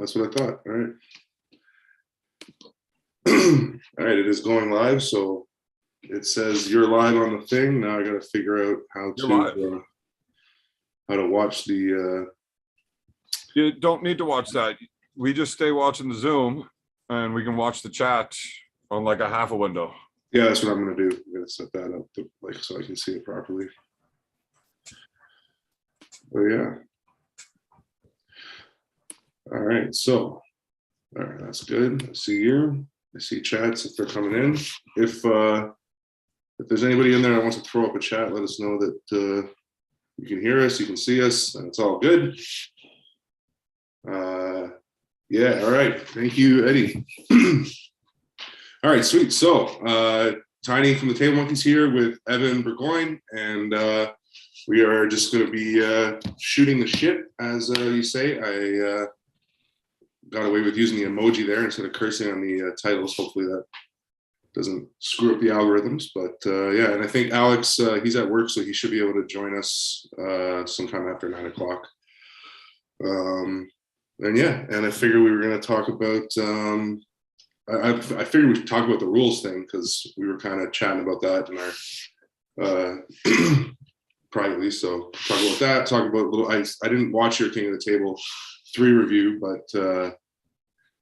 That's what I thought. All right. All right, it is going live. So it says you're live on the thing. Now I got to figure out how to watch the. You don't need to watch that. We just stay watching the Zoom, and we can watch the chat on like a half a window. Yeah, that's what I'm gonna do. I'm gonna set that up so I can see it properly. Oh yeah. All right, so all right, that's good. I see you. I see chats if they're coming in. If there's anybody in there that wants to throw up a chat, let us know that you can hear us, you can see us, and it's all good. Yeah, all right. Thank you, Eddie. All right, sweet. So Tiny from the Table Monkeys here with Evan Burgoyne, and we are just going to be shooting the shit, as you say. I got away with using the emoji there instead of cursing on the titles. Hopefully that doesn't screw up the algorithms. But yeah, and I think Alex, he's at work, so he should be able to join us sometime after 9 o'clock. And yeah, and I figured we were going to talk about, I figured we should talk about the rules thing because we were kind of chatting about that in our privately. So talk about that, talk about a little, I didn't watch your King of the Table 3 review, but if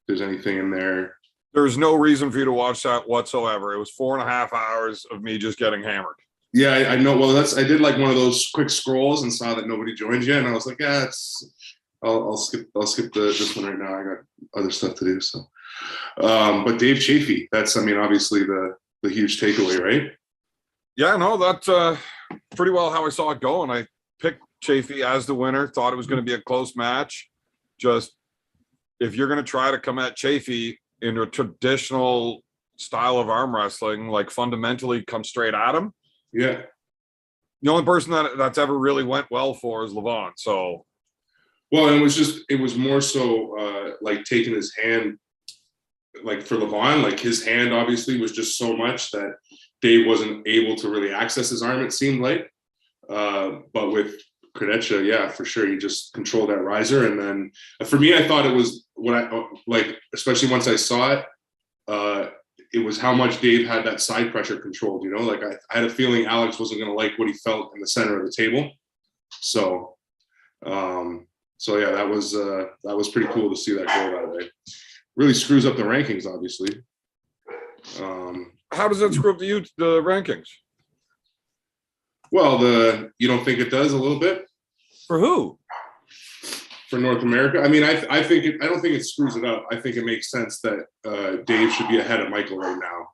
there's anything in there. There's no reason for you to watch that whatsoever. It was 4.5 hours of me just getting hammered. Yeah, I know. Well, I did like one of those quick scrolls and saw that nobody joined yet, and I was like, yeah, I'll skip this one right now. I got other stuff to do. So, but Dave Chafee, that's, I mean, obviously the huge takeaway, right? Yeah, no, that's pretty well how I saw it going. I picked Chafee as the winner. Thought it was going to be a close match. Just if you're going to try to come at Chafee in a traditional style of arm wrestling, like fundamentally come straight at him. Yeah. The only person that's ever really went well for is Levon. So. Well, and it was more so like taking his hand, like for Levon, like his hand obviously was just so much that Dave wasn't able to really access his arm, it seemed like. But with KOTT3, yeah, for sure, he just controlled that riser. And then for me, I thought it was what I like, especially once I saw it, it was how much Dave had that side pressure controlled, you know, like I had a feeling Alex wasn't going to like what he felt in the center of the table. So, so yeah, that was pretty cool to see that go that way. Really screws up the rankings, obviously. How does that screw up the rankings? Well, you don't think it does a little bit? For who? For North America? I mean, I don't think it screws it up. I think it makes sense that Dave should be ahead of Michael right now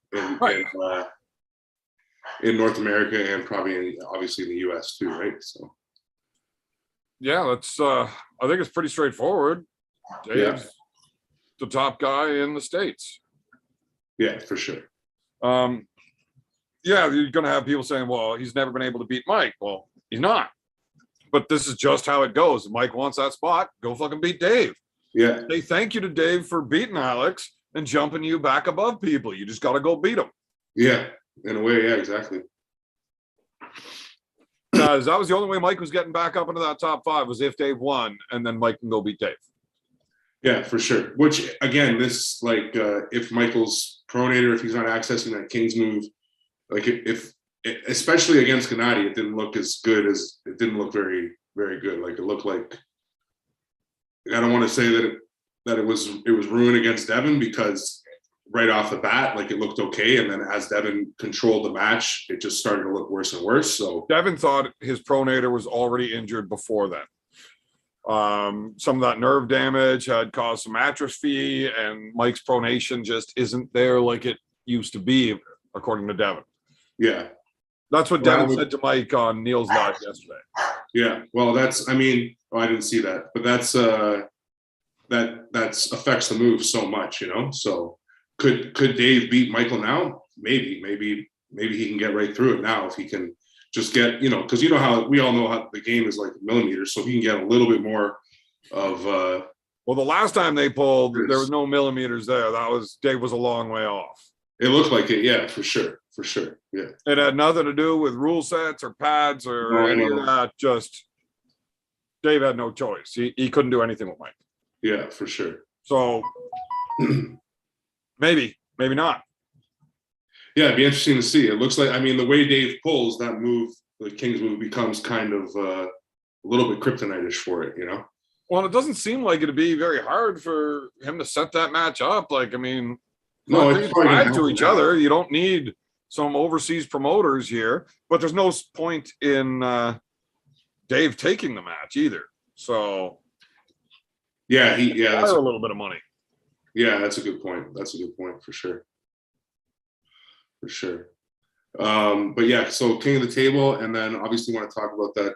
in North America and probably obviously in the US too, right? So. Yeah, that's I think it's pretty straightforward. Dave's the top guy in the States. Yeah, for sure. Yeah, you're gonna have people saying, well, he's never been able to beat Mike. Well, he's not. But this is just how it goes. If Mike wants that spot, go fucking beat Dave. Yeah. Say thank you to Dave for beating Alex and jumping you back above people. You just gotta go beat him. Yeah, in a way, yeah, exactly. Because that was the only way Mike was getting back up into that top 5 was if Dave won, and then Mike can go beat Dave. Yeah, for sure. Which again, this like if Michael's pronator, if he's not accessing that King's move, like if especially against Gennady, it didn't look as good as it didn't look very, very good. Like it looked like I don't want to say that it was ruined against Devin because right off the bat, like it looked okay, and then as Devin controlled the match, it just started to look worse and worse. So Devin thought his pronator was already injured before then. Some of that nerve damage had caused some atrophy, and Mike's pronation just isn't there like it used to be, according to Devin. Yeah. That's what Devin said to Mike on Neil's live yesterday. Yeah. Well, that's, I mean, I didn't see that, but that's that affects the move so much, you know? So could Dave beat Michael now? Maybe he can get right through it now if he can just get, you know, because you know how we all know how the game is like millimeters, so he can get a little bit more of well, the last time they pulled, there was no millimeters there. Dave was a long way off. It looked like it, yeah, for sure. Yeah. It had nothing to do with rule sets or pads or any of that. Just Dave had no choice. He couldn't do anything with Mike. Yeah, for sure. So maybe not. Yeah, it'd be interesting to see. It looks like, I mean, the way Dave pulls that move, the King's move becomes kind of a little bit kryptonite-ish for it, you know? Well, it doesn't seem like it'd be very hard for him to set that match up. Like, I mean, No, they it's probably gonna drive to happen each now. other. You don't need some overseas promoters here, but there's no point in Dave taking the match either. So Yeah, that's a little bit of money. Yeah, that's a good point. That's a good point for sure. For sure. But yeah, so King of the Table, and then obviously want to talk about that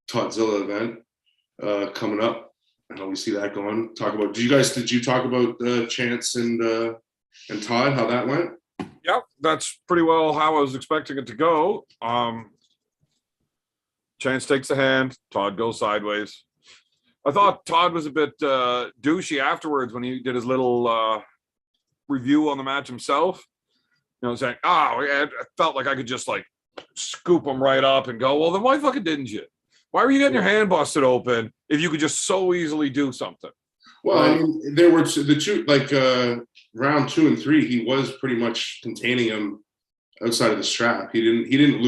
TODDZILLA event coming up and how we see that going. Did you talk about Chance and Todd, how that went? Yep, that's pretty well how I was expecting it to go. Chance takes the hand, Todd goes sideways. I thought Todd was a bit douchey afterwards when he did his little review on the match himself. You know, saying, I felt like I could just like scoop him right up and go, well, then why fucking didn't you? Why were you getting your hand busted open if you could just so easily do something? Well, I mean, there were the two, like round 2 and 3, he was pretty much containing him outside of the strap. He didn't really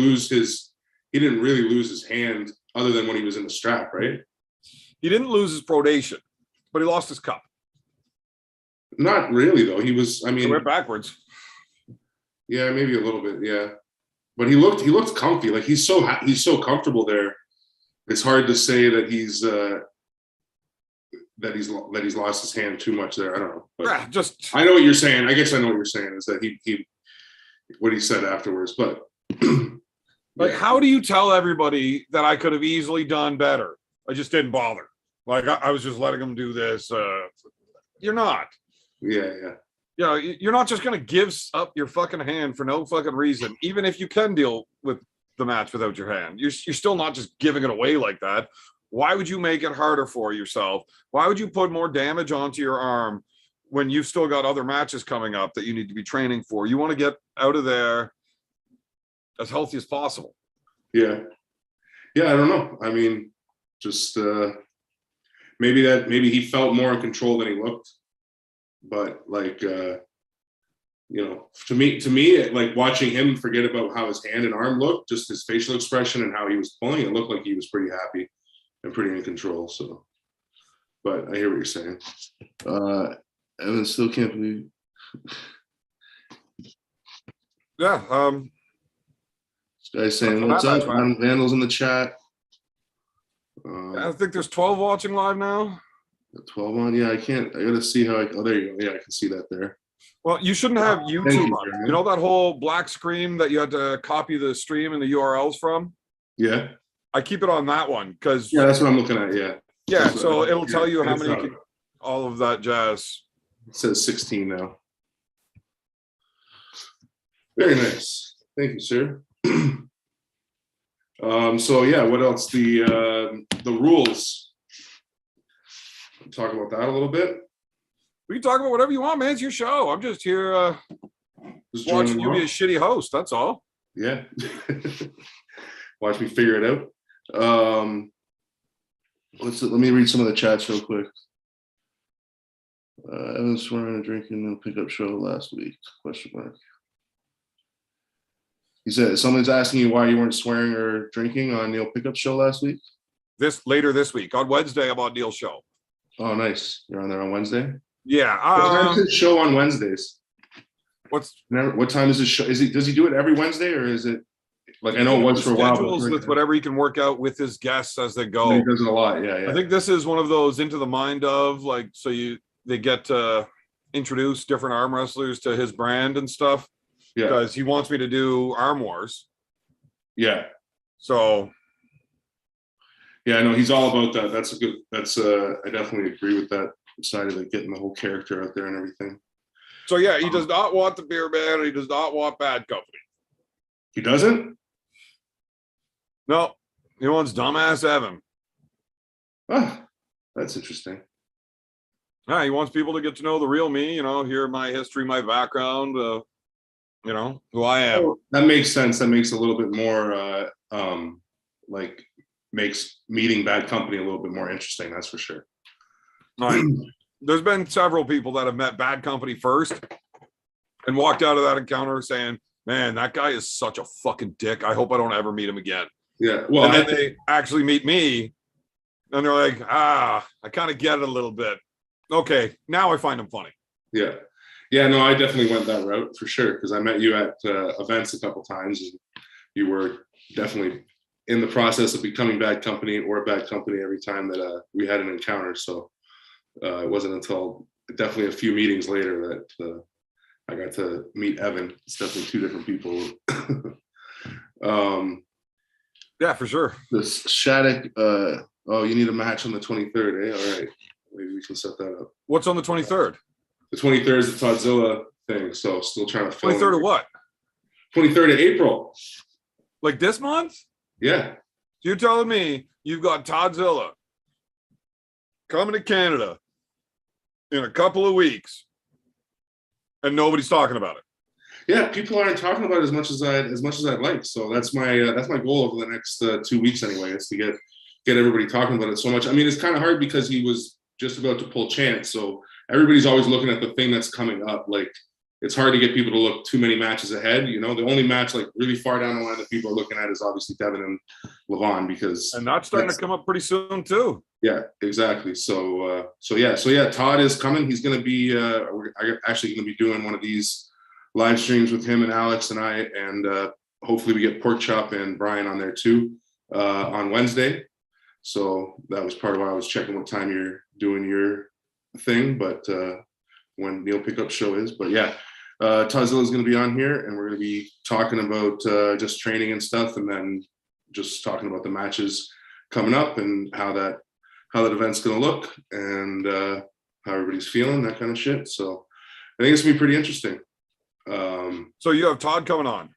lose his hand other than when he was in the strap, right? He didn't lose his prodation, but he lost his cup. Not really, though. He went backwards. Yeah, maybe a little bit. Yeah, but he looked comfy. Like he's so comfortable there. It's hard to say that he's lost his hand too much there. I don't know. But I know what you're saying. I guess I know what you're saying is that he what he said afterwards. But like, how do you tell everybody that I could have easily done better? I just didn't bother. Like I was just letting him do this. You're not. Yeah. You know, you're not just going to give up your fucking hand for no fucking reason, even if you can deal with the match without your hand. You're still not just giving it away like that. Why would you make it harder for yourself? Why would you put more damage onto your arm when you've still got other matches coming up that you need to be training for? You want to get out of there as healthy as possible. Yeah, I don't know. I mean, just maybe he felt more in control than he looked. But like you know, to me, like watching him forget about how his hand and arm looked, just his facial expression and how he was pulling, it looked like he was pretty happy and pretty in control. So, but I hear what you're saying. Evan still can't believe. Yeah. This guy's saying what's up? Vandals in the chat. I think there's 12 watching live now. 12 on, yeah. I gotta see how there you go. Yeah, I can see that there. Well, you shouldn't have YouTube on. You know that whole black screen that you had to copy the stream and the URLs from? Yeah. I keep it on that one because that's what I'm looking at. Yeah. So it'll tell you how many, all of that jazz. It says 16 now. Very nice. Thank you, sir. So yeah, what else? The rules. Talk about that a little bit. We can talk about whatever you want, man. It's your show. I'm just here just watching you be a shitty host. That's all. Yeah. Watch me figure it out. Let me read some of the chats real quick. Evan swearing and drinking no pickup show last week? ? He said someone's asking you why you weren't swearing or drinking on Neil pickup show last week. Later this week on Wednesday, I'm on Neil's show. Oh, nice. You're on there on Wednesday? Yeah. What time is his show on Wednesdays? What time is his show? Does he do it every Wednesday or is it like, I know it was for a while. Schedules with whatever he can work out with his guests as they go. He does it a lot. Yeah. I think this is one of those into the mind of like, so they get to introduce different arm wrestlers to his brand and stuff. Yeah. Because he wants me to do Arm Wars. Yeah. So. Yeah, I know he's all about that. I definitely agree with that side of it, getting the whole character out there and everything. So yeah, he does not want the BEERMAN, and he does not want Bad Company. He doesn't? No, he wants dumbass Evan. Ah, that's interesting. Yeah, he wants people to get to know the real me, hear my history, my background, who I am. Oh, that makes sense. That makes a little bit more makes meeting Bad Company a little bit more interesting, that's for sure. Right. there's been several people that have met Bad Company first and walked out of that encounter saying, man, that guy is such a fucking dick. I hope I don't ever meet him again. Yeah. Well, and then they actually meet me and they're like, I kind of get it a little bit. Okay, now I find him funny. Yeah. Yeah, no, I definitely went that route for sure, because I met you at events a couple times, and you were definitely in the process of becoming Bad Company or Bad Company every time that we had an encounter. So it wasn't until definitely a few meetings later that I got to meet Evan. It's definitely two different people. Yeah, for sure. This Shattuck, oh, you need a match on the 23rd, eh? All right, maybe we can set that up. What's on the 23rd? The 23rd is the TODDZILLA thing, so still trying to film. 23rd of what? 23rd of April. Like this month? Yeah. So you're telling me you've got TODDZILLA coming to Canada in a couple of weeks and nobody's talking about it? Yeah, people aren't talking about it as much as I'd like. So that's my goal over the next 2 weeks anyway, is to get everybody talking about it so much. I mean, it's kind of hard because he was just about to pull Chance, so everybody's always looking at the thing that's coming up. Like, it's hard to get people to look too many matches ahead. You know, the only match like really far down the line that people are looking at is obviously Devin and Levon, because and that's starting to come up pretty soon too. Yeah, exactly. So yeah, Todd is coming. He's going to be we're actually going to be doing one of these live streams with him and Alex and I, and hopefully we get Pork Chop and Brian on there too on Wednesday. So that was part of why I was checking what time you're doing your thing, but when Neil Pickup show is. But yeah, TODDZILLA is going to be on here, and we're going to be talking about just training and stuff, and then just talking about the matches coming up and how that event's going to look, and how everybody's feeling, that kind of shit. So I think it's going to be pretty interesting. So you have Todd coming on?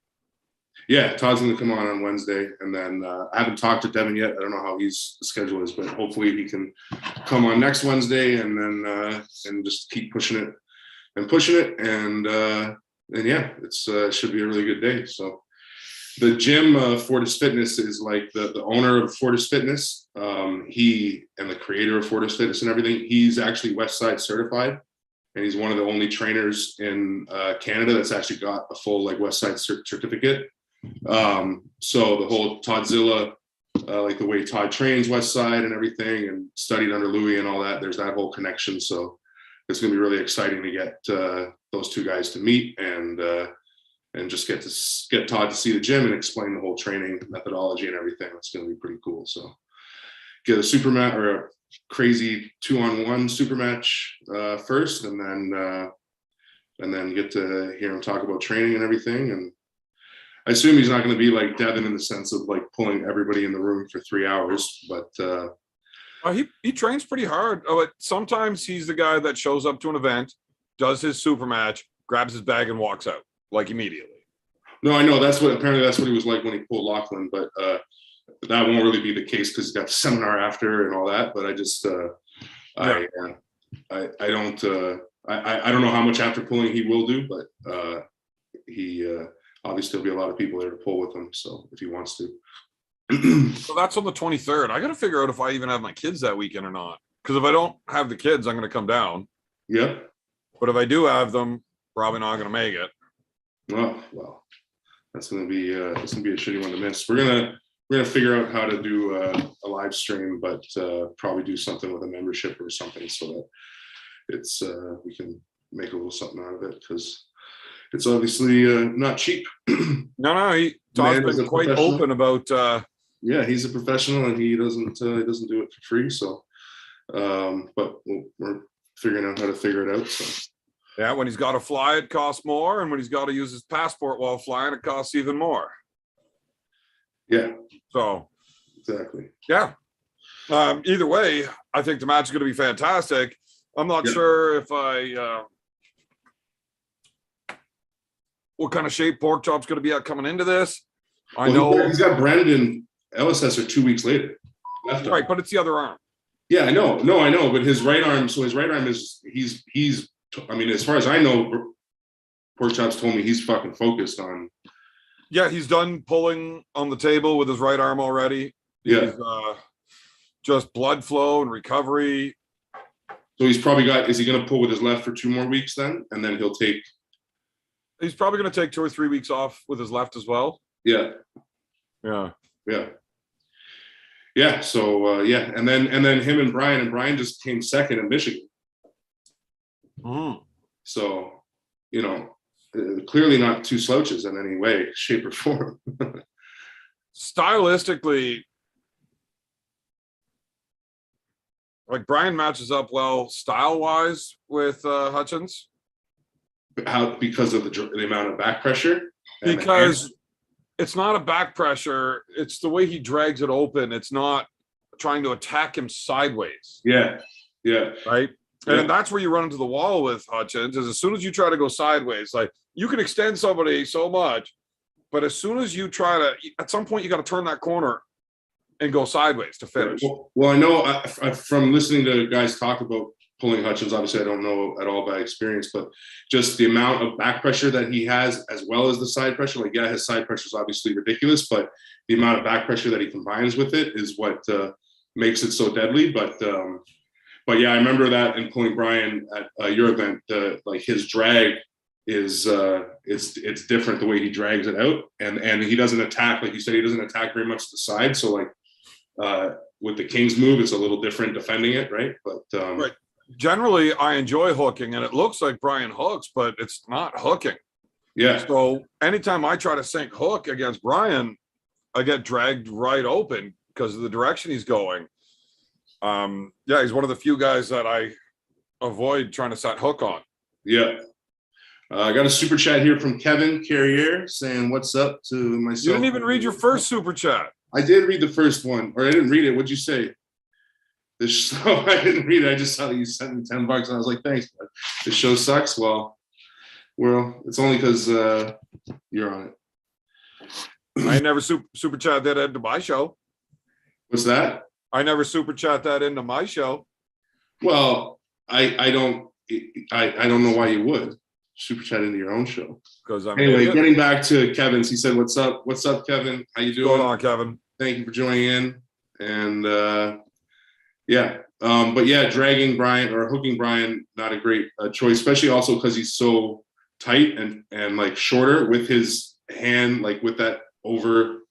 Yeah, Todd's going to come on Wednesday, and then I haven't talked to Devin yet. I don't know how his schedule is, but hopefully he can come on next Wednesday, and then and just keep pushing it, and yeah, it's should be a really good day. So the gym, Fortis Fitness, is like the owner of Fortis Fitness. He and the creator of Fortis Fitness and everything. He's actually Westside certified, and he's one of the only trainers in Canada that's actually got a full like Westside certificate. So the whole TODDZILLA, like the way Todd trains Westside and everything, and studied under Louis and all that, there's that whole connection. So it's going to be really exciting to get those two guys to meet, and just get Todd to see the gym and explain the whole training methodology and everything. It's going to be pretty cool. So get a super match or a crazy 2-on-1 super match first, and then get to hear him talk about training and everything. And I assume he's not going to be like Devin in the sense of like pulling everybody in the room for 3 hours, but he trains pretty hard. But sometimes he's the guy that shows up to an event, does his super match, grabs his bag, and walks out like immediately. No, I know that's what he was like when he pulled Lachlan, but that won't really be the case because he's got the seminar after and all that. But I just I don't know how much after pulling he will do, but he obviously there'll be a lot of people there to pull with him. So if he wants to. So that's on the 23rd. I got to figure out if I even have my kids that weekend or not. Because if I don't have the kids, I'm going to come down. Yeah. But if I do have them, probably not going to make it. Well, that's going to be a shitty one to miss. We're gonna figure out how to do a live stream, but probably do something with a membership or something, so that it's we can make a little something out of it, because it's obviously not cheap. No, Todd's been quite open about. Yeah, he's a professional, and he doesn't do it for free. So, but we're figuring out how to figure it out. So. Yeah, when he's got to fly, it costs more, and when he's got to use his passport while flying, it costs even more. Yeah. So. Exactly. Yeah. Either way, I think the match is going to be fantastic. I'm not sure if what kind of shape Pork Chop's going to be at coming into this. I know he's got Brandon LSS 2 weeks later. Right, but it's the other arm. Yeah, I know. No, I know. But his right arm. So his right arm is he's. I mean, as far as I know, Pork Chop's told me he's fucking focused on. Yeah, he's done pulling on the table with his right arm already. Yeah. He's, just blood flow and recovery. So he's probably got. Is he going to pull with his left for 2 more weeks then, and then he'll take? He's probably going to take 2 or 3 weeks off with his left as well. Yeah. Yeah. Yeah. Yeah. So yeah, and then him and Brian just came second in Michigan. So, you know, clearly not 2 slouches in any way, shape, or form. Stylistically, like Brian matches up well style-wise with Hutchins. How? Because of the amount of back pressure. Because it's not a back pressure; it's the way he drags it open. It's not trying to attack him sideways. Yeah. Yeah. Right. Yeah. And that's where you run into the wall with Hutchins. Is as soon as you try to go sideways, like you can extend somebody so much, but as soon as you try to, at some point, you got to turn that corner and go sideways to finish. Well, I know from listening to guys talk about pulling Hutchins, obviously I don't know at all by experience, but just the amount of back pressure that he has, as well as the side pressure. Like, yeah, his side pressure is obviously ridiculous, but the amount of back pressure that he combines with it is what makes it so deadly. But yeah, I remember that in pulling Brian at your event. Like his drag is it's different the way he drags it out, and he doesn't attack, like you said, he doesn't attack very much to the side. So like with the King's move, it's a little different defending it, right? But right. Generally, I enjoy hooking, and it looks like Brian hooks, but it's not hooking. Yeah. So anytime I try to sink hook against Brian, I get dragged right open because of the direction he's going. Yeah, he's one of the few guys that I avoid trying to set hook on. Yeah. I got a super chat here from Kevin Carrier saying, "What's up to myself?" You didn't even read your first super chat. I did read the first one, or I didn't read it. What'd you say? This show, I didn't read it. I just saw that you sent me $10, and I was like, "Thanks, bud. The show sucks." Well, it's only because you're on it. I never super chat that into my show. What's that? I never super chat that into my show. Well, I don't know why you would super chat into your own show. Because anyway, getting back to Kevin's, he said, "What's up? What's up, Kevin? How you doing?" What's going on, Kevin? Thank you for joining in. And yeah, but yeah, dragging Brian or hooking Brian, not a great choice, especially also because he's so tight and like shorter with his hand, like with that over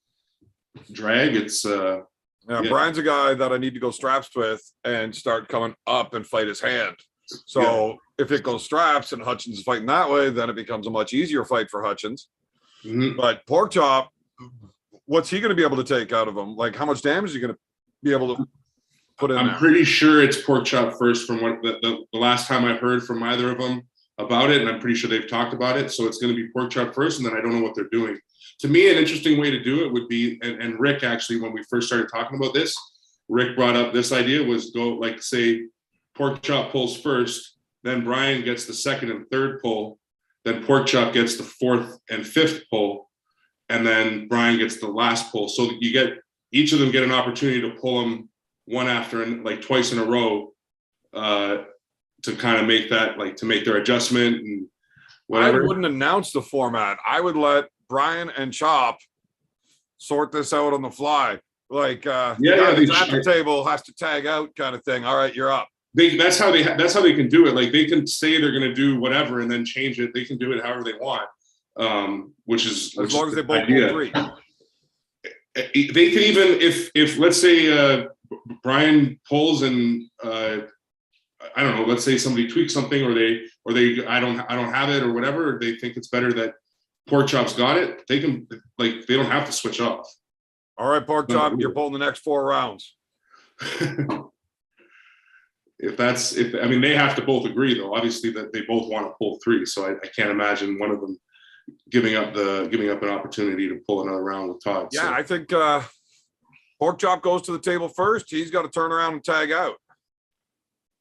drag. It's yeah, Brian's a guy that I need to go straps with and start coming up and fight his hand. So if it goes straps and Hutchins is fighting that way, then it becomes a much easier fight for Hutchins. But Pork Chop, what's he going to be able to take out of him? Like, how much damage is he going to be able to put in there? I'm pretty sure it's Pork Chop first from what the last time I heard from either of them about it, and I'm pretty sure they've talked about it. So it's going to be Pork Chop first, and then I don't know what they're doing. To me, an interesting way to do it would be, and Rick actually, when we first started talking about this, Rick brought up this idea was go, like, say, Pork Chop pulls first, then Brian gets the second and third pull, then Pork Chop gets the fourth and fifth pull, and then Brian gets the last pull. So you get, each of them get an opportunity to pull them one after, and like twice in a row, to kind of make that, like, to make their adjustment and whatever. I wouldn't announce the format. I would let Brian and Chop sort this out on the fly. Like, the guy that's at the table has to tag out, kind of thing. All right, you're up. That's how they can do it. Like, they can say they're going to do whatever and then change it. They can do it however they want, which is as long as they both pull 3. They can even, if let's say Brian pulls and I don't know, let's say somebody tweaks something, or they I don't have it or whatever, or they think it's better that Pork Chop's got it, they can, like, they don't have to switch off. All right, Pork Chop, you're pulling the next 4 rounds. I mean, they have to both agree, though, obviously, that they both want to pull 3. So I can't imagine one of them giving up an opportunity to pull another round with Todd. Yeah, so I think Pork Chop goes to the table first. He's got to turn around and tag out,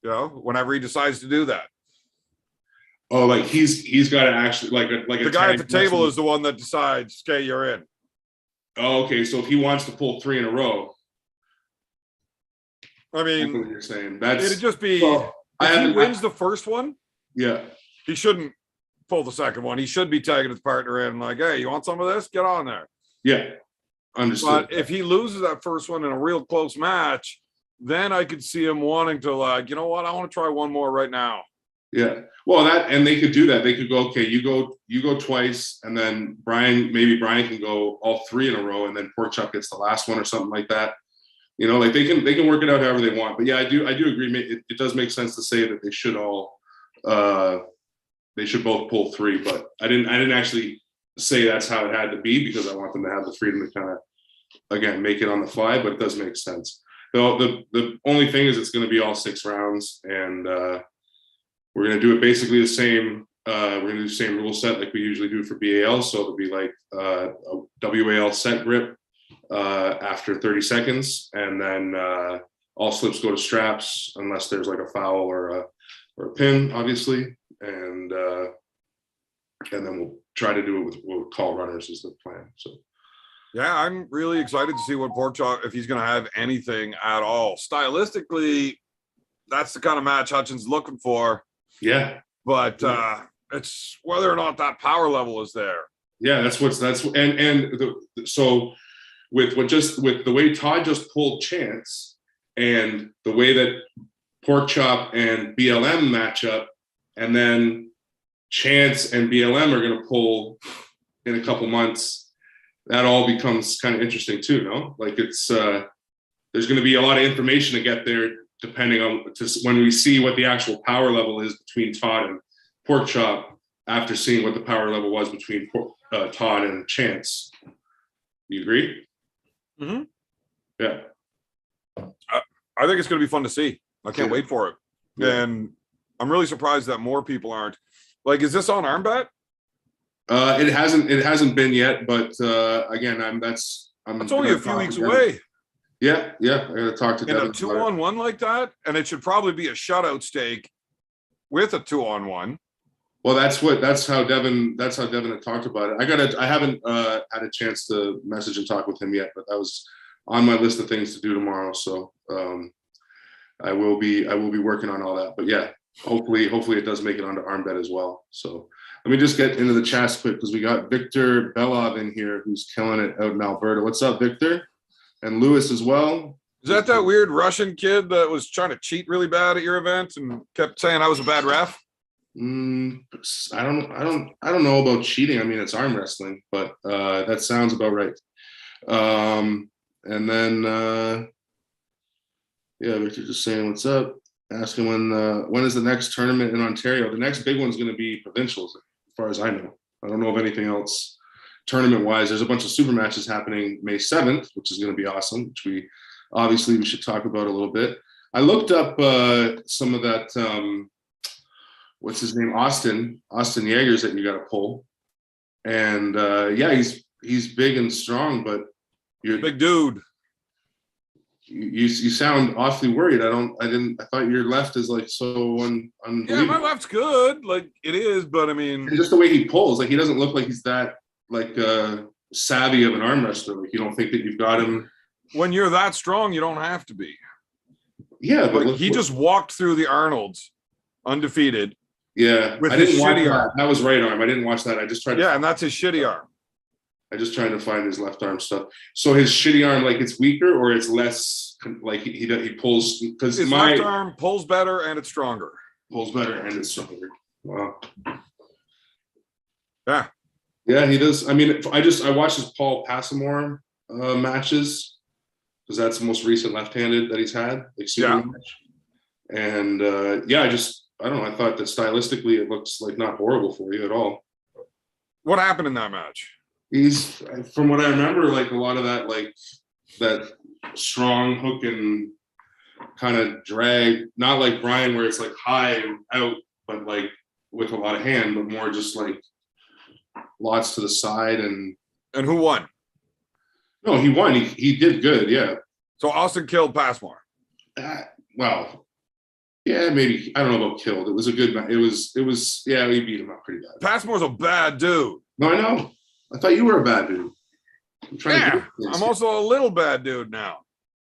you know, whenever he decides to do that. Oh, like he's got to actually, like the guy at the table is the one that decides, okay, you're in. Oh, okay. So if he wants to pull 3 in a row, I mean, what you're saying, it'd just be, if he wins the first one, yeah, he shouldn't pull the second one. He should be tagging his partner in, like, hey, you want some of this? Get on there. Yeah, understood. But if he loses that first one in a real close match, then I could see him wanting to like, you know what, I want to try one more right now. Yeah. Well, that, and they could do that. They could go, okay, you go twice, and then maybe Brian can go all 3 in a row, and then Pork Chop gets the last one or something like that. You know, like they can work it out however they want. But yeah, I do agree. It does make sense to say that they should all they should both pull 3, but I didn't actually say that's how it had to be, because I want them to have the freedom to kind of, again, make it on the fly, but it does make sense. The only thing is it's going to be all 6 rounds, and we're going to do it basically the same. We're going to do the same rule set like we usually do for BAL. So it'll be like a WAL set grip after 30 seconds, and then all slips go to straps unless there's like a foul or a pin, obviously, and then we'll try to do it with what we'll call runners is the plan. So. Yeah, I'm really excited to see what Pork Chop, if he's going to have anything at all. Stylistically, that's the kind of match Hutchins looking for. Yeah. But it's whether or not that power level is there. Yeah, so with the way Todd just pulled Chance, and the way that Pork Chop and BLM match up, and then Chance and BLM are going to pull in a couple months, that all becomes kind of interesting too, no? Like it's there's going to be a lot of information to get there, depending on when we see what the actual power level is between Todd and Pork Chop, after seeing what the power level was between Todd and Chance. You agree? Mm-hmm. Yeah. I think it's going to be fun to see. I can't wait for it. Yeah. And I'm really surprised that more people aren't. Like, is this on ArmBet? It hasn't been yet, but again, that's only a few weeks away. Yeah. I gotta talk to Devin. A 2-on-1 like that, and it should probably be a shutout stake with a 2-on-1. Well, that's how Devin had talked about it. I haven't had a chance to message and talk with him yet, but that was on my list of things to do tomorrow. So I will be working on all that. But yeah, hopefully it does make it onto ArmBet as well. So let me just get into the chats quick, because we got Victor Belov in here who's killing it out in Alberta. What's up, Victor? And Lewis as well. Is that weird Russian kid that was trying to cheat really bad at your event and kept saying I was a bad ref? I don't know about cheating. I mean, it's arm wrestling, but that sounds about right. And then Victor just saying what's up, asking when is the next tournament in Ontario. The next big one's going to be provincials, as far as I know. I don't know of anything else tournament wise. There's a bunch of super matches happening May 7th, which is going to be awesome, which we should talk about a little bit. I looked up some of that what's his name, Austin Yeagers, that you got to pull, and he's big and strong, but you're big dude. You sound awfully worried. I thought your left is like so unbelievable. Yeah, my left's good, like it is, but I mean, and just the way he pulls, like he doesn't look like he's that like savvy of an arm wrestler. Like you don't think that you've got him. When you're that strong, you don't have to be. Yeah, but he just walked through the Arnolds undefeated. Yeah, with his shitty arm. That was right arm. I didn't watch that. I just tried. Yeah, and that's his shitty arm. I just tried to find his left arm stuff. So his shitty arm, like it's weaker or it's less, like he pulls, because his left arm pulls better and it's stronger. Pulls better and it's stronger. Wow. Yeah, he does. I mean, I watched his Paul Passamore matches, because that's the most recent left-handed that he's had. Like match. And I don't know. I thought that stylistically it looks like not horrible for you at all. What happened in that match? He's, from what I remember, like a lot of that, like that strong hook and kind of drag, not like Brian where it's like high and out, but like with a lot of hand, but more just like lots to the side. And who won? No, he won. He did good. Yeah. So Austin killed Passmore. Well, yeah, maybe. I don't know about killed. It was a good match. It was. Yeah, we beat him up pretty bad. Passmore's a bad dude. No, I know. I thought you were a bad dude. I'm also a little bad dude now.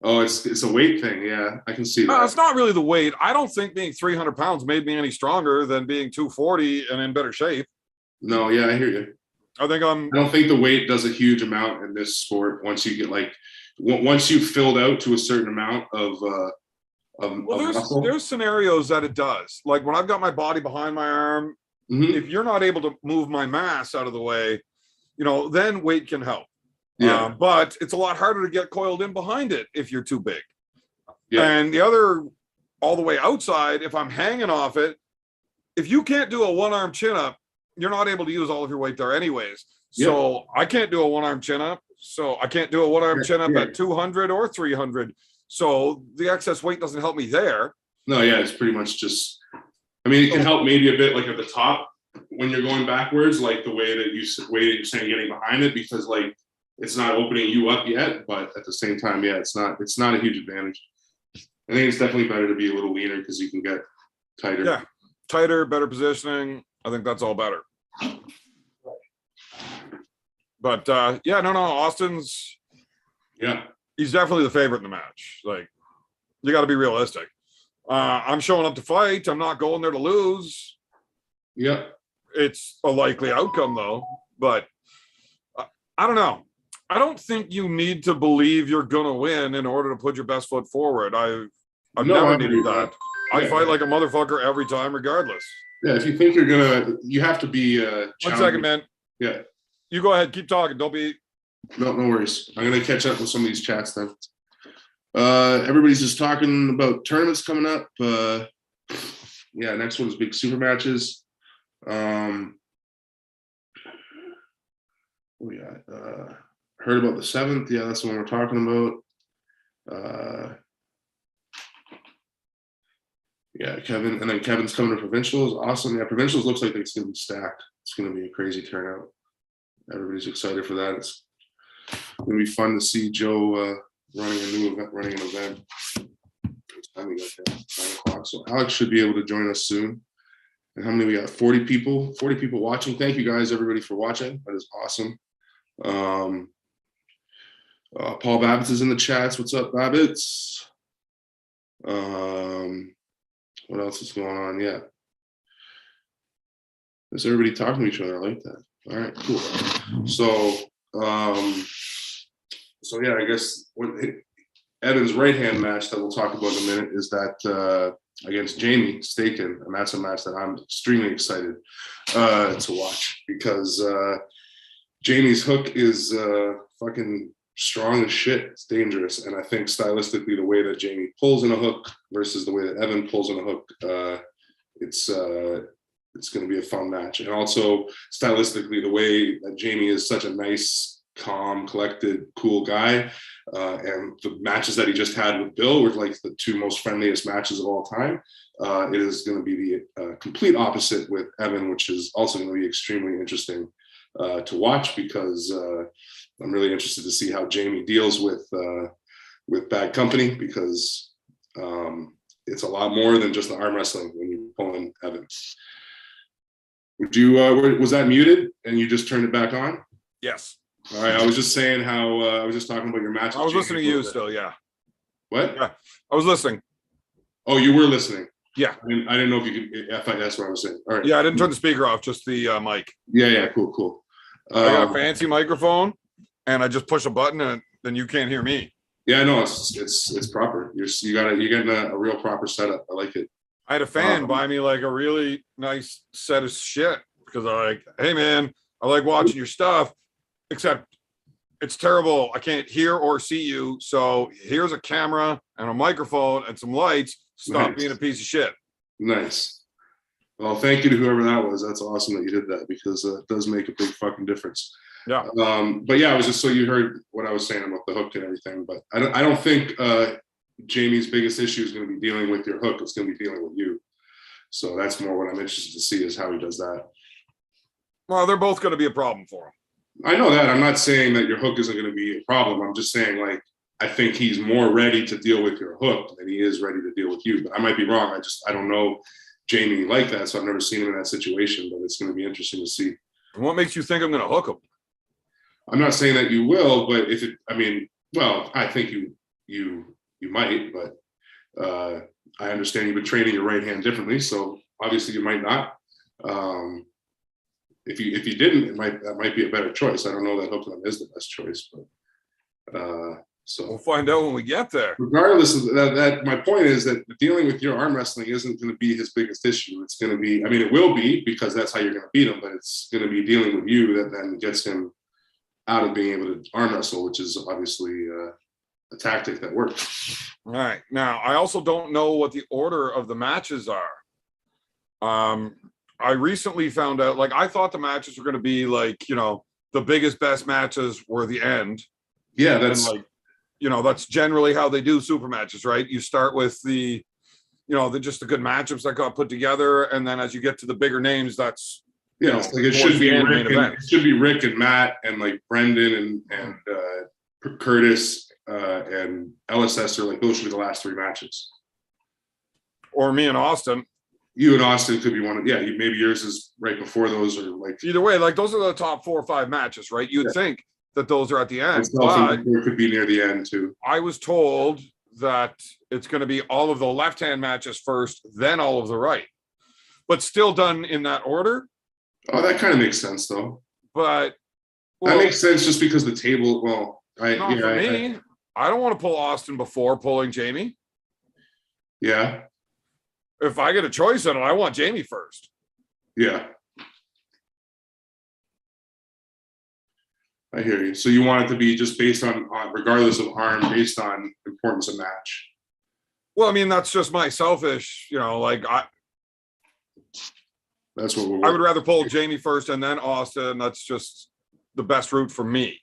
Oh, it's a weight thing. Yeah, I can see that. No, it's not really the weight. I don't think being 300 pounds made me any stronger than being 240 and in better shape. No, yeah, I hear you. I don't think the weight does a huge amount in this sport. Once you get like once you've filled out to a certain amount of Well, muscle. there's scenarios that it does. Like when I've got my body behind my arm, if you're not able to move my mass out of the way, then weight can help. Yeah. But it's a lot harder to get coiled in behind it if you're too big. Yeah. And the other, all the way outside, if I'm hanging off it, if you can't do a one-arm chin-up, you're not able to use all of your weight there anyways. So I can't do a one-arm chin-up. So I can't do a one-arm chin-up at 200 or 300. So the excess weight doesn't help me there. No, yeah, it's pretty much just, I mean, it can help maybe a bit like at the top when you're going backwards, like the way that you're saying getting behind it, because like it's not opening you up yet, but at the same time, yeah, it's not a huge advantage. I think it's definitely better to be a little leaner because you can get tighter. Yeah, tighter, better positioning. I think that's all better. But Austin's, he's definitely the favorite in the match. Like, you got to be realistic. I'm showing up to fight. I'm not going there to lose. Yeah. It's a likely outcome though, but I don't know. I don't think you need to believe you're gonna win in order to put your best foot forward. I've never needed that. I fight like a motherfucker every time, regardless. Yeah, if you think you're gonna, you have to be. 1 second, man. Yeah. You go ahead. Keep talking. Don't be. No worries. I'm gonna catch up with some of these chats then. Everybody's just talking about tournaments coming up. Next one's big super matches. Heard about the 7th. Yeah, that's the one we're talking about. Kevin, and then Kevin's coming to provincials. Awesome. Yeah, provincials looks like it's gonna be stacked. It's gonna be a crazy turnout. Everybody's excited for that. It's gonna be fun to see Joe running an event. What time we got there? 9 o'clock. So Alex should be able to join us soon. And how many we got? 40 people watching. Thank you guys, everybody, for watching. That is awesome. Paul Babbitts is in the chats. What's up, Babbitts? What else is going on? Yeah. Is everybody talking to each other? I like that. All right, cool. So yeah, I guess Evan's right-hand match that we'll talk about in a minute is that against Jamie Staken, and that's a match that I'm extremely excited to watch because Jamie's hook is fucking strong as shit. It's dangerous, and I think stylistically, the way that Jamie pulls in a hook versus the way that Evan pulls in a hook, it's going to be a fun match. And also stylistically, the way that Jamie is such a nice, calm, collected, cool guy. And the matches that he just had with Bill were like the two most friendliest matches of all time. It is going to be the complete opposite with Evan, which is also going to be extremely interesting to watch because I'm really interested to see how Jamie deals with bad company because it's a lot more than just the arm wrestling when you're pulling Evan. Was that muted and you just turned it back on? Yes. All right. I was just saying how I was just talking about your match. I was listening to you still. Yeah. What? Yeah. I was listening. Oh, you were listening. Yeah. I didn't know if you could. That's what I was saying. All right. Yeah, I didn't turn the speaker off, just the mic. Yeah. Cool. I got a fancy microphone, and I just push a button, and then you can't hear me. Yeah, no, it's proper. You're getting a real proper setup. I like it. I had a fan buy me like a really nice set of shit because I'm like, hey man, I like watching your stuff, except it's terrible. I can't hear or see you. So here's a camera and a microphone and some lights. Stop being a piece of shit. Nice. Well, thank you to whoever that was. That's awesome that you did that because it does make a big fucking difference. Yeah. But yeah, it was just so you heard what I was saying about the hook and everything. But I don't think Jamie's biggest issue is going to be dealing with your hook. It's going to be dealing with you. So that's more what I'm interested to see is how he does that. Well, they're both going to be a problem for him. I know that. I'm not saying that your hook isn't going to be a problem. I'm just saying, like, I think he's more ready to deal with your hook than he is ready to deal with you. But I might be wrong. I don't know Jamie like that, so I've never seen him in that situation. But it's going to be interesting to see. And what makes you think I'm going to hook him? I'm not saying that you will, but I think you might. But I understand you've been training your right hand differently, so obviously you might not. If you didn't, that might be a better choice. I don't know that hooking him is the best choice, but So we'll find out when we get there. regardless of that, my point is that dealing with your arm wrestling isn't going to be his biggest issue. It's going to be, I mean, it will be because that's how you're going to beat him, but it's going to be dealing with you that then gets him out of being able to arm wrestle, which is obviously a tactic that works. All right. Now, I also don't know what the order of the matches are. I recently found out, like, I thought the matches were going to be like, you know, the biggest, best matches were the end. Yeah, that's like, you know, that's generally how they do super matches, right? You start with the, you know, just the good matchups that got put together, and then as you get to the bigger names, that's like it should be Rick and Matt and like Brendan and Curtis and LSS are like those should be the last 3 matches. Or me and Austin. You and Austin could be one of maybe yours is right before those, or like either way, like those are the top 4 or 5 matches, right? You'd think that those are at the end. But it could be near the end too. I was told that it's going to be all of the left-hand matches first, then all of the right, but still done in that order. Oh, that kind of makes sense though. But that makes sense just because the table. Well, I don't want to pull Austin before pulling Jamie. Yeah. If I get a choice in it, I want Jamie first. Yeah. I hear you. So you want it to be just based on regardless of arm, based on importance of match. Well, I mean, that's just my selfish, you know, like that's what I would rather pull Jamie first and then Austin. That's just the best route for me.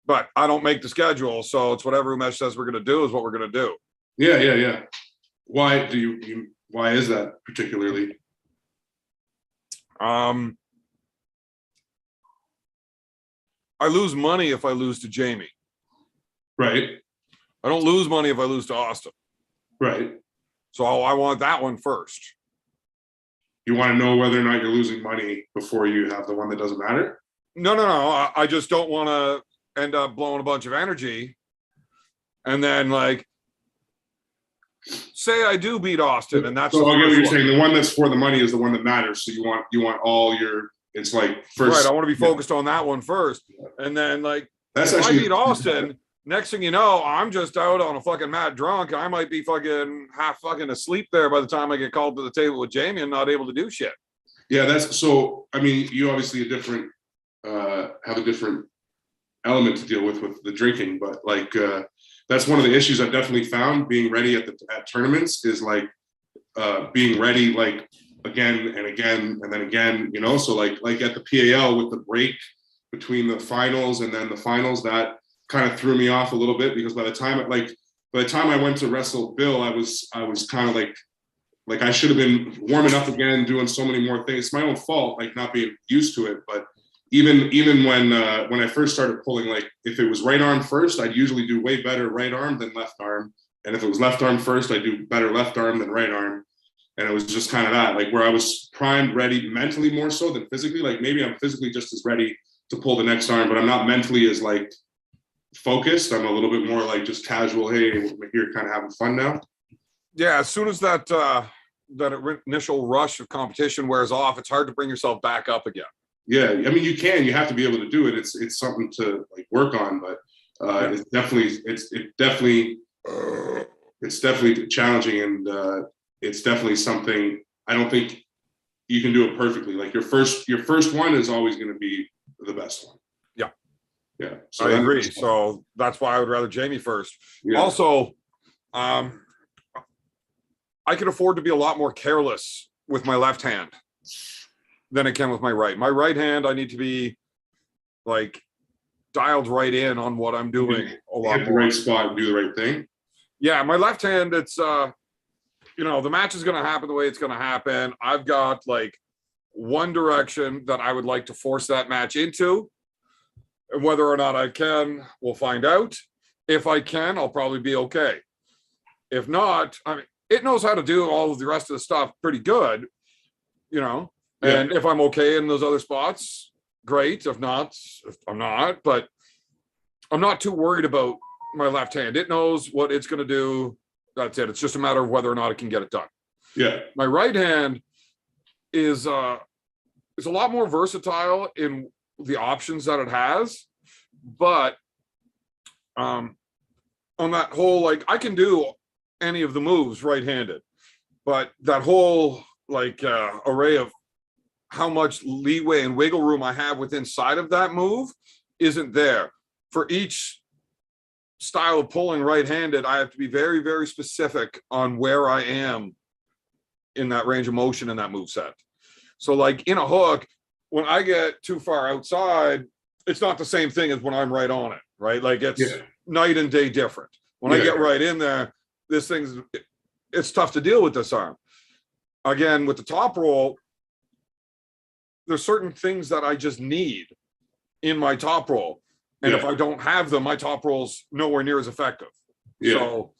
But I don't make the schedule, so it's whatever Umesh says we're going to do is what we're going to do. Yeah. Why do you why is that particularly? I lose money if I lose to Jamie. Right. I don't lose money if I lose to Austin. Right. So I want that one first. You want to know whether or not you're losing money before you have the one that doesn't matter? No. I just don't want to end up blowing a bunch of energy. And then, like, say I do beat Austin, and that's so I get what you're saying. The one that's for the money is the one that matters. So you want all your. It's like first. Right. I want to be focused on that one first, and then like that's if actually, I beat Austin. Next thing you know, I'm just out on a fucking mad drunk. I might be fucking half fucking asleep there by the time I get called to the table with Jamie and not able to do shit. Yeah, that's so. I mean, you obviously have a different element to deal with the drinking, but like that's one of the issues I've definitely found being ready at tournaments is like being ready like again and again and then again, you know. So like at the PAL with the break between the finals and then the finals, that kind of threw me off a little bit because by the time I went to wrestle Bill, I was kind of like I should have been warming up again, doing so many more things. It's my own fault, like not being used to it. But even when I first started pulling, like if it was right arm first, I'd usually do way better right arm than left arm. And if it was left arm first, I'd do better left arm than right arm. And it was just kind of that, like where I was primed, ready mentally more so than physically. Like maybe I'm physically just as ready to pull the next arm, but I'm not mentally as like focused. I'm a little bit more like just casual. Hey, we're here kind of having fun now. Yeah, as soon as that initial rush of competition wears off, it's hard to bring yourself back up again. Yeah, I mean, you have to be able to do it. It's something to like work on, but it's definitely challenging, and it's definitely something I don't think you can do it perfectly. Like your first one is always going to be the best one. Yeah, so I agree. So that's why I would rather Jamie first. Yeah. Also, I can afford to be a lot more careless with my left hand than I can with my right. My right hand, I need to be like dialed right in on what I'm doing a lot more. Hit the right spot and do the right thing. Yeah, my left hand, it's you know, the match is going to happen the way it's going to happen. I've got like one direction that I would like to force that match into. And whether or not I can, we'll find out. If I can, I'll probably be okay. If not, I mean, it knows how to do all of the rest of the stuff pretty good, you know. Yeah. And if I'm okay in those other spots, great. If not, I'm not. But I'm not too worried about my left hand. It knows what it's going to do. That's it. It's just a matter of whether or not it can get it done. Yeah. My right hand is a lot more versatile in the options that it has, but on that whole, like, I can do any of the moves right-handed, but that whole like array of how much leeway and wiggle room I have within inside of that move isn't there. For each style of pulling right-handed, I have to be very, very specific on where I am in that range of motion in that move set. So like in a hook, when I get too far outside, it's not the same thing as when I'm right on it, right? Like it's night and day different. When I get right in there, it's tough to deal with this arm. Again, with the top roll, there's certain things that I just need in my top roll. And if I don't have them, my top roll's nowhere near as effective. So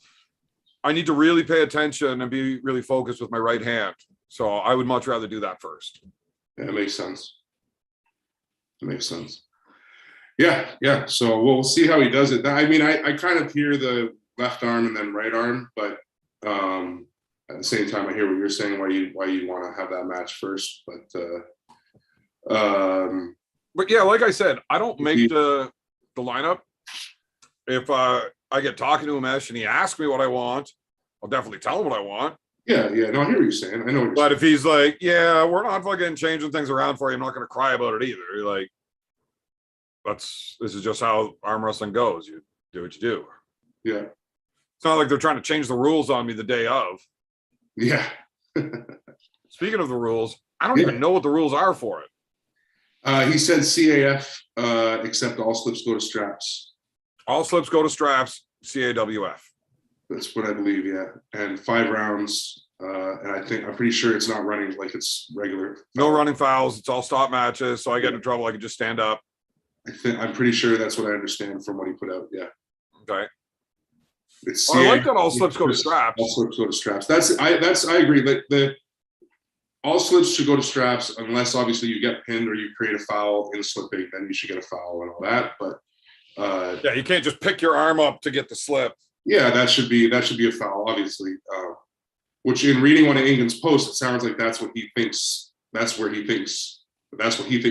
I need to really pay attention and be really focused with my right hand. So I would much rather do that first. Yeah, it makes sense. It makes sense. Yeah. So we'll see how he does it. I mean, I kind of hear the left arm and then right arm, but at the same time, I hear what you're saying, why you want to have that match first. But yeah, like I said, I don't make the lineup. If I get talking to Umesh and he asks me what I want, I'll definitely tell him what I want. Yeah. No, I hear what you're saying. I know what you're But if he's like, yeah, we're not fucking changing things around for you, I'm not going to cry about it either. Like, this is just how arm wrestling goes. You do what you do. Yeah. It's not like they're trying to change the rules on me the day of. Yeah. Speaking of the rules, I don't even know what the rules are for it. He said CAF, except all slips go to straps. All slips go to straps, CAWF. That's what I believe, yeah. And 5 rounds, and I'm pretty sure it's not running like it's regular. No running fouls. It's all stop matches. So I get into trouble, I can just stand up. I'm pretty sure that's what I understand from what he put out. Yeah. Okay. It's I like that all slips go to straps. All slips go to straps. I agree. Like all slips should go to straps unless obviously you get pinned or you create a foul in slipping, then you should get a foul and all that. But yeah, you can't just pick your arm up to get the slip. Yeah, that should be a foul, obviously. Which in reading one of England's posts, it sounds like that's what he thinks. That's what he thinks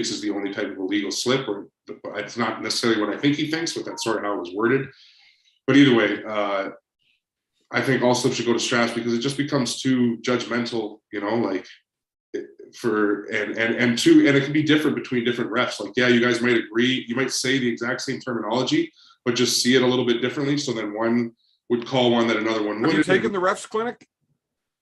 is the only type of illegal slip. Or it's not necessarily what I think he thinks, but that's sort of how it was worded. But either way, I think all slips should go to straps because it just becomes too judgmental, like and it can be different between different refs. Like, yeah, you guys might agree, you might say the exact same terminology, but just see it a little bit differently. So then one would call one that another one wouldn't. Have you taken the refs clinic?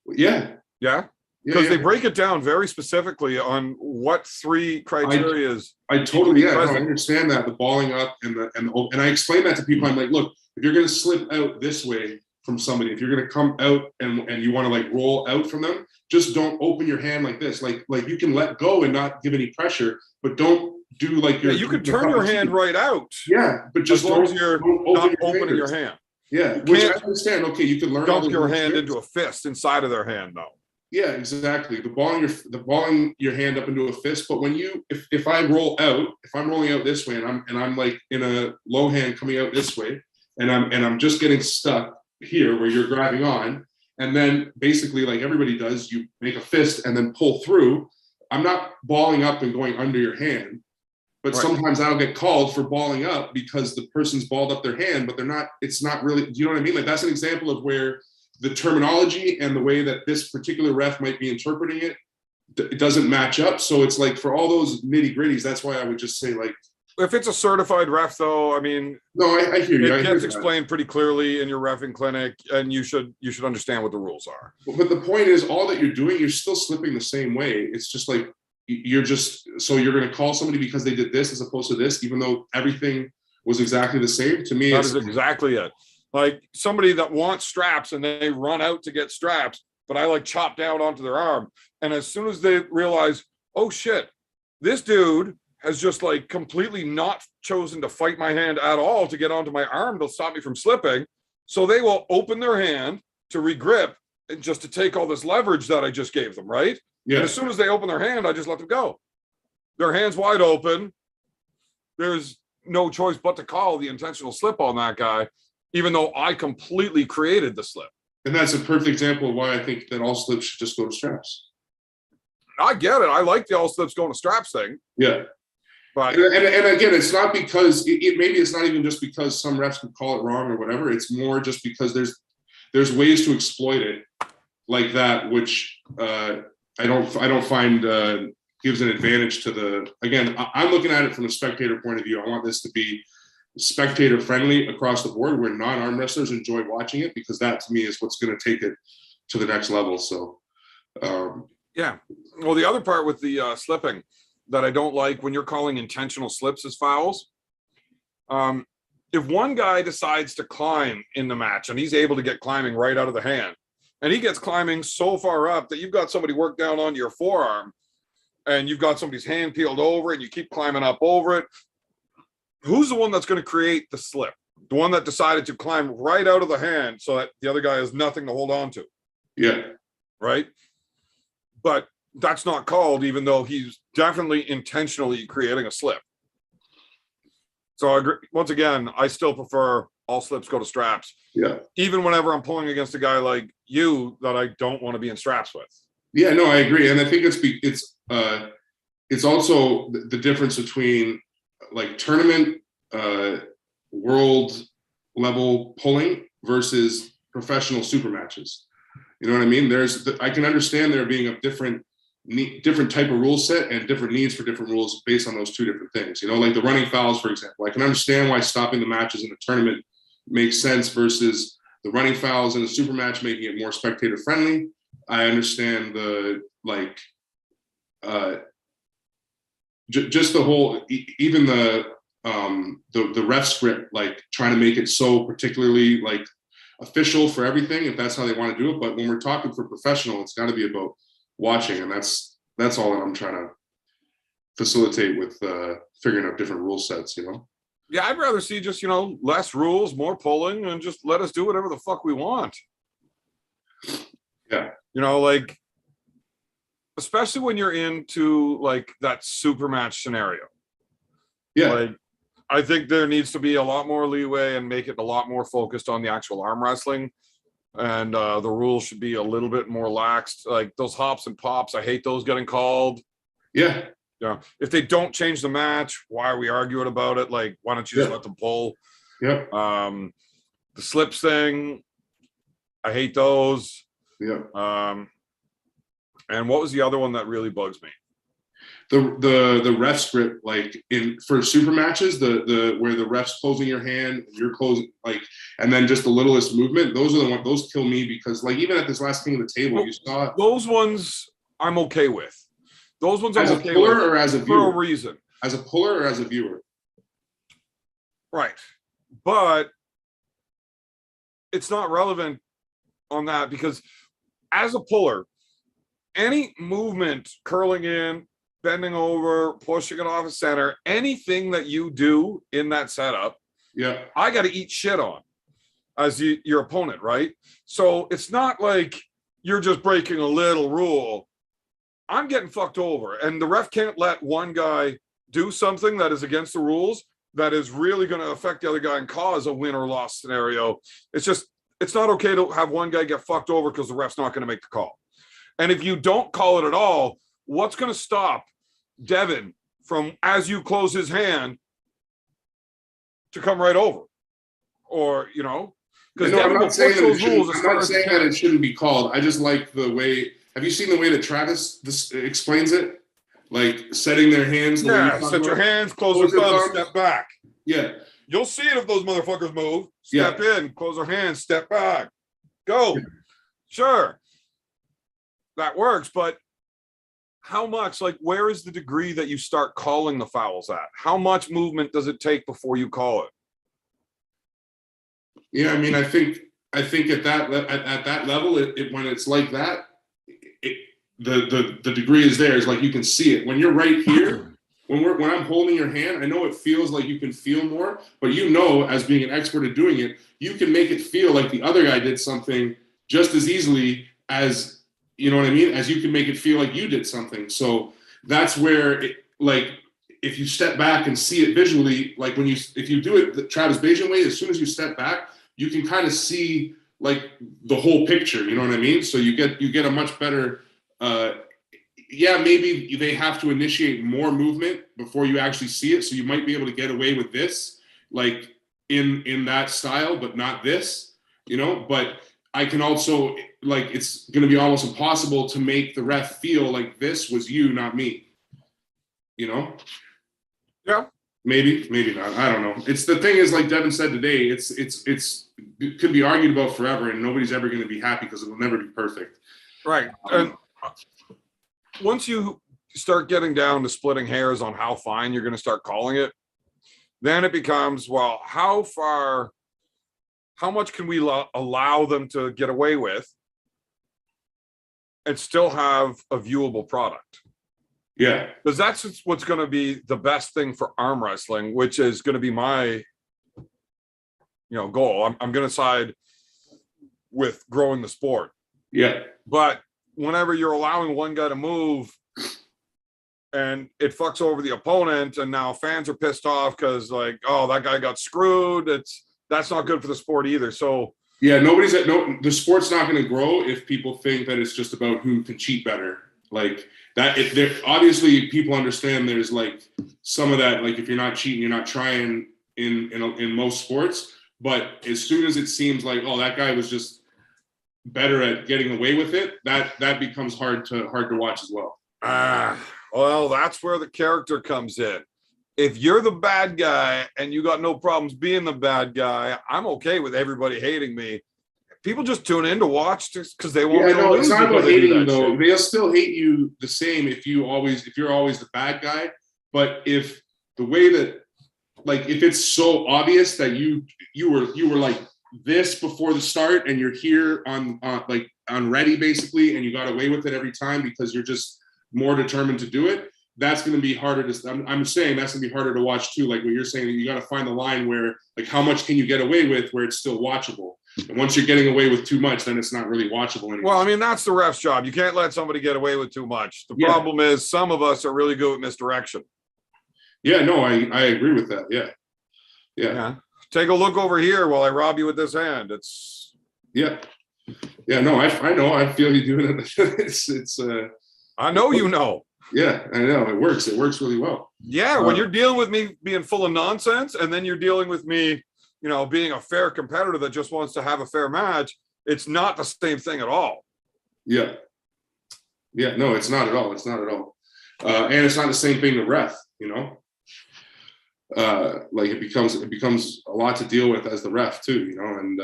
Yeah. Yeah. Because they break it down very specifically on what 3 criteria is. I totally, I understand that, the balling up and I explain that to people. I'm like, look, if you're going to slip out this way from somebody, if you're going to come out and you want to like roll out from them, just don't open your hand like this. Like you can let go and not give any pressure, but don't do like your. Yeah, you can turn your hand right out. Yeah, but just as long as you're not opening your hand. Yeah, which I understand. Okay, you can learn. Dump your hand into a fist inside of their hand, though. Yeah, exactly. The balling your hand up into a fist. But when if I roll out, if I'm rolling out this way and I'm like in a low hand coming out this way, and I'm just getting stuck here where you're grabbing on, and then basically like everybody does, you make a fist and then pull through. I'm not balling up and going under your hand, but sometimes I'll get called for balling up because the person's balled up their hand, but they're not. It's not really. Do you know what I mean? Like that's an example of where the terminology and the way that this particular ref might be interpreting it doesn't match up. So it's like for all those nitty gritties, that's why I would just say like. If it's a certified ref, though, I mean, no, I hear you. It gets explained pretty clearly in your reffing clinic, and you should understand what the rules are. But the point is, all that you're doing, you're still slipping the same way. It's just like you're going to call somebody because they did this as opposed to this, even though everything was exactly the same. To me, that is exactly it. Like somebody that wants straps and they run out to get straps, but I like chop down onto their arm, and as soon as they realize, oh shit, this dude has just like completely not chosen to fight my hand at all to get onto my arm to stop me from slipping. So they will open their hand to regrip and just to take all this leverage that I just gave them, right? Yeah. And as soon as they open their hand, I just let them go. Their hand's wide open. There's no choice but to call the intentional slip on that guy, even though I completely created the slip. And that's a perfect example of why I think that all slips should just go to straps. I get it. I like the all slips going to straps thing. Yeah. But and again, it's not because maybe it's not even just because some refs could call it wrong or whatever. It's more just because there's ways to exploit it like that, which I don't find gives an advantage to the. Again, I'm looking at it from a spectator point of view. I want this to be spectator friendly across the board, where non-arm wrestlers enjoy watching it, because that to me is what's going to take it to the next level. So yeah, well, the other part with the slipping that I don't like, when you're calling intentional slips as fouls, if one guy decides to climb in the match and he's able to get climbing right out of the hand, and he gets climbing so far up that you've got somebody work down onto your forearm and you've got somebody's hand peeled over and you keep climbing up over it, who's the one that's going to create the slip? The one that decided to climb right out of the hand so that the other guy has nothing to hold on to. yeah, Right? But that's not called, even though he's definitely intentionally creating a slip. So I agree. Once again, I still prefer all slips go to straps. yeah, Even whenever I'm pulling against a guy like you that I don't want to be in straps with. yeah. No, I agree, and I think it's also the difference between like tournament world level pulling versus professional super matches. You know what I mean? I can understand there being a different type of rule set and different needs for different rules based on those two different things. You know, like the running fouls, for example. I can understand why stopping the matches in a tournament makes sense versus the running fouls in a super match making it more spectator friendly. I understand the just the whole even the ref script, like trying to make it so particularly like official for everything, if that's how they want to do it. But when we're talking for professional, it's got to be about watching, and that's all that I'm trying to facilitate with figuring out different rule sets, you know. Yeah, I'd rather see just, less rules, more pulling, and just let us do whatever the fuck we want. Yeah. Like, especially when you're into like that super match scenario. Yeah. Like, I think there needs to be a lot more leeway and make it a lot more focused on the actual arm wrestling. And the rules should be a little bit more laxed. Like those hops and pops, I hate those getting called. Yeah. Yeah. If they don't change the match, why are we arguing about it? Like, why don't you just let them pull? Yeah. The slips thing, I hate those. Yeah. And what was the other one that really bugs me? The ref script, like for super matches, the where the ref's closing your hand, you're closing, like, and then just the littlest movement. Those are the ones. Those kill me because, like, even at this last King of the Table, you saw those ones. I'm okay with those ones. As I'm a okay puller with or as a viewer? For a reason. As a puller or as a viewer? Right, but it's not relevant on that because as a puller, any movement, curling in, bending over, pushing it off a center, anything that you do in that setup, yeah, I got to eat shit on as your opponent, right? So it's not like you're just breaking a little rule. I'm getting fucked over, and the ref can't let one guy do something that is against the rules that is really going to affect the other guy and cause a win or loss scenario. It's not okay to have one guy get fucked over because the ref's not going to make the call. And if you don't call it at all, what's going to stop Devin from, as you close his hand, to come right over? Or, because I'm not saying that it shouldn't be called. I just like the way. Have you seen the way that Travis explains it? Like setting their hands. Yeah, set your hands, close your thumbs, step back. Yeah. You'll see it if those motherfuckers move. Step in, close their hands, step back. Go. Yeah. Sure. That works, but how much, like, where is the degree that you start calling the fouls at? How much movement does it take before you call it? Yeah, I mean, I think at that level, when it's like that, the degree is there. It's like you can see it when you're right here. When I'm holding your hand, I know it feels like you can feel more, but as being an expert at doing it, you can make it feel like the other guy did something just as easily as, you know what I mean, as you can make it feel like you did something. So that's where, if you step back and see it visually, like if you do it the Travis Bayesian way, as soon as you step back, you can kind of see like the whole picture. You know what I mean? So you get a much better. yeah, maybe they have to initiate more movement before you actually see it. So you might be able to get away with this, like in that style, but not this, you know. But I can also, like, it's going to be almost impossible to make the ref feel like this was you, not me, you know. Yeah. Maybe not. I don't know. It's the thing is, like Devin said today, it could be argued about forever, and nobody's ever going to be happy because it will never be perfect. Right. And once you start getting down to splitting hairs on how fine you're going to start calling it, then it becomes, well, how much can we allow them to get away with and still have a viewable product? Yeah. Because that's what's going to be the best thing for arm wrestling, which is going to be my, goal. I'm going to side with growing the sport. Yeah. But whenever you're allowing one guy to move and it fucks over the opponent, and now fans are pissed off because, like, oh, that guy got screwed. That's not good for the sport either. So yeah, the sport's not going to grow if people think that it's just about who can cheat better. Like that, obviously people understand there's like some of that, like if you're not cheating, you're not trying in most sports. But as soon as it seems like, oh, that guy was just better at getting away with it, that becomes hard to watch as well. Well, that's where the character comes in. If you're the bad guy and you got no problems being the bad guy, I'm okay with everybody hating me. People just tune in to watch just because they want to lose. It's not about hating you though. Shit. They'll still hate you the same if you're always the bad guy. But if the way that, like, if it's so obvious that you were like this before the start and you're here on ready basically, and you got away with it every time because you're just more determined to do it, that's going to be harder to. I'm saying that's going to be harder to watch too. Like what you're saying, you got to find the line where, like, how much can you get away with where it's still watchable. And once you're getting away with too much, then it's not really watchable anymore. Well, I mean, that's the ref's job. You can't let somebody get away with too much. The problem is some of us are really good at misdirection. Yeah, no, I agree with that. Yeah. Take a look over here while I rob you with this hand. It's yeah. No, I know. I feel you doing it. it's. I know you know. Yeah, I know. It works. It works really well. Yeah, when you're dealing with me being full of nonsense, and then you're dealing with me, being a fair competitor that just wants to have a fair match, it's not the same thing at all. Yeah. No, it's not at all. It's not at all. And it's not the same thing to ref, like it becomes a lot to deal with as the ref too, and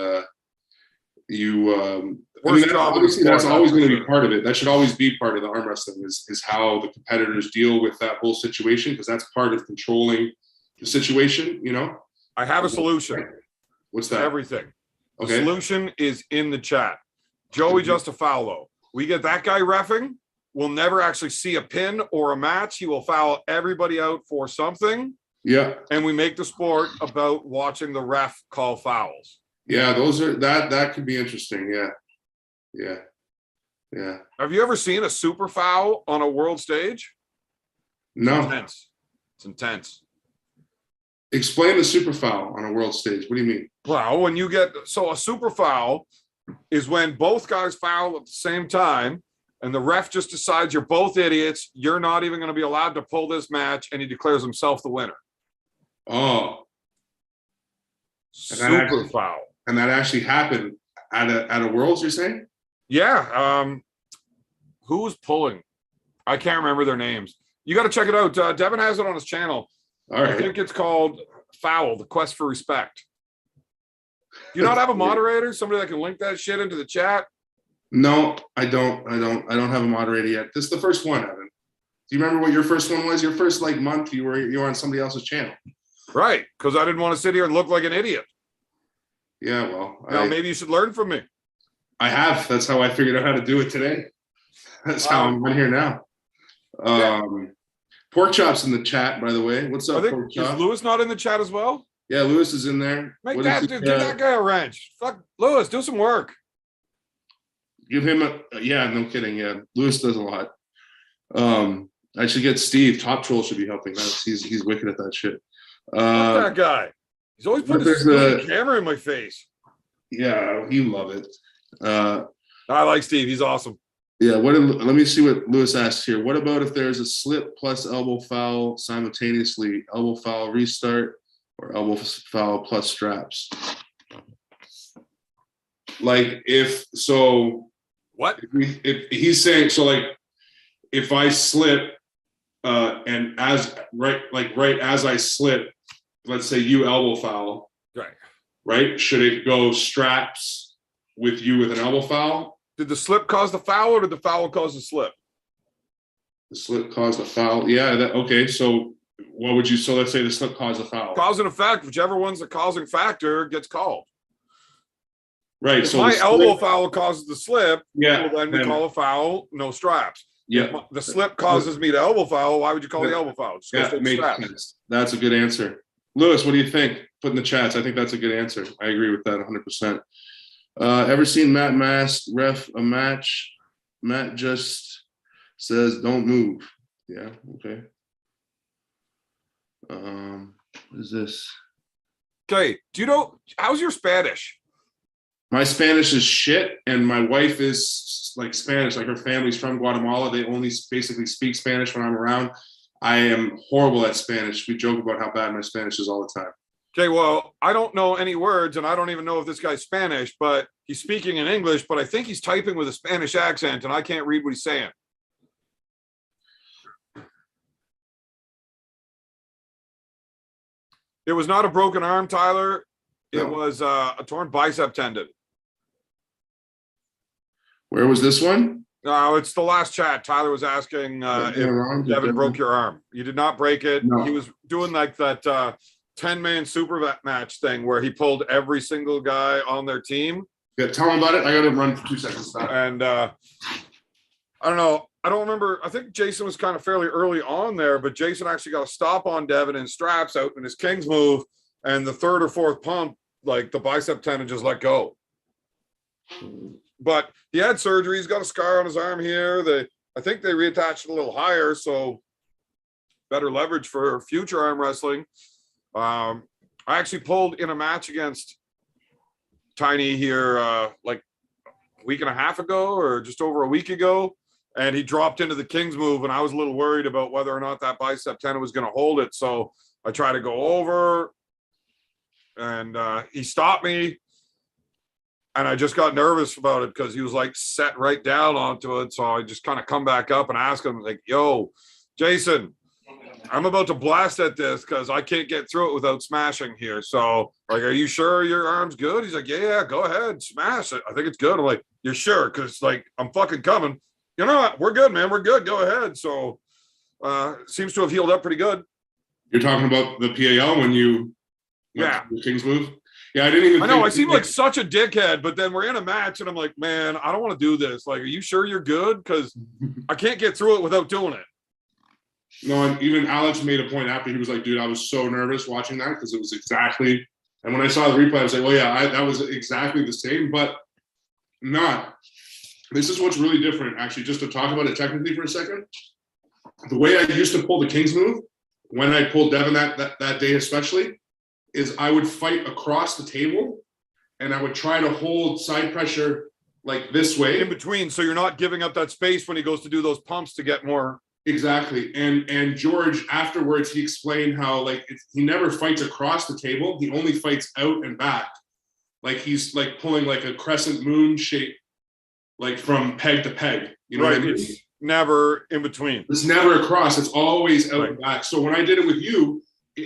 obviously that's always going to be part of it. That should always be part of the arm wrestling is how the competitors deal with that whole situation, because that's part of controlling the situation, I have a solution. What's that? Everything. The Okay. solution is in the chat. Joey Justafalo. We get that guy reffing. We'll never actually see a pin or a match. He will foul everybody out for something. Yeah. And we make the sport about watching the ref call fouls. Yeah, that could be interesting. Yeah. Have you ever seen a super foul on a world stage? No. It's intense. Explain the super foul on a world stage. What do you mean? Well, a super foul is when both guys foul at the same time, and the ref just decides you're both idiots. You're not even going to be allowed to pull this match, and he declares himself the winner. Oh, super foul. And that actually happened at a Worlds, you're saying? Yeah. Who was pulling? I can't remember their names. You got to check it out. Devin has it on his channel. All right. I think it's called Foul, The Quest for Respect. Do you not have a moderator? Somebody that can link that shit into the chat? No, I don't have a moderator yet. This is the first one, Evan. Do you remember what your first one was? Your first month you were on somebody else's channel. Right, because I didn't want to sit here and look like an idiot. Yeah, well. Now maybe you should learn from me. I have. That's how I figured out how to do it today. That's how I'm on here now. Pork Chop's in the chat, by the way. What's up, Pork Chop? Is Lewis not in the chat as well? Yeah, Lewis is in there. Give that guy a wrench. Fuck, Lewis, do some work. Give him no kidding. Yeah, Lewis does a lot. I should get Steve. Top Troll should be helping us. He's wicked at that shit. That guy. He's always putting his camera in my face. Yeah, you love it. I like Steve. He's awesome. Yeah, let me see what Lewis asked here. What about if there's a slip plus elbow foul simultaneously, elbow foul restart or elbow foul plus straps? Like if he's saying, so like if I slip and right as I slip, let's say you elbow foul, right? Should it go straps with you with an elbow foul? Did the slip cause the foul, or did the foul cause the slip? The slip caused the foul. Yeah. Okay. So what would you? So let's say the slip caused the foul. Cause and effect. Whichever one's the causing factor gets called. Right. If so my elbow foul causes the slip, yeah, well, then we call a foul, no straps. Yeah. If the slip causes me to elbow foul, why would you call the elbow foul? Just yeah, makes sense. That's a good answer. Lewis, what do you think? Put in the chats. I think that's a good answer. I agree with that 100%. Ever seen Matt Mask ref a match? Matt just says, don't move. Yeah, okay. What is this? Okay, do you know, how's your Spanish? My Spanish is shit, and my wife is like Spanish, like her family's from Guatemala. They only basically speak Spanish when I'm around. I am horrible at Spanish. We joke about how bad my Spanish is all the time. Okay, well, I don't know any words, and I don't even know if this guy's Spanish, but he's speaking in English, but I think he's typing with a Spanish accent, and I can't read what he's saying. It was not a broken arm, Tyler. It was a torn bicep tendon. Where was this one? No, it's the last chat. Tyler was asking if Devin broke your arm. You did not break it. No. He was doing like that 10-man super match thing where he pulled every single guy on their team. Yeah, tell him about it. I got to run for 2 seconds. And I don't know. I don't remember. I think Jason was kind of fairly early on there, but Jason actually got a stop on Devin and straps out in his King's move. And the third or fourth pump, like the bicep tendon just let go. But he had surgery. He's got a scar on his arm here. I think they reattached it a little higher, so better leverage for future arm wrestling. I actually pulled in a match against Tiny here like a week and a half ago or just over a week ago, and he dropped into the King's move, and I was a little worried about whether or not that bicep tendon was going to hold it. So I tried to go over, and he stopped me. And I just got nervous about it because he was like set right down onto it. So I just kind of come back up and ask him like, yo, Jason, I'm about to blast at this because I can't get through it without smashing here. So like, are you sure your arm's good? He's like, yeah, go ahead, smash it. I think it's good. I'm like, you're sure? Because like, I'm fucking coming. You know what? We're good, man. We're good. Go ahead. So seems to have healed up pretty good. You're talking about the PAL when you went to the King's move? Yeah, I didn't even. I know. I seem like such a dickhead, but then we're in a match, and I'm like, man, I don't want to do this. Like, are you sure you're good? Because I can't get through it without doing it. No, and even Alex made a point after. He was like, dude, I was so nervous watching that because it was exactly. And when I saw the replay, I was like, well, yeah, that was exactly the same, but not. This is what's really different, actually. Just to talk about it technically for a second, the way I used to pull the King's move when I pulled Devin that day, especially. Is I would fight across the table and I would try to hold side pressure like this way. In between, so you're not giving up that space when he goes to do those pumps to get more. Exactly. And George, afterwards, he explained how like he never fights across the table. He only fights out and back. Like he's like pulling like a crescent moon shape, like from peg to peg. You know what I mean? It's never in between. It's never across. It's always out and back. So when I did it with you,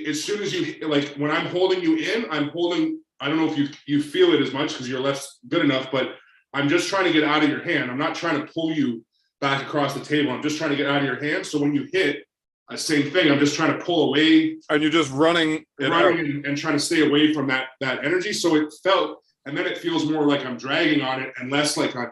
as soon as you like when I'm holding you in, I'm holding. I don't know if you feel it as much because your left's good enough, but I'm just trying to get out of your hand. I'm not trying to pull you back across the table. I'm just trying to get out of your hand. So when you hit, same thing. I'm just trying to pull away. And you're just running and trying to stay away from that energy. So it felt, and then it feels more like I'm dragging on it and less like I'm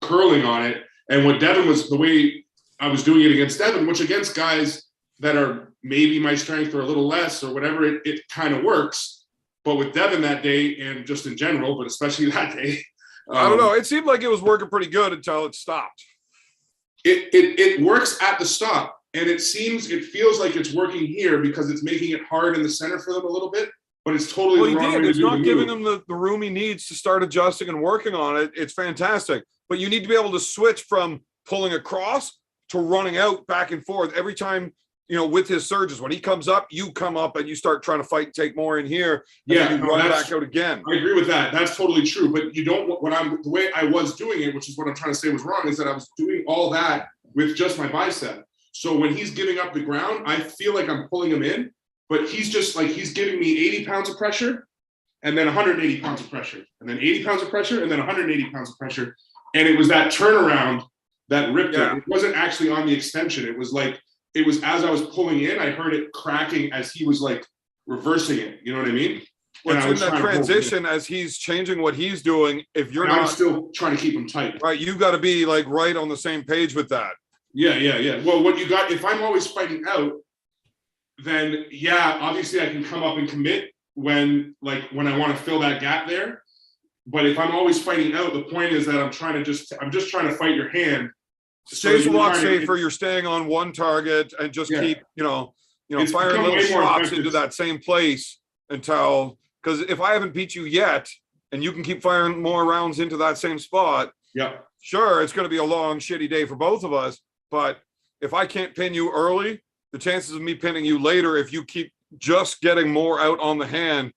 curling on it. And what Devin was, the way I was doing it against Devin, which against guys that are maybe my strength or a little less or whatever, it kind of works. But with Devin that day and just in general, but especially that day. I don't know. It seemed like it was working pretty good until it stopped. It works at the stop. And it feels like it's working here because it's making it hard in the center for them a little bit. But it's totally the wrong way to do It's not the giving move. them the room he needs to start adjusting and working on it. It's fantastic. But you need to be able to switch from pulling across to running out back and forth every time, with his surges. When he comes up, you come up and you start trying to fight and take more in here. And then you run back out again. I agree with that. That's totally true. But the way I was doing it, which is what I'm trying to say was wrong, is that I was doing all that with just my bicep. So when he's giving up the ground, I feel like I'm pulling him in, but he's just like, he's giving me 80 pounds of pressure and then 180 pounds of pressure and then 80 pounds of pressure and then 180 pounds of pressure. And it was that turnaround that ripped it. It wasn't actually on the extension. It was as I was pulling in, I heard it cracking as he was like reversing it. You know what I mean? Well, it's in that transition as he's changing what he's doing. If you're not, I'm still trying to keep him tight. Right. You got to be like right on the same page with that. Yeah. Well, what you got, if I'm always fighting out, then obviously I can come up and commit when I want to fill that gap there. But if I'm always fighting out, the point is that I'm just trying to fight your hand. Stays a lot safer. You're staying on one target and just keep, firing little shots into that same place until, because if I haven't beat you yet and you can keep firing more rounds into that same spot, sure, it's going to be a long, shitty day for both of us. But if I can't pin you early, the chances of me pinning you later, if you keep just getting more out on the hand,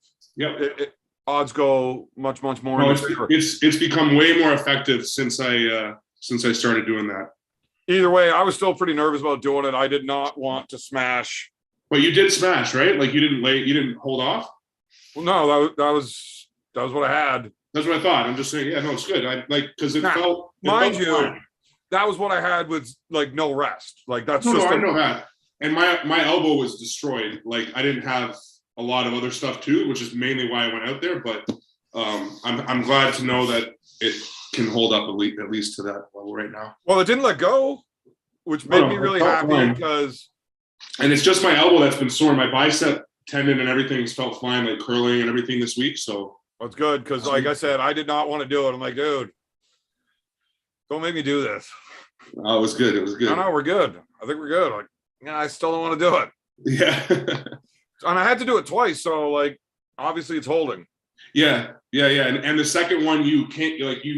odds go much, much more. No, it's become way more effective since I started doing that. Either way, I was still pretty nervous about doing it. I did not want to smash. But you did smash, right? Like you didn't hold off? Well, no, that was what I had. That's what I thought. I'm just saying, it's good. Because it felt. Mind you, that was what I had with like no rest. Like that's no, I know that. And my elbow was destroyed. Like I didn't have a lot of other stuff too, which is mainly why I went out there. But I'm glad to know that it can hold up at least to that level right now. Well, it didn't let go, which made me really happy because. And it's just my elbow that's been sore. My bicep tendon and everything has felt fine, like curling and everything this week. So that's good because, like I said, I did not want to do it. I'm like, dude, don't make me do this. Oh, it was good. It was good. No, we're good. I think we're good. Like, I still don't want to do it. Yeah. And I had to do it twice, so like, obviously, it's holding. Yeah. And the second one, you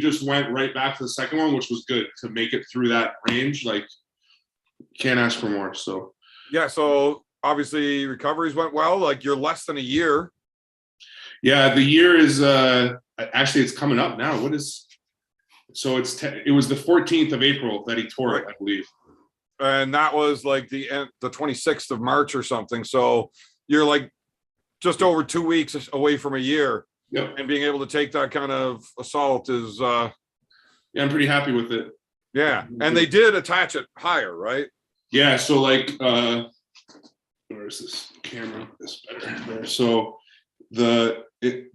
just went right back to the second one, which was good to make it through that range. Like, can't ask for more. So. Yeah. So obviously, recoveries went well. Like, you're less than a year. Yeah, the year is actually it's coming up now. It was the 14th of April that he tore it, I believe. And that was like the 26th of March or something. So you're like just over 2 weeks away from a year. Yep. And being able to take that kind of assault is I'm pretty happy with it. Yeah. And they did attach it higher, right? Yeah, so like where's this camera? This better there. So the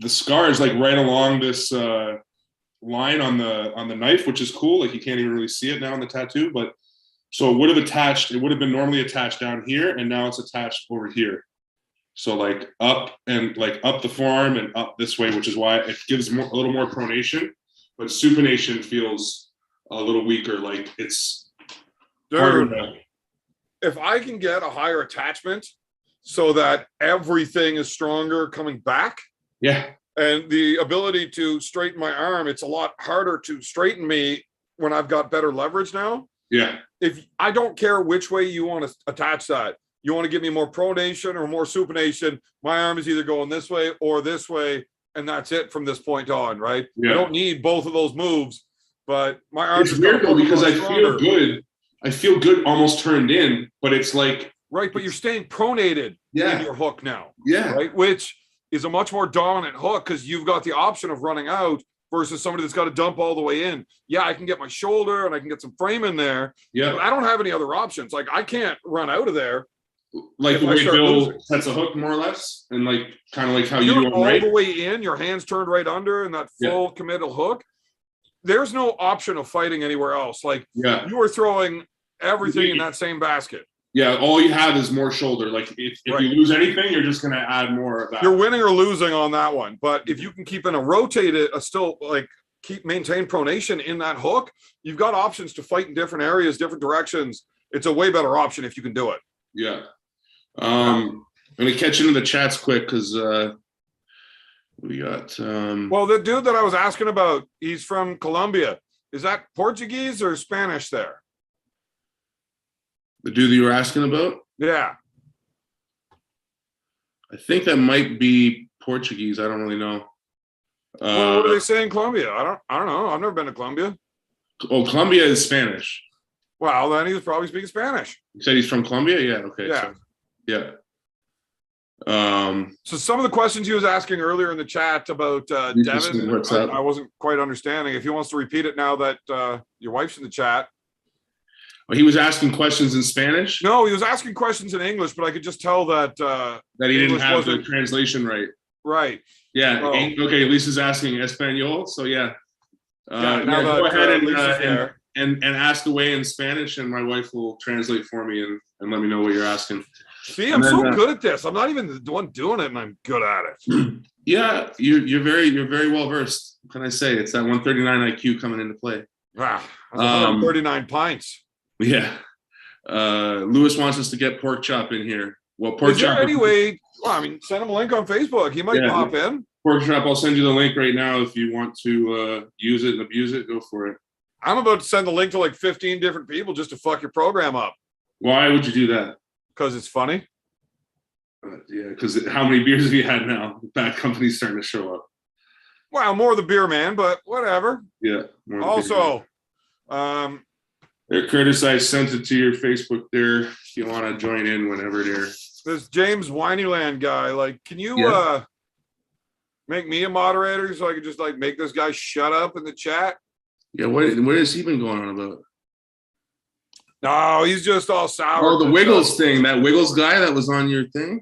scar is like right along this line on the knife, which is cool. Like you can't even really see it now in the tattoo, but so it would have been normally attached down here, and now it's attached over here. So like up the forearm and up this way, which is why it gives a little more pronation, but supination feels a little weaker. Like it's Dude, if I can get a higher attachment so that everything is stronger coming back. Yeah. And the ability to straighten my arm, it's a lot harder to straighten me when I've got better leverage now. Yeah. If I don't care which way you want to attach that, you want to give me more pronation or more supination, my arm is either going this way or this way, and that's it from this point on, right? Yeah. I don't need both of those moves, but my arm is weird though because I feel good. I feel good almost turned in, but it's like right, but you're staying pronated in your hook now. Yeah. Right, which is a much more dominant hook because you've got the option of running out versus somebody that's got to dump all the way in. Yeah, I can get my shoulder and I can get some frame in there. Yeah. But I don't have any other options. Like I can't run out of there. Like the way Bill sets a hook more or less, and like kind of like how you do it all right. the way in, your hands turned right under in that full committal hook. There's no option of fighting anywhere else. Like you are throwing everything in that same basket. Yeah, all you have is more shoulder. Like if you lose anything, you're just gonna add more of that. You're winning or losing on that one. But if you can keep in a rotated, maintain pronation in that hook, you've got options to fight in different areas, different directions. It's a way better option if you can do it. Yeah. I'm gonna catch into the chats quick because we got well, the dude that I was asking about, he's from Colombia. Is that Portuguese or Spanish there? The dude that you were asking about? Yeah. I think that might be Portuguese. I don't really know. Well, what do they say in Colombia? I don't know. I've never been to Colombia. Oh, Colombia is Spanish. Well, then he was probably speaking Spanish. You said he's from Colombia? Yeah, okay. Yeah. So, yeah. So some of the questions he was asking earlier in the chat about Devin, what's up? I wasn't quite understanding. If he wants to repeat it now that your wife's in the chat. Well, he was asking questions in Spanish? No, he was asking questions in English, but I could just tell that that he English didn't have the wasn't translation right. right. Yeah. Oh. Okay. Lisa's asking Espanol. So yeah. Now go ahead that, and ask away in Spanish, and my wife will translate for me and let me know what you're asking. See, I'm so good at this. I'm not even the one doing it, and I'm good at it. Yeah, you're very well versed. What can I say? It's that 139 IQ coming into play. Wow, that's 139 pints. Yeah. Lewis wants us to get Pork Chop in here. Well, Pork Chop. Anyway, well, I mean, send him a link on Facebook. He might pop in. Pork Chop, I'll send you the link right now if you want to use it and abuse it. Go for it. I'm about to send the link to like 15 different people just to fuck your program up. Why would you do that? Because it's funny. Yeah, because how many beers have you had now? Bad company's starting to show up. Well, more the beer man, but whatever. Yeah. Also, there, Curtis, I sent it to your Facebook there. If you want to join in whenever there. This James Whinyland guy, like, can you make me a moderator so I could just like make this guy shut up in the chat? Yeah, what has he been going on about? No, he's just all sour. Oh, the Wiggles thing. That Wiggles guy that was on your thing?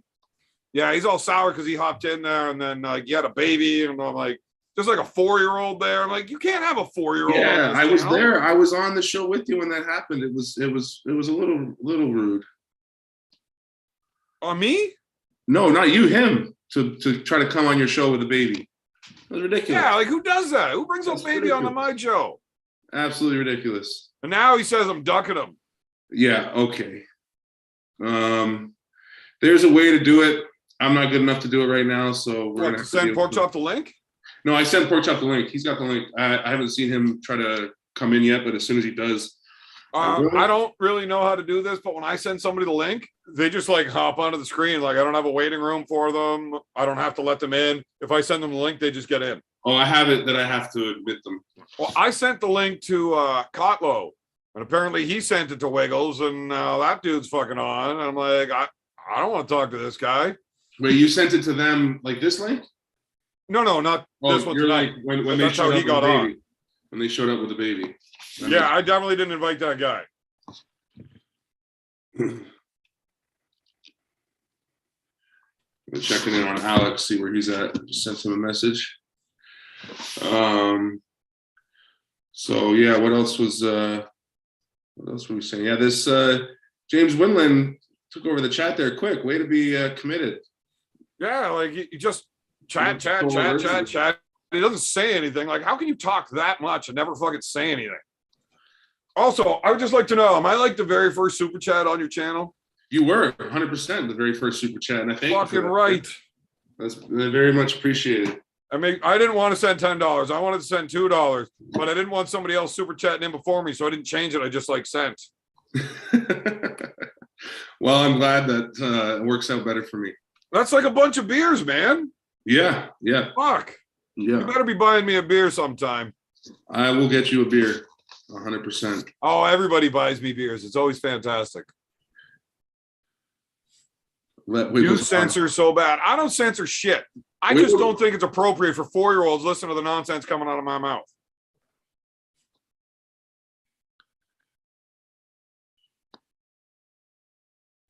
Yeah, he's all sour because he hopped in there and then he had a baby. And I'm like, just like a 4-year-old there. I'm like, you can't have a 4-year-old. Yeah, I was there. I was on the show with you when that happened. It was a little rude. On me? No, not you, him. To try to come on your show with a baby. It was ridiculous. Yeah, like who does that? Who brings a baby onto my show? Absolutely ridiculous. And now he says I'm ducking him. Yeah, okay. There's a way to do it. I'm not good enough to do it right now, so we're gonna have to send Pork Chop the link. No, I sent Pork Chop the link. He's got the link. I haven't seen him try to come in yet, but as soon as he does, I don't really know how to do this, but when I send somebody the link, they just like hop onto the screen. Like I don't have a waiting room for them. I don't have to let them in. If I send them the link, they just get in. Oh, I have it that I have to admit them. Well, I sent the link to KOTT3, and apparently he sent it to Wiggles, and that dude's fucking on. And I'm like, I don't want to talk to this guy. Wait, you sent it to them like this link? No, not this one tonight. Like when they that's showed how he up got with the on. baby. When they showed up with the baby. Yeah, I definitely didn't invite that guy. We're checking in on Alex, see where he's at. Just sent him a message. So yeah, what else were we saying? Yeah, this James Winland took over the chat there quick. Way to be committed. Yeah, like you just chat. He doesn't say anything. Like, how can you talk that much and never fucking say anything? Also, I would just like to know, am I like the very first super chat on your channel? You were 100% the very first super chat, and I think fucking right. That's very much appreciated. I mean, I didn't want to send $10. I wanted to send $2, but I didn't want somebody else super chatting in before me, so I didn't change it. I just like sent. Well, I'm glad that it works out better for me. That's like a bunch of beers, man. Yeah. Fuck. Yeah. You better be buying me a beer sometime. I will get you a beer. 100%. Oh, everybody buys me beers. It's always fantastic. You censor so bad. I don't censor shit. I just don't think it's appropriate for 4-year-olds listening to the nonsense coming out of my mouth.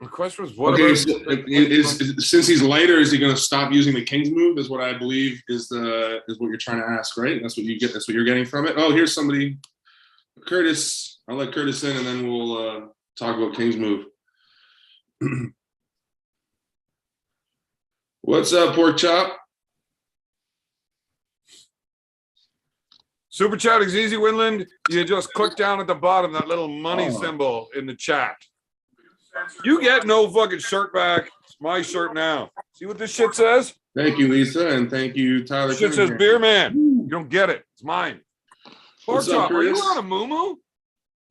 The question was, what okay, about since he's lighter, is he going to stop using the King's move? Is what I believe is what you're trying to ask, right? That's what you get. That's what you're getting from it. Oh, here's somebody, Curtis. I'll let Curtis in, and then we'll talk about King's move. What's up, Pork Chop? Super chat is easy, Winland. You just click down at the bottom, that little money symbol in the chat. You get no fucking shirt back. It's my shirt now. See what this shit says? Thank you, Lisa, and thank you, Tyler. This shit says BEERMAN. You don't get it. It's mine. Pork Chop, are you on a moo-moo? What's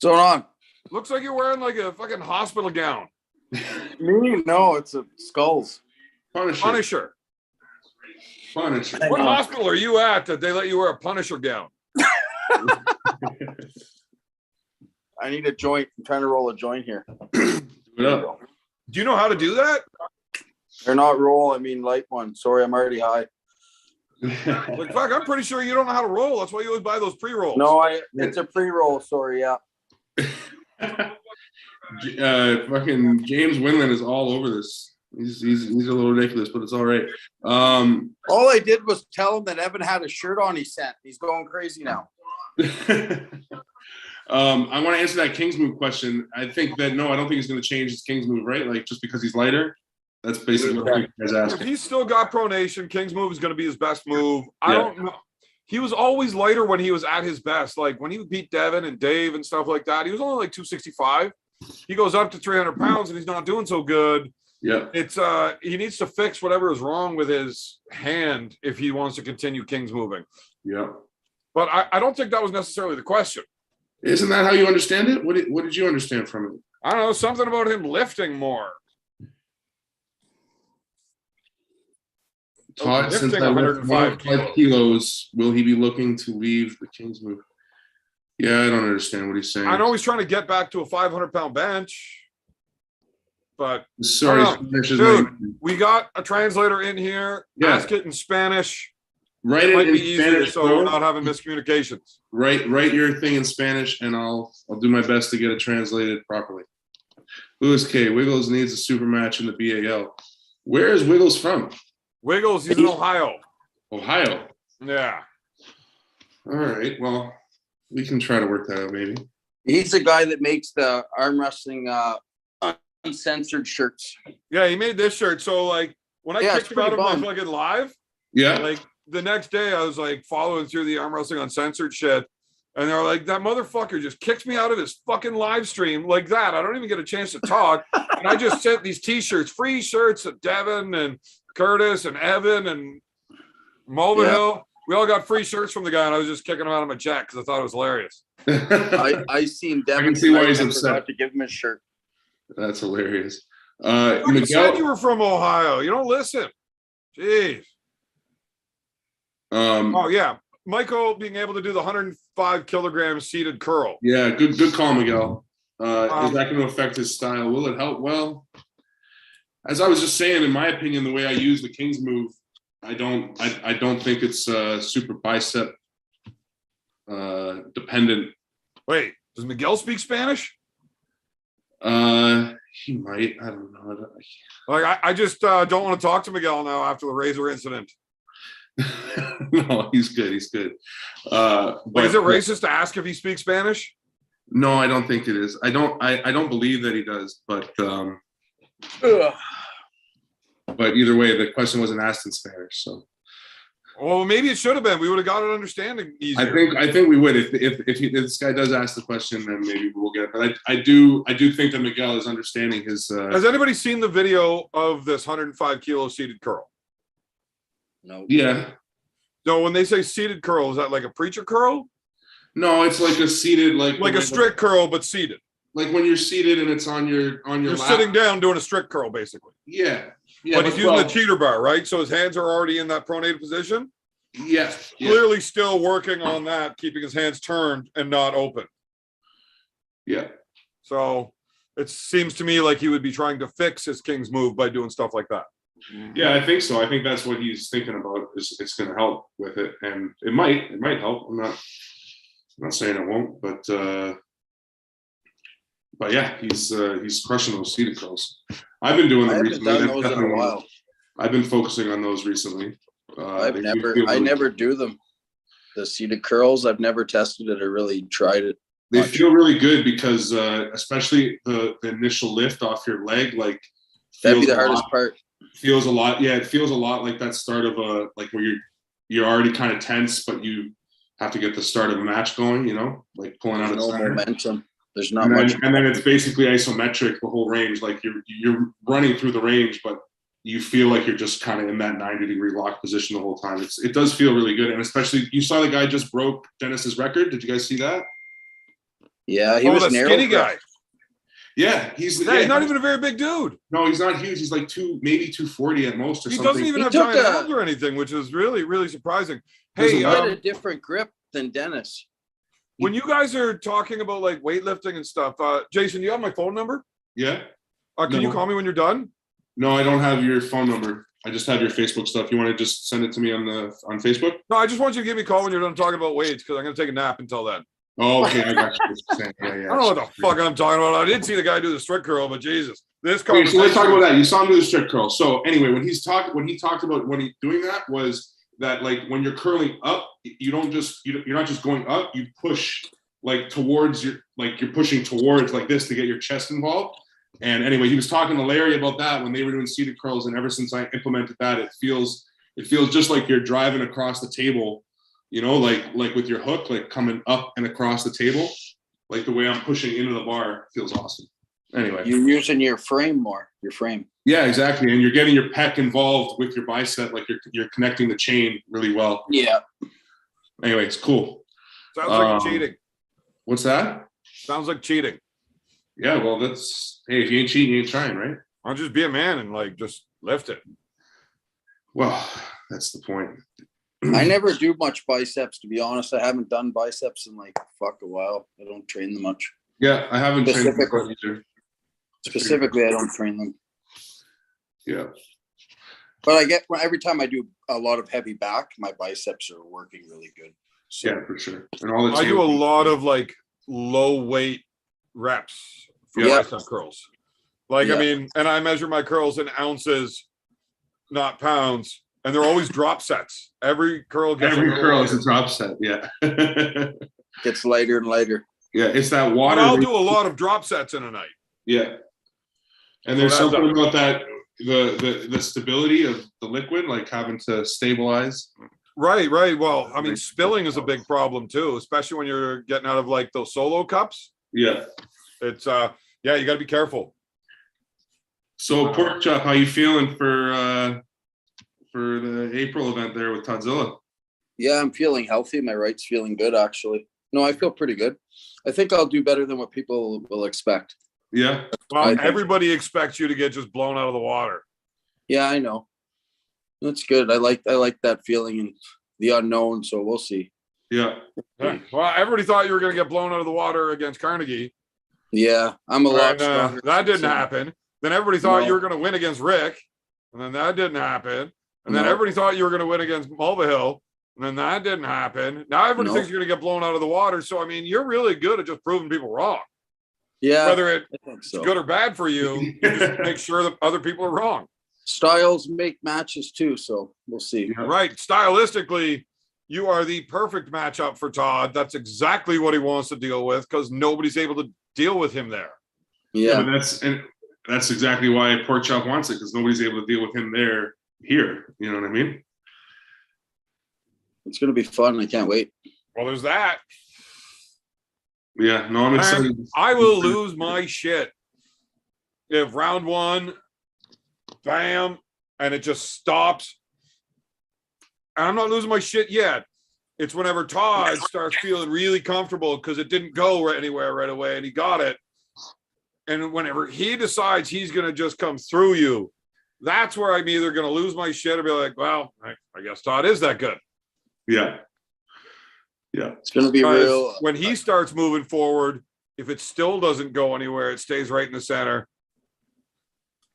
going on? Looks like you're wearing like a fucking hospital gown. Me? No, it's a skulls. Punisher. Punisher. What hospital are you at that they let you wear a Punisher gown? I need a joint. I'm trying to roll a joint here. Do it up. Do you know how to do that? They're not roll. I mean light one. Sorry, I'm already high. Like, fuck, I'm pretty sure you don't know how to roll. That's why you always buy those pre-rolls. No, it's a pre-roll. Sorry, yeah. Fucking James Winland is all over this. He's a little ridiculous, but it's all right. All I did was tell him that Evan had a shirt on he sent. He's going crazy now. I want to answer that King's move question. I think that no, I don't think he's going to change his King's move, right? Like just because he's lighter. That's basically what you guys If asking. he's still got pronation, King's move is going to be his best move. I Yeah. don't know. He was always lighter when he was at his best. Like when he beat Devin and Dave and stuff like that, he was only like 265. He goes up to 300 pounds and he's not doing so good. Yeah. It's he needs to fix whatever is wrong with his hand if he wants to continue King's moving. Yeah. But I don't think that was necessarily the question. Isn't that how you understand it? What did you understand from it? I don't know, something about him lifting more. Todd, since Lifting I 105 105 kilos, will he be looking to leave the King's move? Yeah, I don't understand what he's saying. I know he's trying to get back to a 500-pound bench, but Sorry, I don't know. Spanish is Dude, not- we got a translator in here. Yeah. Ask it in Spanish. write It it might in be easier Spanish. so we're bro. not having miscommunications. Write your thing in Spanish, and I'll do my best to get it translated properly. Louis K. Wiggles needs a super match in the BAL. Where is Wiggles from? Wiggles, he's in Ohio. Ohio. Yeah. All right. Well, we can try to work that out, maybe. He's the guy that makes the arm wrestling uncensored shirts. Yeah, he made this shirt. So, like, when I Yeah, kicked it's him out of pretty my bum. fucking live, Yeah. like, the next day I was, like, following through the arm wrestling uncensored shit. And they're like, that motherfucker just kicked me out of his fucking live stream like that. I don't even get a chance to talk. And I just sent these T-shirts, free shirts to Devin and Curtis and Evan and Mulvihill. We all got free shirts from the guy, and I was just kicking him out of my jack because I thought it was hilarious. I seen Devin. I can see why he's tonight. I upset. forgot to give him his shirt. That's hilarious. I said you Miguel. were from Ohio. You don't listen. Jeez. Oh, yeah. Michael being able to do the 105 kilogram seated curl. Yeah, good call, Miguel. Is Um, that going to affect his style? Will it help? Well, as I was just saying, in my opinion, the way I use the King's move, I don't think it's super bicep dependent. Wait, does Miguel speak Spanish? He might. I don't know. Like, I just don't want to talk to Miguel now after the Razor incident. No, he's good. He's good. Like, But is it racist to ask if he speaks Spanish? no, I don't think it is. I don't believe that he does. But either way, the question wasn't asked in Spanish. So Well, maybe it should have been. We would have got an understanding easier. I think we would if this guy does ask the question, then maybe we'll get it. But I do think that Miguel is understanding his. Has anybody seen the video of this 105 kilo seated curl? No. Yeah. No, when they say seated curl, is that like a preacher curl? No, it's like a seated Like a strict curl, but seated. Like when you're seated and it's on your You're lap. sitting down doing a strict curl, basically. Yeah. Yeah. But he's using the cheater bar, right? So his hands are already in that pronated position. Yeah. Yeah. Clearly still working on that, keeping his hands turned and not open. Yeah. So it seems to me like he would be trying to fix his King's move by doing stuff like that. Yeah, I think so. I think that's what he's thinking about. Is it's going to help with it, and it might help. I'm not saying it won't, but yeah, he's crushing those seated curls. I've been doing I them haven't recently. done those in a while. I've been focusing on those recently. I they do feel I really- never do them. The seated curls, I've never tested it or really tried it. They much. feel really good because especially the initial lift off your leg, like That'd be feels the a hardest lot- part. Feels a lot. Yeah, it feels a lot like that start of a like where you're already kind of tense, but you have to get the start of a match going. You know, like pulling out There's of no center. momentum. There's not And then, much. and then it's basically isometric the whole range. Like you're running through the range, but you feel like you're just kind of in that 90-degree lock position the whole time. It does feel really good, and especially you saw the guy just broke Dennis's record. Did you guys see that? Yeah, he Oh, was the narrow. skinny guy. Yeah, he's He's not even a very big dude. No, he's not huge. He's like maybe 240 at most or He something. doesn't even have giant arms or anything, which is really, really surprising. Hey, he had a different grip than Dennis. When you guys are talking about like weightlifting and stuff, Jason, you have my phone number? Yeah. Can you call me when you're done? No, I don't have your phone number. I just have your Facebook stuff. You want to just send it to me on Facebook? No, I just want you to give me a call when you're done talking about weights because I'm going to take a nap until then. Oh, okay. I got you. Yeah, yeah. I don't know what the fuck I'm talking about. I did see the guy do the strict curl, but Jesus, this conversation. conversation. So let's talk about that. You saw him do the strict curl. So anyway, when he talked about when he's doing that was that like when you're curling up, you don't just you're not just going up. You push like towards you're pushing towards like this to get your chest involved. And anyway, he was talking to Larry about that when they were doing seated curls, and ever since I implemented that, it feels just like you're driving across the table. You know, like with your hook, like coming up and across the table, like the way I'm pushing into the bar feels awesome. Anyway, you're using your frame more, your frame. Yeah, exactly, and you're getting your pec involved with your bicep, like you're connecting the chain really well. Yeah. Anyway, it's cool. Sounds like cheating. What's that? Sounds like cheating. Yeah, well, hey, if you ain't cheating, you ain't trying, right? I'll just be a man and like just lift it. Well, that's the point. I never do much biceps, to be honest. I haven't done biceps in like a while. I don't train them much. Yeah, I haven't trained them either. Specifically, I don't train them. Yeah. But every time I do a lot of heavy back, my biceps are working really good. So. Yeah, for sure. And I do a lot of like low weight reps for bicep curls. Like, I mean, and I measure my curls in ounces, not pounds. And they're always drop sets. Every curl gets is a drop set. Yeah. Gets lighter and lighter. Yeah, it's that water. But I'll do a lot of drop sets in a night. Yeah. And there's something about that, the stability of the liquid, like having to stabilize. Right. Well, I mean, spilling is a big problem too, especially when you're getting out of like those solo cups. Yeah. It's you got to be careful. So Pork Chop, how you feeling for the April event there with TODDZILLA? Yeah, I'm feeling healthy. My right's feeling good, actually. No, I feel pretty good. I think I'll do better than what people will expect. Yeah. Well, everybody expects you to get just blown out of the water. Yeah, I know. That's good. I like that feeling and the unknown. So we'll see. Yeah. Well, everybody thought you were going to get blown out of the water against Carnegie. Yeah, I'm a lot stronger. That didn't happen. Then everybody thought you were going to win against Rick, and then that didn't happen. And then everybody thought you were going to win against Mulvihill, and then that didn't happen. Now everybody thinks you're going to get blown out of the water. So, I mean, you're really good at just proving people wrong. Yeah. Whether it's good or bad for you, you just make sure that other people are wrong. Styles make matches too, so we'll see. Right. Stylistically, you are the perfect matchup for Todd. That's exactly what he wants to deal with because nobody's able to deal with him there. Yeah. But that's exactly why Pork Chop wants it, because nobody's able to deal with him here. You know what I mean? It's going to be fun. I can't wait. Well, there's that. Yeah, no, I'm excited. I will lose my shit if round one, bam, and it just stops. And I'm not losing my shit yet. It's whenever Todd starts feeling really comfortable because it didn't go anywhere right away and he got it. And whenever he decides he's going to just come through you, that's where I'm either going to lose my shit or be like, well, I guess Todd is that good. Yeah. Yeah. It's going to be real. When he starts moving forward, if it still doesn't go anywhere, it stays right in the center.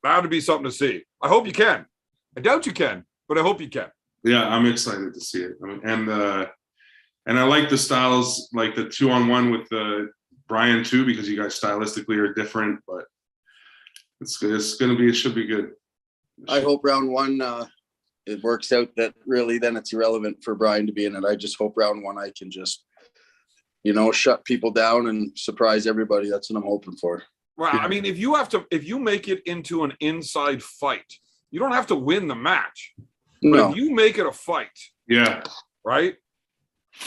That would be something to see. I hope you can. I doubt you can, but I hope you can. Yeah, I'm excited to see it. I mean, and I like the styles, like the 2-on-1 with Brian too, because you guys stylistically are different, but it should be good. I hope round one it works out that really then it's irrelevant for Brian to be in it. I just hope round one I can just, shut people down and surprise everybody. That's what I'm hoping for. Well, I mean, if you make it into an inside fight, you don't have to win the match. But if you make it a fight, right?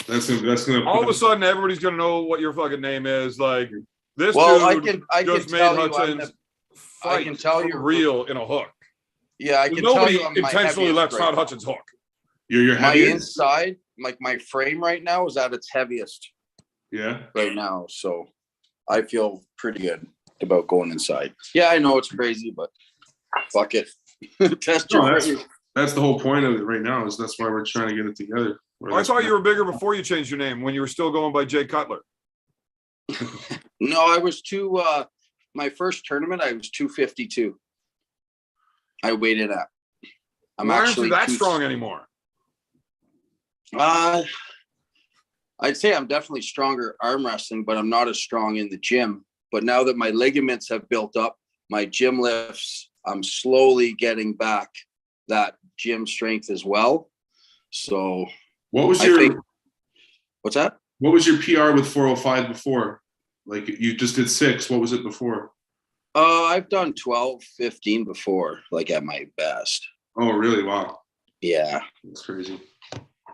That's gonna all of a sudden everybody's gonna know what your fucking name is. Like this dude I just made Hudson's fight I can tell you real in a hook. Yeah, I can nobody tell you intentionally left Todd Hudson's hook. Your my inside, like my frame right now is at its heaviest. Yeah. Right now, so I feel pretty good. about going inside. Yeah, I know it's crazy, but fuck it. Test your that's the whole point of it right now. Is that's why we're trying to get it together. I thought you were bigger before you changed your name, when you were still going by Jay Cutler. No, I was my first tournament, I was 252. I weighed it at. I'm actually that strong anymore. I'd say I'm definitely stronger arm wrestling, but I'm not as strong in the gym. But now that my ligaments have built up, my gym lifts, I'm slowly getting back that gym strength as well. So what's that? What was your PR with 405 before? Like you just did 6. What was it before? I've done 12, 15 before, like at my best. Oh, really? Wow. Yeah. That's crazy.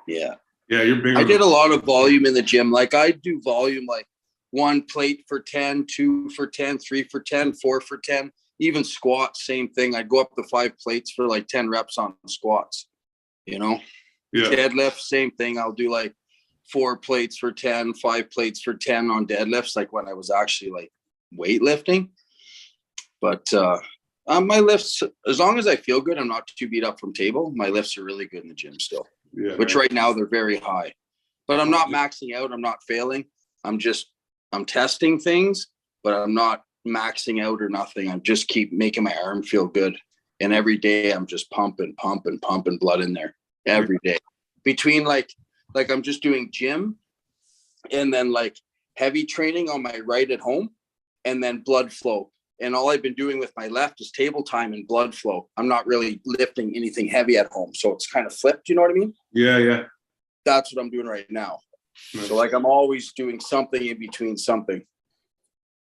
Yeah. Yeah, you're big. I did a lot of volume in the gym. Like I do volume, like 1 plate for 10, 2 for 10, 3 for 10, 4 for 10. Even squats, same thing. I'd go up to 5 plates for like 10 reps on squats, you know? Yeah. Deadlift, same thing. I'll do like 4 plates for 10, 5 plates for 10 on deadlifts, like when I was actually like weightlifting. But my lifts, as long as I feel good, I'm not too beat up from table. My lifts are really good in the gym still, which right now they're very high. But I'm not maxing out. I'm not failing. I'm testing things, but I'm not maxing out or nothing. I'm just keep making my arm feel good. And every day I'm just pumping blood in there every day. Between like I'm just doing gym and then like heavy training on my right at home and then blood flow. And all I've been doing with my left is table time and blood flow. I'm not really lifting anything heavy at home. So it's kind of flipped. You know what I mean? Yeah. That's what I'm doing right now. Nice. So like I'm always doing something in between something.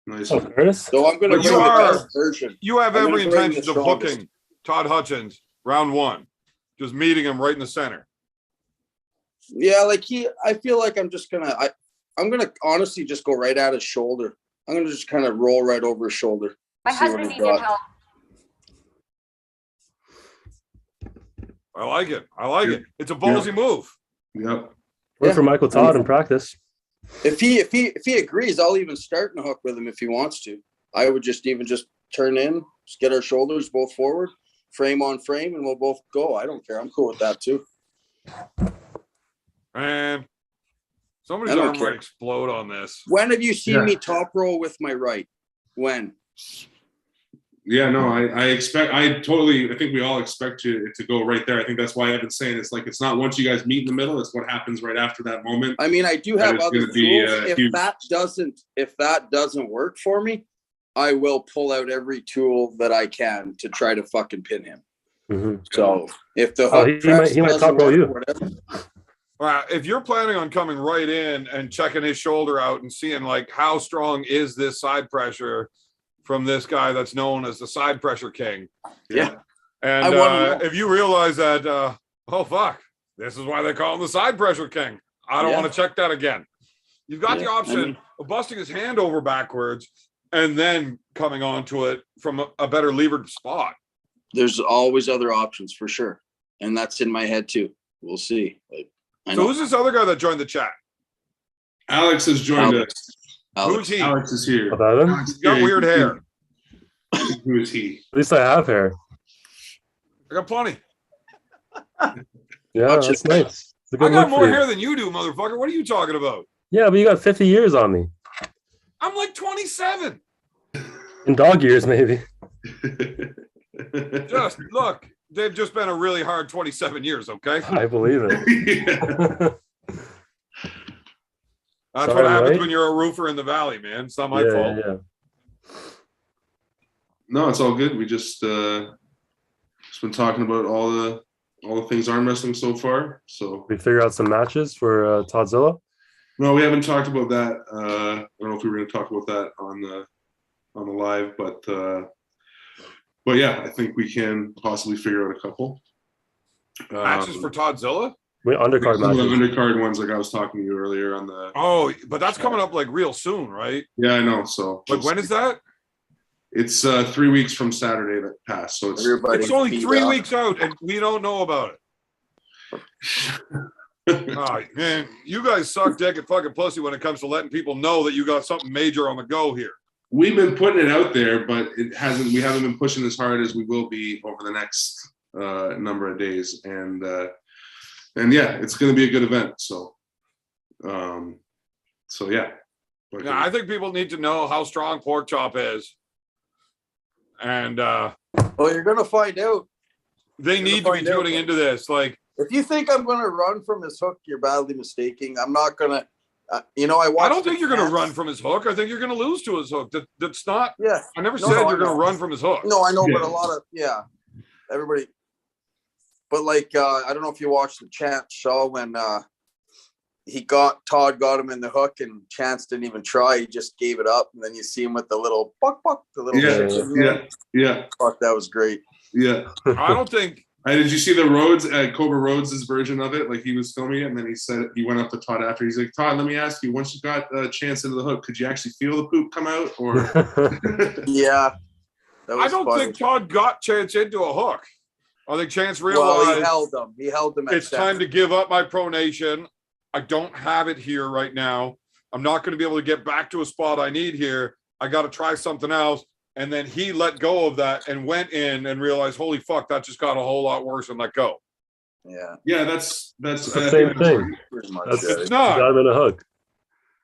Nice. So I'm going to bring the best version. You have every intention of hooking Todd Hutchins round 1. Just meeting him right in the center. Yeah, like I feel like I'm going to honestly just go right at his shoulder. I'm going to just kind of roll right over his shoulder. My husband needs your help. I like it. It's a ballsy move. Yep. Work for Michael Todd in practice. If he agrees, I'll even start in a hook with him if he wants to. I would just turn in, just get our shoulders both forward, frame on frame, and we'll both go. I don't care. I'm cool with that too. Man. Somebody's arm might explode on this. When have you seen me top roll with my right? When? Yeah, no, I think we all expect it to go right there. I think that's why I've been saying it's like, it's not once you guys meet in the middle, it's what happens right after that moment. I mean, I do have other tools. If that doesn't work for me, I will pull out every tool that I can to try to fucking pin him. Mm-hmm. So if the hook he might top roll you. Whatever, if you're planning on coming right in and checking his shoulder out and seeing like how strong is this side pressure from this guy that's known as the side pressure king. Yeah. And if you realize that, oh, fuck, this is why they call him the side pressure king. I don't want to check that again. You've got the option of busting his hand over backwards and then coming onto it from a better levered spot. There's always other options for sure. And that's in my head too. We'll see. So who's this other guy that joined the chat? Alex has joined us. Who's he? Alex is here. He's got weird hair. Who is he? At least I have hair. I got plenty. Yeah, that's nice. I got more hair than you do, motherfucker. What are you talking about? Yeah, but you got 50 years on me. I'm like 27. In dog years, maybe. Just look. They've just been a really hard 27 years, okay? I believe it. That's what happens when you're a roofer in the valley, man. It's not my fault. Yeah. No, it's all good. We just been talking about all the things arm wrestling so far. So we figure out some matches for TODDZILLA. No, we haven't talked about that. I don't know if we were going to talk about that on the live, but yeah, I think we can possibly figure out a couple matches for TODDZILLA. Wait, undercard matches. The undercard ones, like I was talking to you earlier on the. Oh, but that's coming up like real soon, right? Yeah, I know. So, like, when is that? It's 3 weeks from Saturday that passed. So it's only 3 weeks out, and we don't know about it. Oh, man, you guys suck dick and fucking pussy when it comes to letting people know that you got something major on the go here. we've been putting it out there, but we haven't been pushing as hard as we will be over the next number of days. And yeah, it's going to be a good event. So yeah. Yeah, I think people need to know how strong Pork Chop is. And Well, you're gonna find out. They need to be tuning into this. Like, if you think I'm gonna run from his hook, you're badly mistaken. I'm not gonna. I don't think you're going to run from his hook. I think you're going to lose to his hook. That's not. Yeah. I never said you're going to run from his hook. No, I know, but a lot of everybody. But like, I don't know if you watched the Chance show when Todd got him in the hook and Chance didn't even try. He just gave it up, and then you see him with the little buck, the little yeah. Fuck, that was great. Yeah. I don't think. Did you see the Cobra Rhodes' version of it? Like, he was filming it, and then he went up to Todd after. He's like, Todd, let me ask you, once you got a chance into the hook, could you actually feel the poop come out? Or yeah, I don't think Todd got Chance into a hook. I think Chance realized he held him. It's time to give up my pronation. I don't have it here right now. I'm not going to be able to get back to a spot I need here. I got to try something else. And then he let go of that and went in and realized, holy fuck, that just got a whole lot worse, and let go. Yeah. Yeah, that's the same thing. It's not. Got him in a hook.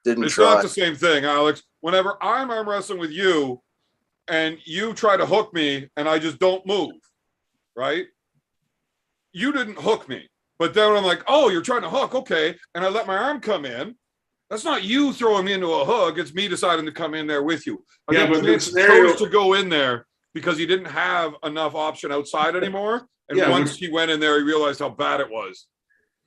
It's not the same thing, Alex. Whenever I'm arm wrestling with you and you try to hook me and I just don't move, right? You didn't hook me. But then I'm like, oh, you're trying to hook. Okay. And I let my arm come in. That's not you throwing me into a hook. It's me deciding to come in there with you. I think Chance chose to go in there because he didn't have enough option outside anymore. And once he went in there, he realized how bad it was.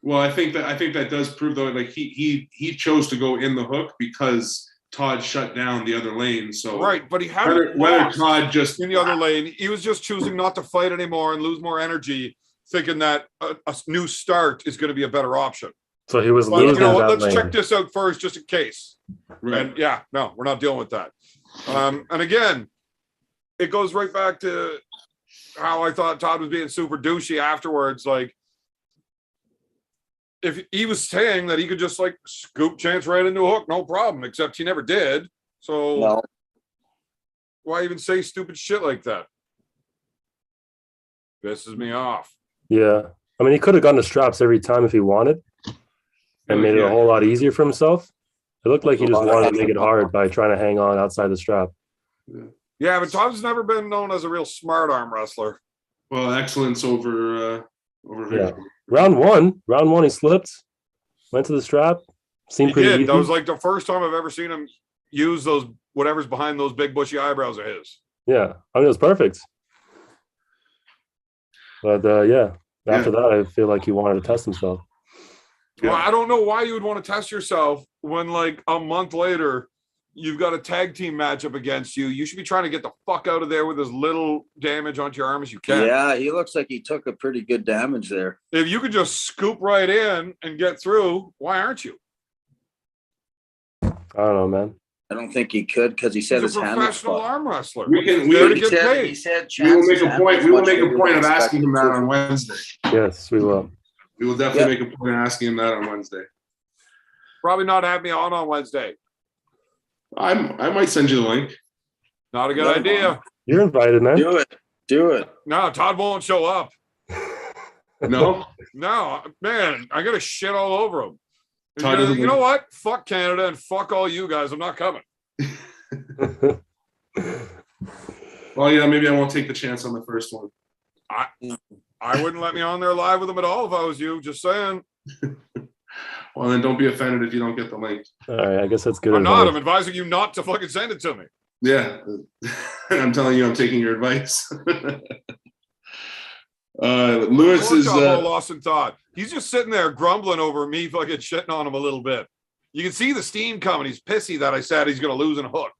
Well, I think that does prove, though, like he chose to go in the hook because Todd shut down the other lane. So right, but he had whether Todd just in the other lane, he was just choosing not to fight anymore and lose more energy, thinking that a new start is going to be a better option. So he was losing. You know what? Let's lane. check this out first, just in case. Right. And yeah, no, we're not dealing with that. And again, it goes right back to how I thought Todd was being super douchey afterwards. Like, if he was saying that he could just like scoop Chance right into a hook, no problem, except he never did. So why even say stupid shit like that? Pisses me off. Yeah. I mean, he could have gotten the straps every time if he wanted and made it a whole lot easier for himself. It looked like he just wanted to make it hard by trying to hang on outside the strap. Yeah, but Todd's never been known as a real smart arm wrestler. Well, excellence over yeah. Round one, he slipped, went to the strap. Seemed pretty easy. That was like the first time I've ever seen him use those whatever's behind those big bushy eyebrows of his. Yeah, I mean, it was perfect. But after that, I feel like he wanted to test himself. Well, I don't know why you would want to test yourself when, like, a month later, you've got a tag team matchup against you. You should be trying to get the fuck out of there with as little damage onto your arm as you can. Yeah, he looks like he took a pretty good damage there. If you could just scoop right in and get through, why aren't you? I don't know, man. I don't think he could because he said his hand was professional arm wrestler. We will make a point of asking him that on Wednesday. Yes, we will. We will definitely make a point of asking him that on Wednesday. Probably not have me on Wednesday. I might send you the link. Not a good idea. You're invited, man. Do it. No, Todd won't show up. No? No, man, I got to shit all over him. You know what? Fuck Canada and fuck all you guys. I'm not coming. Well, yeah, maybe I won't take the chance on the first one. I wouldn't let me on there live with them at all if I was you. Just saying. Well, then don't be offended if you don't get the link. All right, I guess that's good. I'm advising you not to fucking send it to me. Yeah. I'm telling you, I'm taking your advice. Lewis is lost in thought. He's just sitting there grumbling over me fucking shitting on him a little bit. You can see the steam coming. He's pissy that I said he's going to lose in a hook.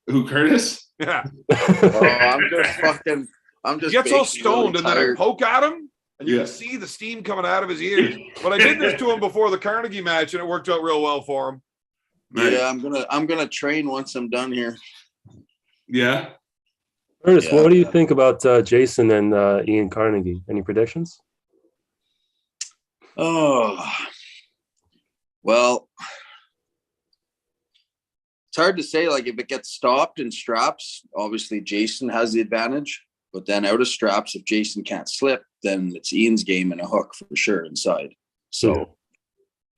Who, Curtis? Yeah. I'm just he gets all stoned really and then I poke at him and you can see the steam coming out of his ears. But I did this to him before the Carnegie match and it worked out real well for him. Yeah, I'm gonna train once I'm done here. Yeah. Curtis, what do you think about Jason and Ian Carnegie? Any predictions? Oh, well, it's hard to say. Like if it gets stopped in straps, obviously Jason has the advantage. But then out of straps, if Jason can't slip, then it's Ian's game and a hook for sure inside. So,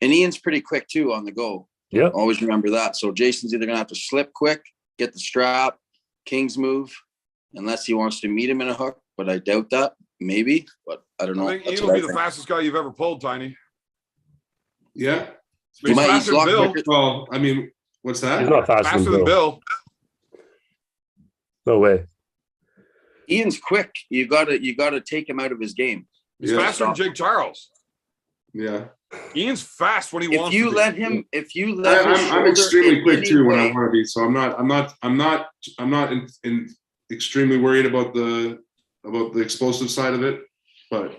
and Ian's pretty quick too on the go. Yeah. Always remember that. So Jason's either gonna have to slip quick, get the strap, King's move, unless he wants to meet him in a hook. But I doubt that. Maybe, but I don't know. I think Ian will be the fastest guy you've ever pulled, Tiny. Yeah. He's faster than Bill. Well, I mean, what's that? He's not faster than Bill. No way. Ian's quick. You gotta take him out of his game. He's faster than Jake Charles. Yeah. Ian's fast when he wants to. If you let I'm extremely quick too when I want to be. So I'm not extremely worried about the explosive side of it. But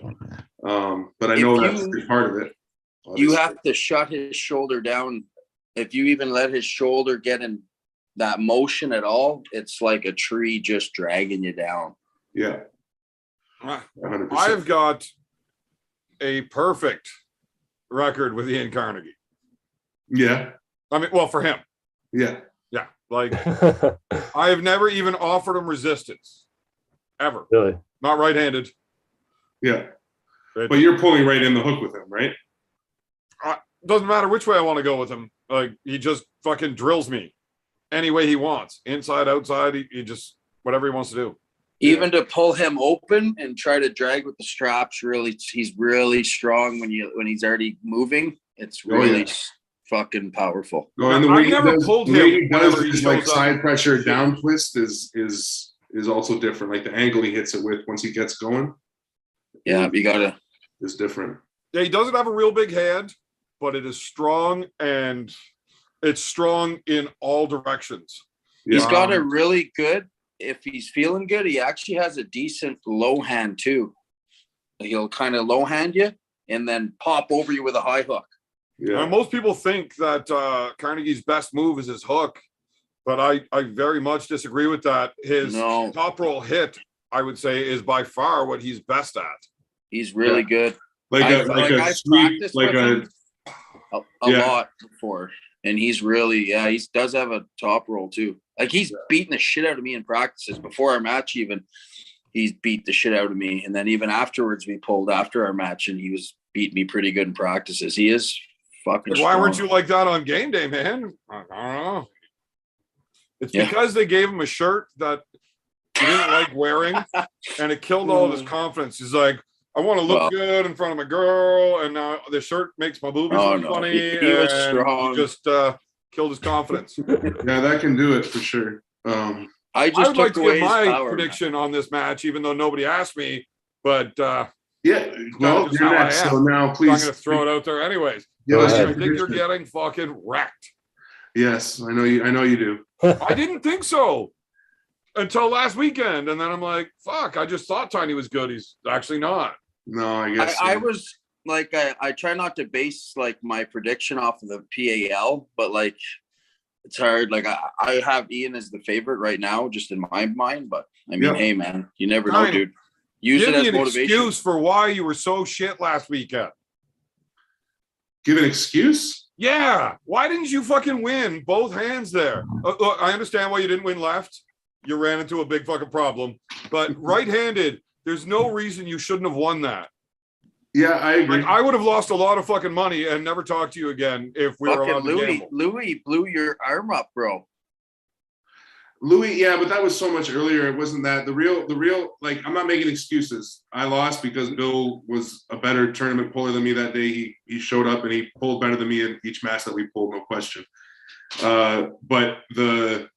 I know that's a big part of it. Obviously. You have to shut his shoulder down. If you even let his shoulder get in that motion at all, it's like a tree just dragging you down. Yeah. 100%. I've got a perfect record with Ian Carnegie. Yeah. I mean, well, for him. Yeah. Yeah. Like, I have never even offered him resistance. Ever. Really? Not right-handed. Yeah. But you're pulling right in the hook with him, right? Doesn't matter which way I want to go with him. Like, he just fucking drills me any way he wants. Inside, outside, he just, whatever he wants to do. Even to pull him open and try to drag with the straps, he's really strong when he's already moving. It's really fucking powerful. No, and the way I never pulled him. He does his like side pressure down twist is also different. Like the angle he hits it with once he gets going. Yeah, you gotta. Is different. Yeah, he doesn't have a real big hand, but it is strong, and it's strong in all directions. He's got a really good. If he's feeling good, he actually has a decent low hand too. He'll kind of low hand you and then pop over you with a high hook. Yeah. Most people think that Carnegie's best move is his hook, but I very much disagree with that. His top roll hit, I would say, is by far what he's best at. He's really good. I've practiced with him a lot before, and he's really he does have a top roll too. Like he's beating the shit out of me in practices before our match. Even he's beat the shit out of me, and then even afterwards we pulled after our match, and he was beating me pretty good in practices. He is fucking. Why weren't you like that on game day, man? I don't know. It's because they gave him a shirt that he didn't like wearing, and it killed all of his confidence. He's like, I want to look good in front of my girl, and now the shirt makes my boobies look funny. He was strong. He just killed his confidence. Yeah, that can do it for sure. I would like to give my prediction on this match, even though nobody asked me. But well, you're next, so now please. I'm going to throw it out there anyways. Yeah, I think you're getting fucking wrecked. Yes, I know you do. I didn't think so until last weekend, and then I'm like, fuck! I just thought Tiny was good. He's actually not. No, I guess I was like, I try not to base like my prediction off of the PAL, but like it's hard. Like I have Ian as the favorite right now, just in my mind. But I mean, hey man, you never know, dude. Use it as motivation. Excuse for why you were so shit last weekend. Give an excuse? Yeah. Why didn't you fucking win both hands there? Look, I understand why you didn't win left. You ran into a big fucking problem. But right-handed, there's no reason you shouldn't have won that. Yeah, I agree. Like, I would have lost a lot of fucking money and never talked to you again if we were allowed to gamble. Louis blew your arm up, bro. Louis, yeah, but that was so much earlier. It wasn't that. The real, like, I'm not making excuses. I lost because Bill was a better tournament puller than me that day. He showed up and he pulled better than me in each match that we pulled, no question. But the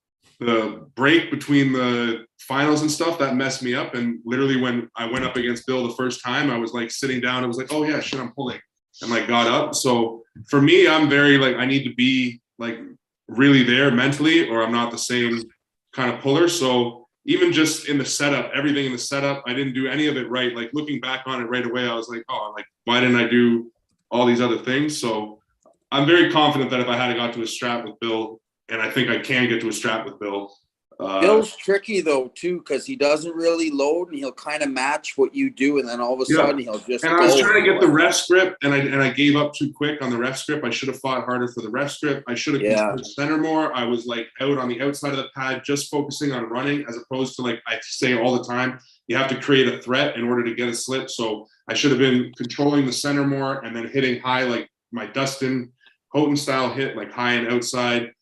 break between the finals and stuff, that messed me up. And literally when I went up against Bill the first time, I was like sitting down. I was like, oh yeah, shit, I'm pulling. And like got up. So for me, I'm very like, I need to be like really there mentally or I'm not the same kind of puller. So even just in the setup, everything in the setup, I didn't do any of it right. Like looking back on it right away, I was like, oh, like why didn't I do all these other things? So I'm very confident that if I had got to a strap with Bill, and I think I can get to a strap with Bill, Bill's tricky though too, because he doesn't really load and he'll kind of match what you do, and then all of a sudden he'll just. And I was trying to get the ref grip, and I gave up too quick on the ref grip. I should have fought harder for the ref grip. I should have considered center more. I was like out on the outside of the pad, just focusing on running, as opposed to, like I say all the time, you have to create a threat in order to get a slip. So I should have been controlling the center more and then hitting high, like my Dustin Houghton style hit, like high and outside.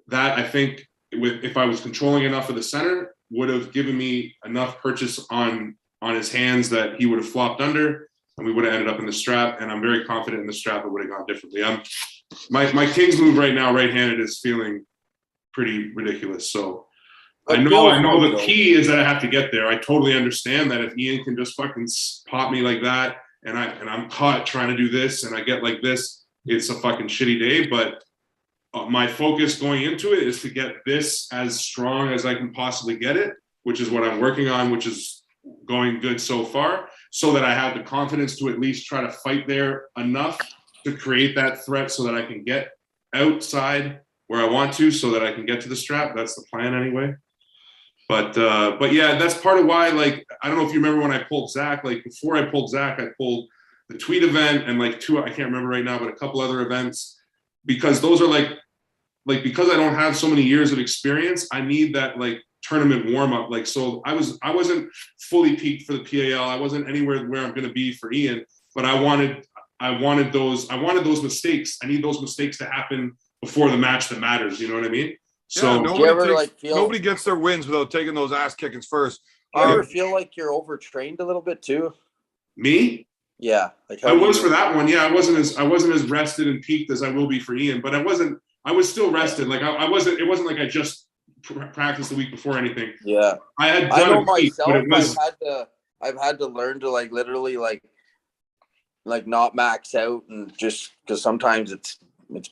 That I think, if I was controlling enough of the center, would have given me enough purchase on his hands that he would have flopped under, and we would have ended up in the strap. And I'm very confident in the strap it would have gone differently. My king's move right now, right-handed, is feeling pretty ridiculous. So I know the key is that I have to get there. I totally understand that if Ian can just fucking pop me like that, and I'm caught trying to do this, and I get like this, it's a fucking shitty day. But my focus going into it is to get this as strong as I can possibly get it, which is what I'm working on, which is going good so far, so that I have the confidence to at least try to fight there enough to create that threat so that I can get outside where I want to, so that I can get to the strap. That's the plan anyway. But yeah, that's part of why, like, I don't know if you remember when I pulled Zach, like before I pulled Zach, I pulled the tweet event and like I can't remember right now, but a couple other events, because those are like because I don't have so many years of experience, I need that like tournament warm up. Like, so I wasn't fully peaked for the PAL. I wasn't anywhere where I'm going to be for Ian, but I wanted those mistakes. I need those mistakes to happen before the match that matters. You know what I mean? So nobody gets their wins without taking those ass kickings first. Do you ever feel like you're overtrained a little bit too? Me? Yeah. Like I was for that one. Yeah. I wasn't as rested and peaked as I will be for Ian, but I was still rested. Like it wasn't like I just practiced the week before anything. Yeah. I know myself, I've had to learn to like literally like not max out, and just because sometimes it's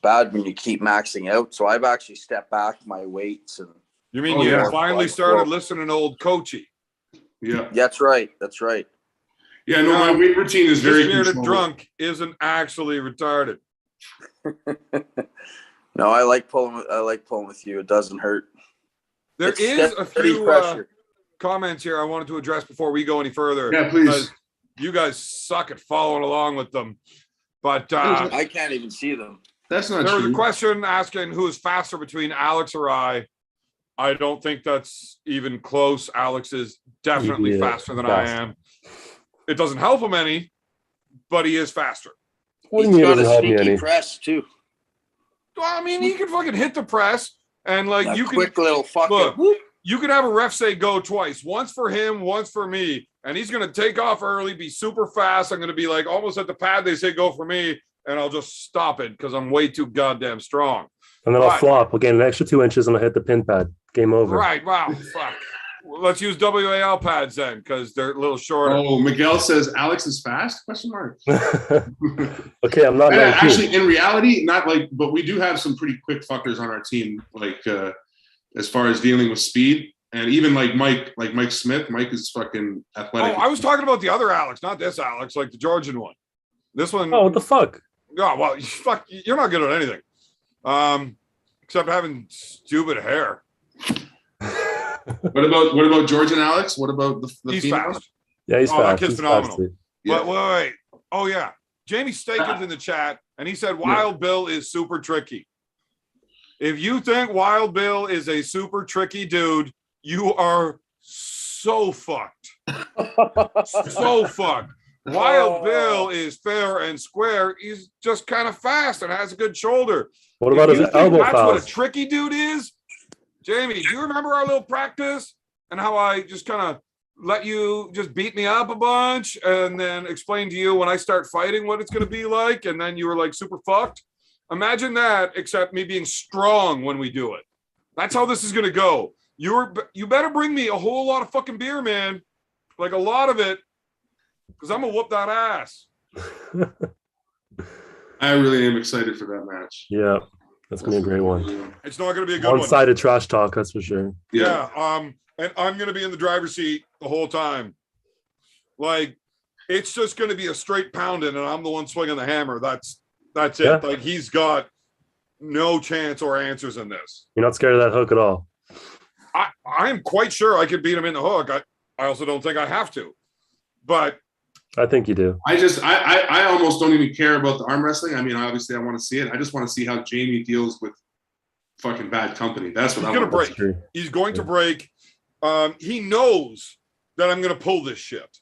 bad when you keep maxing out. So I've actually stepped back my weights. And you mean you finally started listening to old Coachy? Yeah. That's right. Yeah, no, my weight routine is very controlled. Drunk isn't actually retarded. No, I like pulling with you. It doesn't hurt. There is a few comments here I wanted to address before we go any further. Yeah, please. You guys suck at following along with them. But I can't even see them. That's not true. There was a question asking who is faster between Alex or I. I don't think that's even close. Alex is definitely faster than I am. It doesn't help him any, but he is faster. He's got a sneaky press too. Well, I mean, he can fucking hit the press, and like that you can quick little fucking look. You could have a ref say go twice, once for him, once for me, and he's gonna take off early, be super fast. I'm gonna be like almost at the pad. They say go for me, and I'll just stop it because I'm way too goddamn strong. And then I'll flop. We'll gain an extra 2 inches, and I'll hit the pin pad. Game over. Right? Wow. Fuck. Let's use WAL pads then, because they're a little shorter. Oh, Miguel says Alex is fast? Question mark. Okay, I'm not. Actually, in reality, not like, but we do have some pretty quick fuckers on our team, like as far as dealing with speed, and even like Mike Smith. Mike is fucking athletic. Oh, I was talking about the other Alex, not this Alex, like the Georgian one. This one. Oh, what the fuck? Oh, well, fuck. You're not good at anything, except having stupid hair. What about George and Alex? What about the he's female? fast. Yeah, he's fast. That kid's phenomenal. Yeah. Wait. Oh yeah, Jamie Staken's in the chat, and he said Wild Bill is super tricky. If you think Wild Bill is a super tricky dude, you are so fucked. So fucked. Wild Bill is fair and square. He's just kind of fast and has a good shoulder. What about his elbow That's fouls? what a tricky dude is. Jamie, do you remember our little practice and how I just kind of let you just beat me up a bunch and then explain to you when I start fighting what it's going to be like, and then you were like super fucked? Imagine that, except me being strong when we do it. That's how this is going to go. You better bring me a whole lot of fucking beer, man. Like a lot of it, because I'm going to whoop that ass. I really am excited for that match. Yeah. That's going to be a great one. It's not going to be a good one-sided trash talk, that's for sure. Yeah. And I'm going to be in the driver's seat the whole time. Like, it's just going to be a straight pounding, and I'm the one swinging the hammer. That's it. Yeah. Like, he's got no chance or answers in this. You're not scared of that hook at all? I am quite sure I could beat him in the hook. I also don't think I have to, but I think you do. I almost don't even care about the arm wrestling. I mean, obviously, I want to see it. I just want to see how Jamie deals with fucking bad company. That's what he's I going to want. break. He's going to break. He knows that I'm going to pull this shit.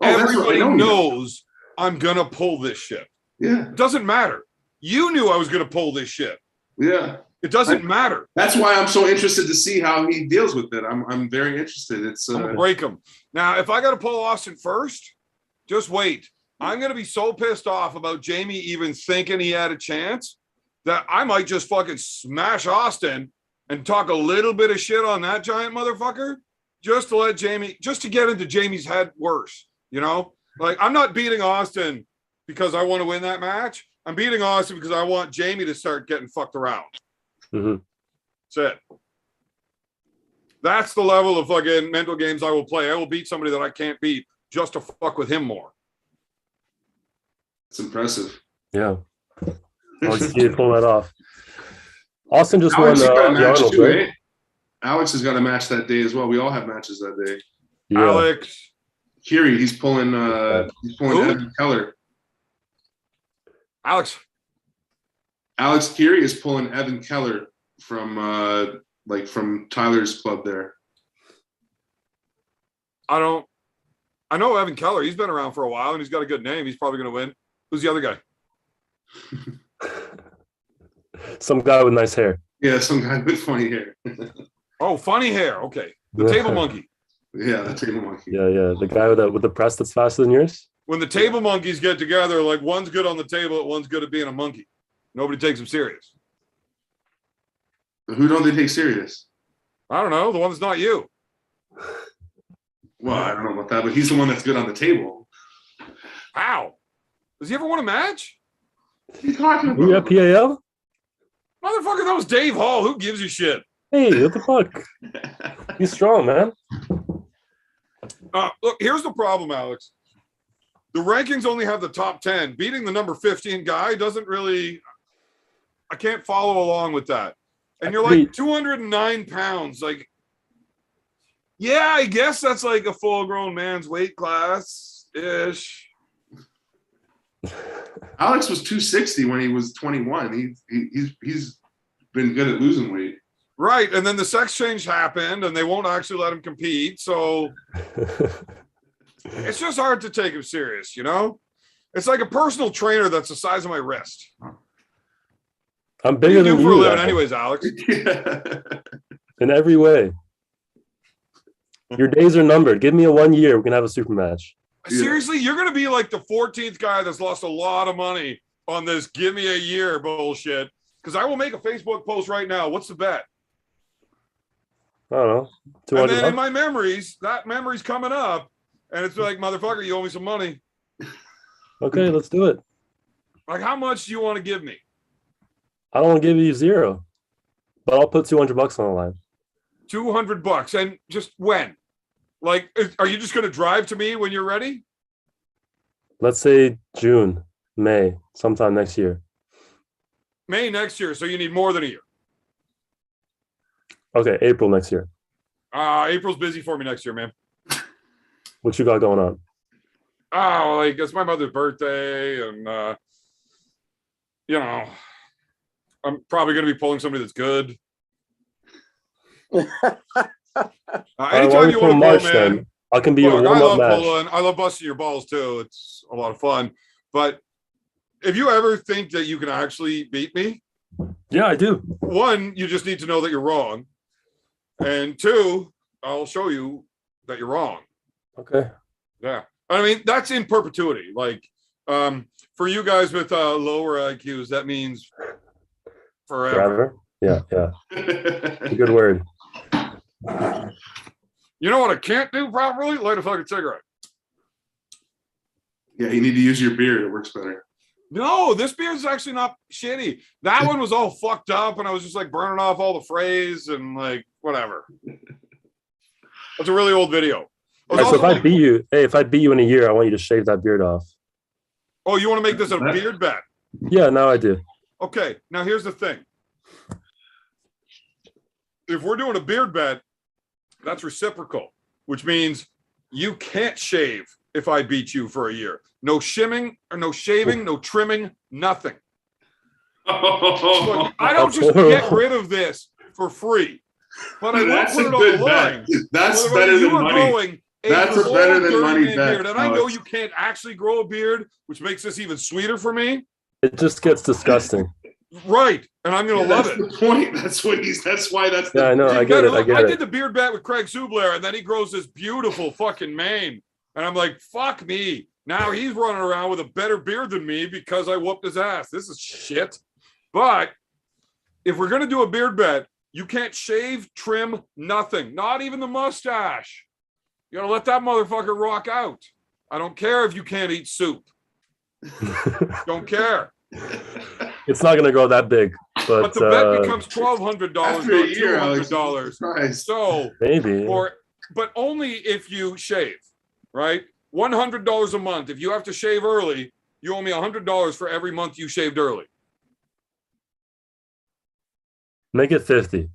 Everybody knows I'm going to pull this shit. Yeah. It doesn't matter. You knew I was going to pull this shit. Yeah. It doesn't matter. That's why I'm so interested to see how he deals with it. I'm very interested. It's I'm gonna break him. Now, if I got to pull Austin first, just wait. I'm going to be so pissed off about Jamie even thinking he had a chance that I might just fucking smash Austin and talk a little bit of shit on that giant motherfucker just to let Jamie, just to get into Jamie's head worse. You know, like I'm not beating Austin because I want to win that match. I'm beating Austin because I want Jamie to start getting fucked around. Mm-hmm. That's it. That's the level of fucking mental games I will play. I will beat somebody that I can't beat just to fuck with him more. It's impressive. Yeah. I'll see you pull that off. Austin just Alex won the Arnold, too, right? eh? Alex has got a match that day as well. We all have matches that day. Yeah. Alex. Kiri, he's pulling Evan Keller. Alex Kiri is pulling Evan Keller from from Tyler's club there. I know Evan Keller. He's been around for a while and he's got a good name. He's probably going to win. Who's the other guy? Some guy with nice hair. Yeah, some guy with funny hair. Oh, funny hair. Okay. The table monkey. Yeah, the table monkey. Yeah. The guy with the press that's faster than yours. When the table monkeys get together, like one's good on the table, one's good at being a monkey. Nobody takes him serious. Who don't they take serious? I don't know. The one that's not you. Well, I don't know about that, but he's the one that's good on the table. How? Does he ever win a match? What are you talking about? You at PAL? Motherfucker, that was Dave Hall. Who gives a shit? Hey, what the fuck? He's strong, man. Look, here's the problem, Alex. The rankings only have the top 10. Beating the number 15 guy doesn't really... I can't follow along with that. And you're like 209 pounds. Like, yeah, I guess that's like a full-grown man's weight class-ish. Alex was 260 when he was 21. He's been good at losing weight. Right, and then the sex change happened, and they won't actually let him compete, so it's just hard to take him serious, you know? It's like a personal trainer that's the size of my wrist. I'm bigger than you. For a living anyways, Alex. In every way. Your days are numbered. Give me a 1 year. We can have a super match. Seriously, you're going to be like the 14th guy that's lost a lot of money on this give me a year bullshit. Because I will make a Facebook post right now. What's the bet? I don't know. 200 And then in bucks? my memories, that memory's coming up. And it's like, motherfucker, you owe me some money. Okay, let's do it. Like, how much do you want to give me? I don't want to give you zero, but I'll put 200 bucks on the line. $200. And just when? Like, are you just going to drive to me when you're ready? Let's say June, May, sometime next year. May next year. So you need more than a year. Okay, April next year. April's busy for me next year, man. What you got going on? Oh, like it's my mother's birthday, and you know, I'm probably going to be pulling somebody that's good. Anytime you want to March, pull, man. then I can be Look, your warm-up match. pulling. I love busting your balls too. It's a lot of fun. But if you ever think that you can actually beat me, Yeah, I do. one, you just need to know that you're wrong, and two, I'll show you that you're wrong. Okay. Yeah. I mean, that's in perpetuity. Like, for you guys with lower IQs, that means forever. Yeah. It's a good word. You know what I can't do properly? Light a fucking cigarette. Yeah, you need to use your beer. It works better. No, this beer is actually not shitty. That one was all fucked up, and I was just like burning off all the phrase and like whatever. That's a really old video. All right, so if I beat you in a year, I want you to shave that beard off. Oh, you want to make this a beard bet? Yeah, now I do. Okay, now here's the thing. If we're doing a beard bet, That's reciprocal, which means you can't shave if I beat you for a year. No shimming or no shaving, no trimming, nothing. Look, I don't just get rid of this for free, but I will put it on the line. That's better than money. That's a better than money bet. Beard. And I know you can't actually grow a beard, which makes this even sweeter for me. It just gets disgusting. Right. And I'm going to love it. That's the point. That's why that's yeah, I know. I get it. I did the beard bet with Craig Subler, and then he grows this beautiful fucking mane. And I'm like, fuck me. Now he's running around with a better beard than me because I whooped his ass. This is shit. But if we're going to do a beard bet, you can't shave, trim, nothing. Not even the mustache. You got to let that motherfucker rock out. I don't care if you can't eat soup. Don't care. It's not going to grow that big. But the bet becomes $1,200, not $200. So maybe. But only if you shave, right? $100 a month. If you have to shave early, you owe me $100 for every month you shaved early. Make it 50.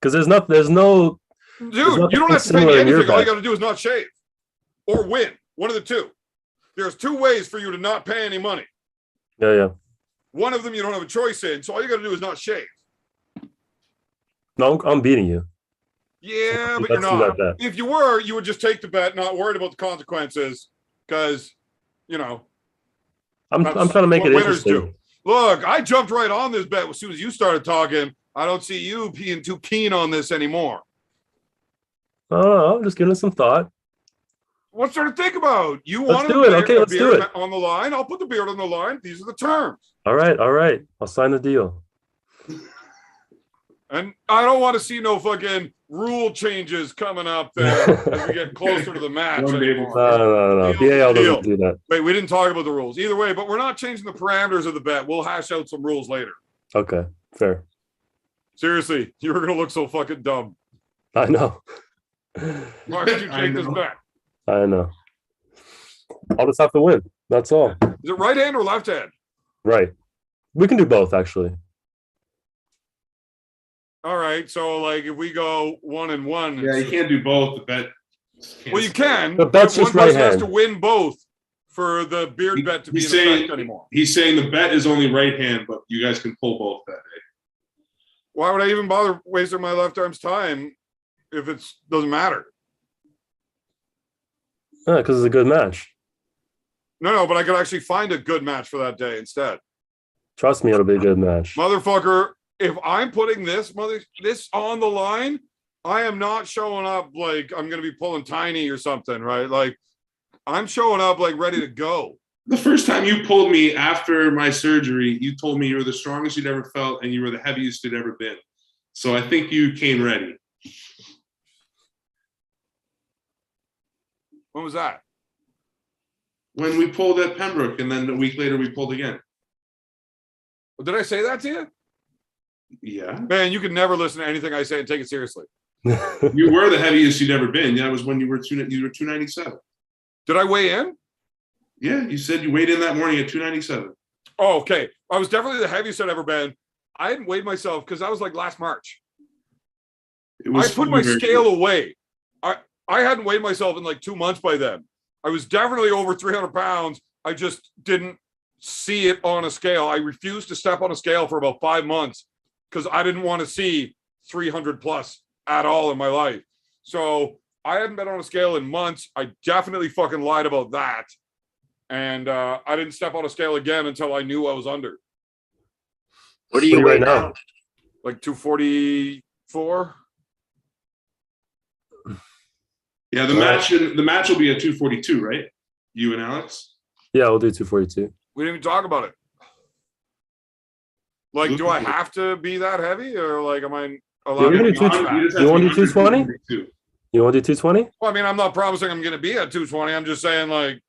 Because there's no. Dude, you don't have to pay me anything. All you got to do is not shave or win. One of the two. There's two ways for you to not pay any money. Yeah. One of them you don't have a choice in. So all you got to do is not shave. No, I'm beating you. Yeah, but you're not. If you were, you would just take the bet, not worried about the consequences, because, you know. I'm trying to make it interesting. Do. Look, I jumped right on this bet as soon as you started talking. I don't see you being too keen on this anymore. Oh, I'm just giving it some thought. What's there to think about? You want to do it? Okay, let's do it on the line. I'll put the beard on the line. These are the terms. All right. I'll sign the deal. And I don't want to see no fucking rule changes coming up there as we get closer to the match. No. BAL doesn't do that. Wait, we didn't talk about the rules. Either way, but we're not changing the parameters of the bet. We'll hash out some rules later. Okay, fair. Seriously, you were going to look so fucking dumb. I know. Why did you take this bet? I know. I'll just have to win. That's all. Is it right hand or left hand? Right. We can do both, actually. All right, so like if we go 1-1, yeah, you can't do both. The bet. Well, you can. The bet's just one right person hand. has to win both for the beard bet to be in effect anymore. He's saying the bet is only right hand, but you guys can pull both that day. Why would I even bother wasting my left arm's time if it doesn't matter? Yeah, because it's a good match. No, but I could actually find a good match for that day instead. Trust me, it'll be a good match. Motherfucker. If I'm putting this on the line, I am not showing up like I'm going to be pulling tiny or something, right? Like I'm showing up like ready to go. The first time you pulled me after my surgery, you told me you were the strongest you'd ever felt and you were the heaviest you'd ever been. So I think you came ready. When was that? When we pulled at Pembroke, and then a week later we pulled again. Did I say that to you? Yeah. Man, you can never listen to anything I say and take it seriously. You were the heaviest you'd ever been. That was when you were 297. Did I weigh in? Yeah, you said you weighed in that morning at 297. Oh, okay. I was definitely the heaviest I'd ever been. I hadn't weighed myself because that was like last March. I put my scale away. I hadn't weighed myself in like 2 months by then. I was definitely over 300 pounds. I just didn't see it on a scale. I refused to step on a scale for about 5 months because I didn't want to see 300 plus at all in my life. So I hadn't been on a scale in months. I definitely fucking lied about that. And I didn't step on a scale again until I knew I was under. What do you weigh now? Like 244. Yeah, the match will be at 242, right? You and Alex? Yeah, we'll do 242. We didn't even talk about it. Like, do I have to be that heavy, or like, am I allowed to be fat? You want to do 220? You want to do 220? Well, I mean, I'm not promising I'm going to be at 220. I'm just saying, like,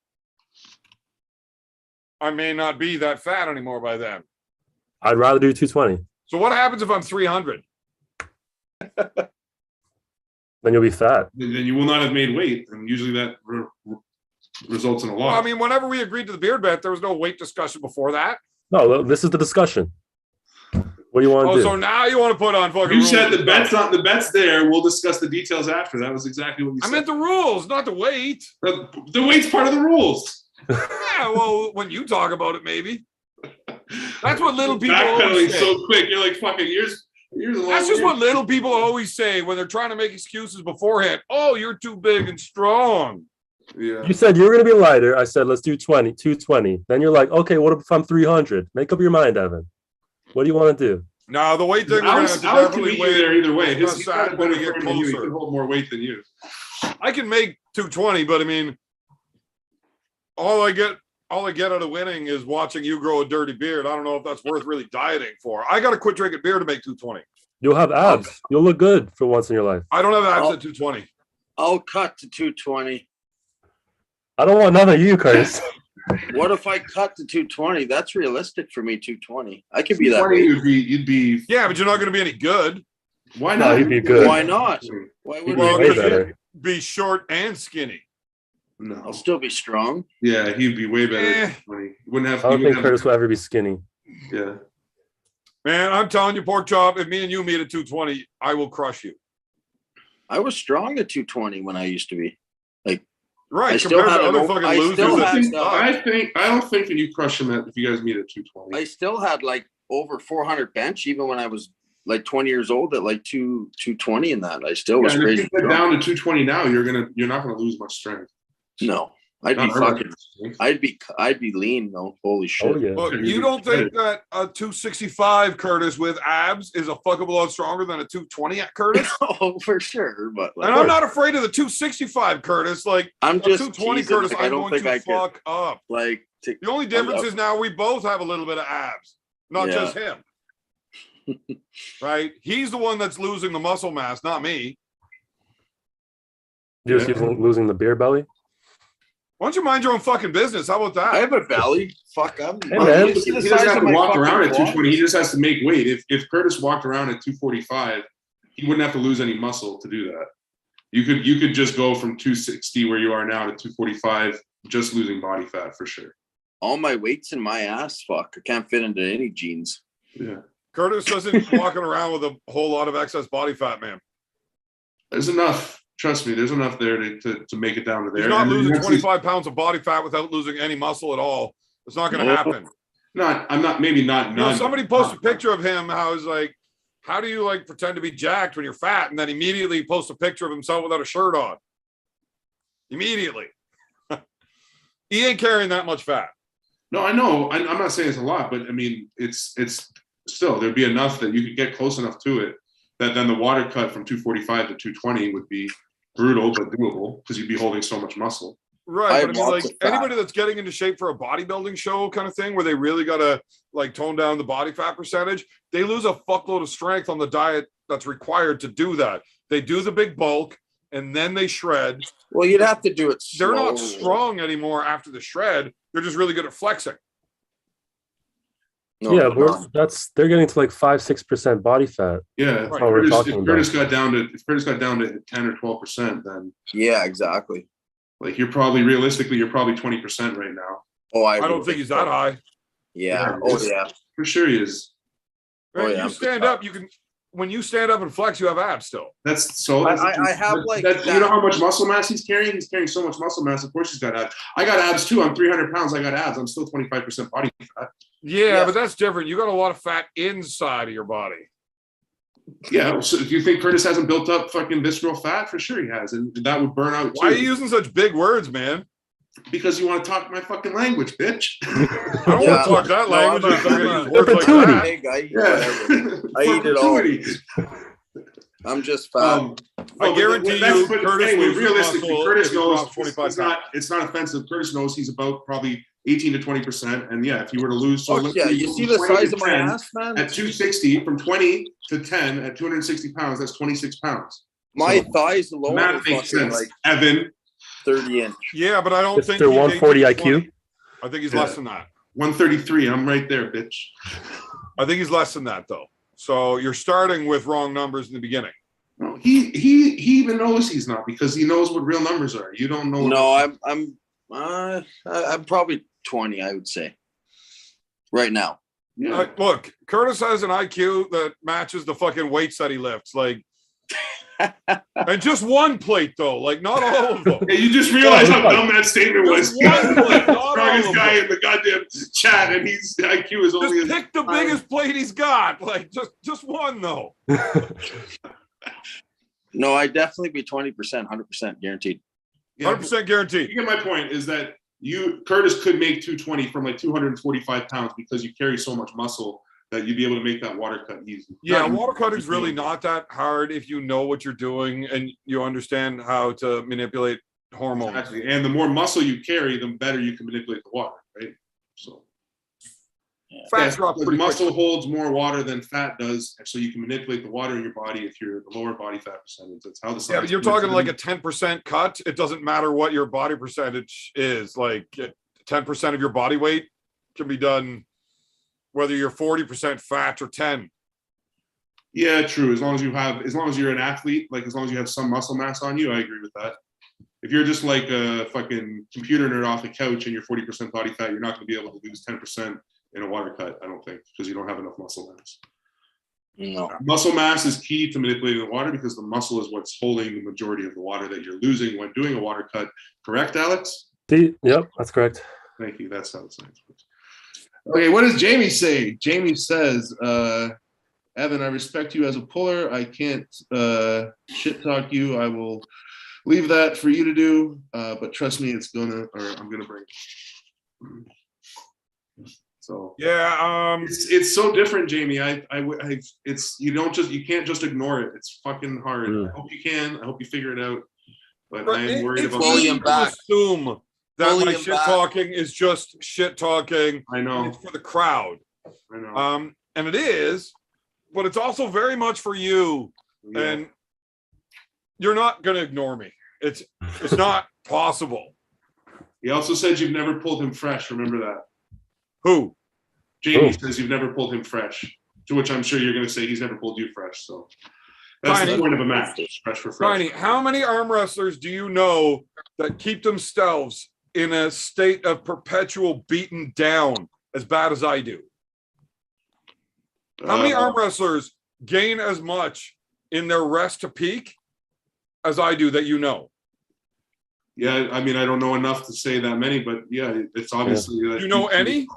I may not be that fat anymore by then. I'd rather do 220. So what happens if I'm 300? Then you'll be fat. Then you will not have made weight, and usually that results in a loss. Well, I mean, whenever we agreed to the beard bet, there was no weight discussion before that. No, this is the discussion. What do you want to Oh, do? so now you want to put on fucking You rules said and the bet's stuff. not the bet's there. We'll discuss the details after. That was exactly what you I said. meant the rules, not the weight. The weight's part of the rules. Yeah, well, when you talk about it, maybe. That's what little people Backpedaling always say. so quick. You're like fucking years a long That's just way. what little people always say when they're trying to make excuses beforehand. Oh, you're too big and strong. Yeah. You said you were going to be lighter. I said, let's do 220. Then you're like, okay, what if I'm 300? Make up your mind, Evan. What do you want to do? No, the weight thing, we're going to have to Alex can definitely beat you wait. there either way. Discuss He's that got a when we better get frame than you. He closer. can hold more weight than you. I can make 220, but I mean, all I get out of winning is watching you grow a dirty beard. I don't know if that's worth really dieting for. I got to quit drinking beer to make 220. You'll have abs. You'll look good for once in your life. I don't have abs Oh. at 220. I'll cut to 220. I don't want none of you, Curtis. What if I cut to 220? That's realistic for me, 220. I could be that 220, way. you'd be. Yeah, but you're not going to be any good. Why No, not? you'd be good. Why not? Why You'd would be Well, way because better. Be short and skinny. No. I'll still be strong. Yeah, he'd be way better. Eh. Than 20. You wouldn't have. I don't you think wouldn't Curtis will ever be skinny. Yeah. Man, I'm telling you, pork chop, if me and you meet at 220, I will crush you. I was strong at 220 when I used to be. Right, I still compared to had other an- fucking I losers. still that had- suck. I don't think that you crush him if you guys meet at 220. I still had like over 400 bench, even when I was like 20 years old at like 220 and that. I still was and if crazy. you get strong. down to 220 now, you're not gonna lose much strength. No, I'd be Not hurt fucking, much strength. I'd be lean though. Holy shit. Oh, yeah. Look, Yeah, you don't think that a 265 Curtis with abs is a fuckable lot stronger than a 220 at Curtis? Oh, for sure. But like, And I'm not afraid of the 265 Curtis. Like I'm a just 220 teasing, Curtis, like, I I'm don't going think to I could fuck up. like. The only difference is now we both have a little bit of abs, not Yeah. just him. Right? He's the one that's losing the muscle mass, not me. You're just losing the beer belly. Why don't you mind your own fucking business? How about that? I have a belly. Fuck, I'm. Hey, man. You see the He doesn't size have of to my walk fucking around at quads? 220. He just has to make weight. If Curtis walked around at 245, he wouldn't have to lose any muscle to do that. You could just go from 260 where you are now to 245, just losing body fat for sure. All my weight's in my ass. Fuck, I can't fit into any jeans. Yeah, Curtis doesn't walking around with a whole lot of excess body fat, man. there's enough. Trust me, there's enough there to make it down to there. He's not And losing once 25 pounds of body fat without losing any muscle at all. It's not going to No. happen. I'm not. Maybe not. You know, None. somebody posted a picture of him. How he's like, how do you like pretend to be jacked when you're fat? And then immediately post a picture of himself without a shirt on. Immediately. He ain't carrying that much fat. No, I know. I'm not saying it's a lot, but I mean, it's still there'd be enough that you could get close enough to it that then the water cut from 245 to 220 would be brutal but doable because you'd be holding so much muscle. Right. I But I have mean, like lots of fat. anybody that's getting into shape for a bodybuilding show kind of thing where they really got to like tone down the body fat percentage, they lose a fuckload of strength on the diet that's required to do that. They do the big bulk and then they shred. Well, you'd have to do it. They're not slowly. strong anymore after the shred. They're just really good at flexing. No, Yeah, they're not. they're getting to like 5-6% body fat. Yeah, Right. What we're if talking Curtis about. if Curtis got down to 10 or 12%, then Yeah, exactly. like you're probably 20% right now. Oh, I don't think he's that high. Yeah. Yeah. Oh, yeah. For sure he is. Oh, Right? yeah, You I'm stand good. up, you can when you stand up and flex, you have abs still. That's so. I have, like, you know that- how much muscle mass he's carrying? He's carrying so much muscle mass. Of course he's got abs. I got abs too. I'm 300 pounds. I got abs. I'm still 25% body fat. Yeah, Yeah. but that's different. You got a lot of fat inside of your body. Yeah. So if you think Curtis hasn't built up fucking visceral fat, for sure he has, and that would burn out too. Why are you using such big words, man? Because you want to talk my fucking language, bitch. I don't Yeah. want to talk that No, language. I'm if they're gonna not- use words like Perpetuity. that. Big, I eat whatever. I eat it all. I'm just fat. I guarantee that's- you, but Curtis anyway, loses realistically, muscle Curtis if he knows drops 25 it's not offensive. Curtis knows he's about probably 18 to 20%, and yeah, if you were to lose, so Fuck let's yeah, say you go see from the 20 size to of my 10 ass, man? at 260, from 20 to 10 at 260 pounds, that's 26 pounds. My So, thighs alone are Math makes fucking sense. like Evan, 30 inch. Yeah, but I don't think Mr. he's 140 18 to IQ. 20. I think he's Yeah. less than that. 133. I'm right there, bitch. I think he's less than that, though. So you're starting with wrong numbers in the beginning. No, he even knows he's not because he knows what real numbers are. You don't know. No, I'm probably 20, I would say. Right now. Yeah. Look, Curtis has an IQ that matches the fucking weights that he lifts. Like, and just one plate though, like not all of them. Yeah, you just realized how dumb that statement was. Just one plate, not all Strongest of guy them. in the goddamn chat, and his IQ is only. Just pick the biggest plate he's got. Like just one though. No, I'd definitely be 20%, 100% guaranteed. 100% guaranteed. You get my point. Is that Curtis could make 220 from like 245 pounds because you carry so much muscle that you'd be able to make that water cut easy. Yeah, water cutting is really not that hard if you know what you're doing and you understand how to manipulate hormones. Exactly. And the more muscle you carry, the better you can manipulate the water, right? So Fat drops pretty muscle quick. holds more water than fat does, and so you can manipulate the water in your body if you're the lower body fat percentage. That's how the Yeah, but you're talking like a 10% cut. It doesn't matter what your body percentage is. Like 10% of your body weight can be done whether you're 40% fat or 10. Yeah, true. As long as you're an athlete, like as long as you have some muscle mass on you, I agree with that. If you're just like a fucking computer nerd off the couch and you're 40% body fat, you're not going to be able to lose 10% in a water cut, I don't think, because you don't have enough muscle mass. No. Muscle mass is key to manipulating the water because the muscle is what's holding the majority of the water that you're losing when doing a water cut. Correct, Alex? Yep, that's correct. Thank you. That's how the science works. Okay, what does Jamie say? Jamie says, Evan, I respect you as a puller. I can't shit talk you. I will leave that for you to do. But trust me, I'm gonna bring it. So Yeah, it's so different, Jamie. You can't just ignore it. It's fucking hard. I hope you can. I hope you figure it out. But I am worried about easy to assume that Bully my him shit back. talking is just shit talking. I know. It's for the crowd. I know. And it is, but it's also very much for you. Yeah. And you're not gonna ignore me. It's not possible. He also said you've never pulled him fresh. Remember that. Who? Jamie says you've never pulled him fresh. To which I'm sure you're going to say he's never pulled you fresh. So that's Tiny. the point of a match. Fresh for fresh. Tiny, how many arm wrestlers do you know that keep themselves in a state of perpetual beaten down as bad as I do? How many arm wrestlers gain as much in their rest to peak as I do that you know? Yeah, I mean, I don't know enough to say that many, but yeah, it's obviously. You know any?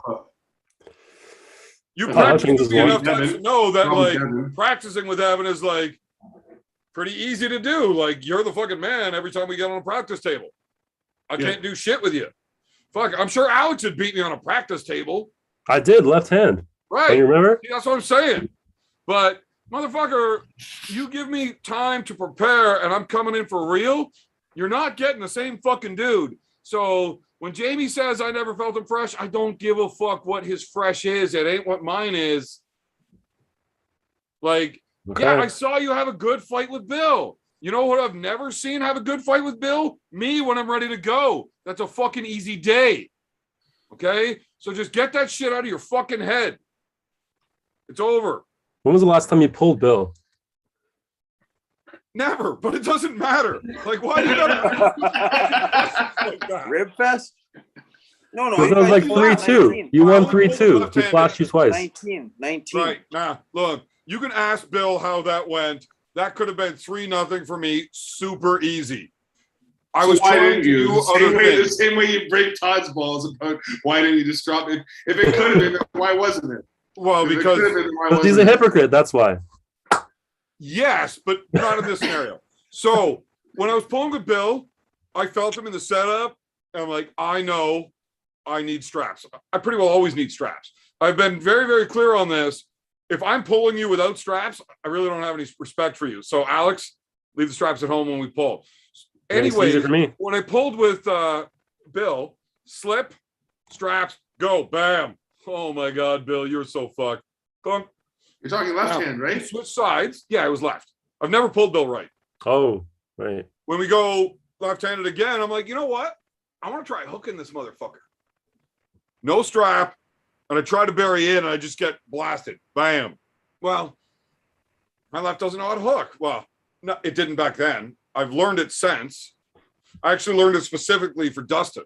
You I practice think with there's me one. enough times to know that Probably like Kevin. practicing with Evan is like pretty easy to do. Like you're the fucking man every time we get on a practice table. I can't do shit with you. Fuck, I'm sure Alex would beat me on a practice table. I did left hand. Right. Don't you remember? See, that's what I'm saying. But motherfucker, you give me time to prepare and I'm coming in for real, you're not getting the same fucking dude. So when Jamie says I never felt him fresh, I don't give a fuck what his fresh is. It ain't what mine is. Like, Okay. yeah, I saw you have a good fight with Bill. You know what I've never seen have a good fight with Bill? Me when I'm ready to go. That's a fucking easy day. Okay? So just get that shit out of your fucking head. It's over. When was the last time you pulled Bill? Never, but it doesn't matter. Like, why do you gotta like that? Rib fest? No, Because that was like 3-2. You won 3-2. He flashed you twice. 19. Right. Nah, look, you can ask Bill how that went. That could have been 3-0 for me. Super easy. I was why trying didn't to you? do The same, other way, the things. same way you break Todd's balls about why didn't you just drop it? If it could have been, why wasn't it? Well, If it because could have been, why Because he's a wasn't it? hypocrite. That's why. yes, but not in this scenario. So when I was pulling with Bill, I felt him in the setup. And I'm like, I know I need straps. I pretty well always need straps. I've been very, very clear on this. If I'm pulling you without straps, I really don't have any respect for you. So Alex, leave the straps at home when we pull. Makes it Anyway, easier for me. when I pulled with Bill, slip, straps, go, bam. Oh my God, Bill, you're so fucked. Go on. You're talking left hand, You right? switch sides. Yeah, it was left. I've never pulled Bill right. Oh, right. When we go left-handed again, I'm like, you know what? I want to try hooking this motherfucker. No strap. And I try to bury in and I just get blasted. Bam. Well, my left doesn't know how to hook. Well, no, it didn't back then. I've learned it since. I actually learned it specifically for Dustin.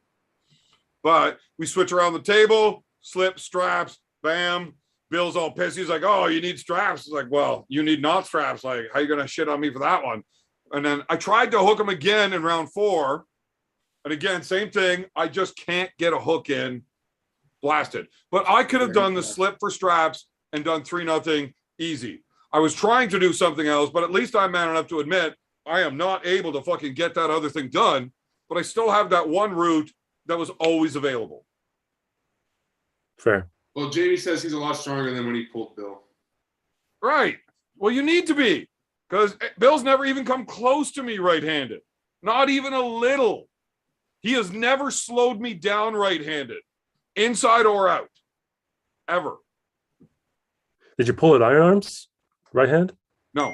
But we switch around the table, slip, straps, bam. Bill's all pissed. He's like, oh, you need straps. It's like, well, you need not straps. Like, how you going to shit on me for that one? And then I tried to hook him again in round 4. And again, same thing. I just can't get a hook in. Blasted. But I could have done the slip for straps and done 3-0 easy. I was trying to do something else, but at least I'm man enough to admit I am not able to fucking get that other thing done. But I still have that one route that was always available. Fair. Well, Jamie says he's a lot stronger than when he pulled Bill. Right. Well, you need to be, because Bill's never even come close to me right-handed. Not even a little. He has never slowed me down right-handed, inside or out, ever. Did you pull it iron arms? Right hand? No.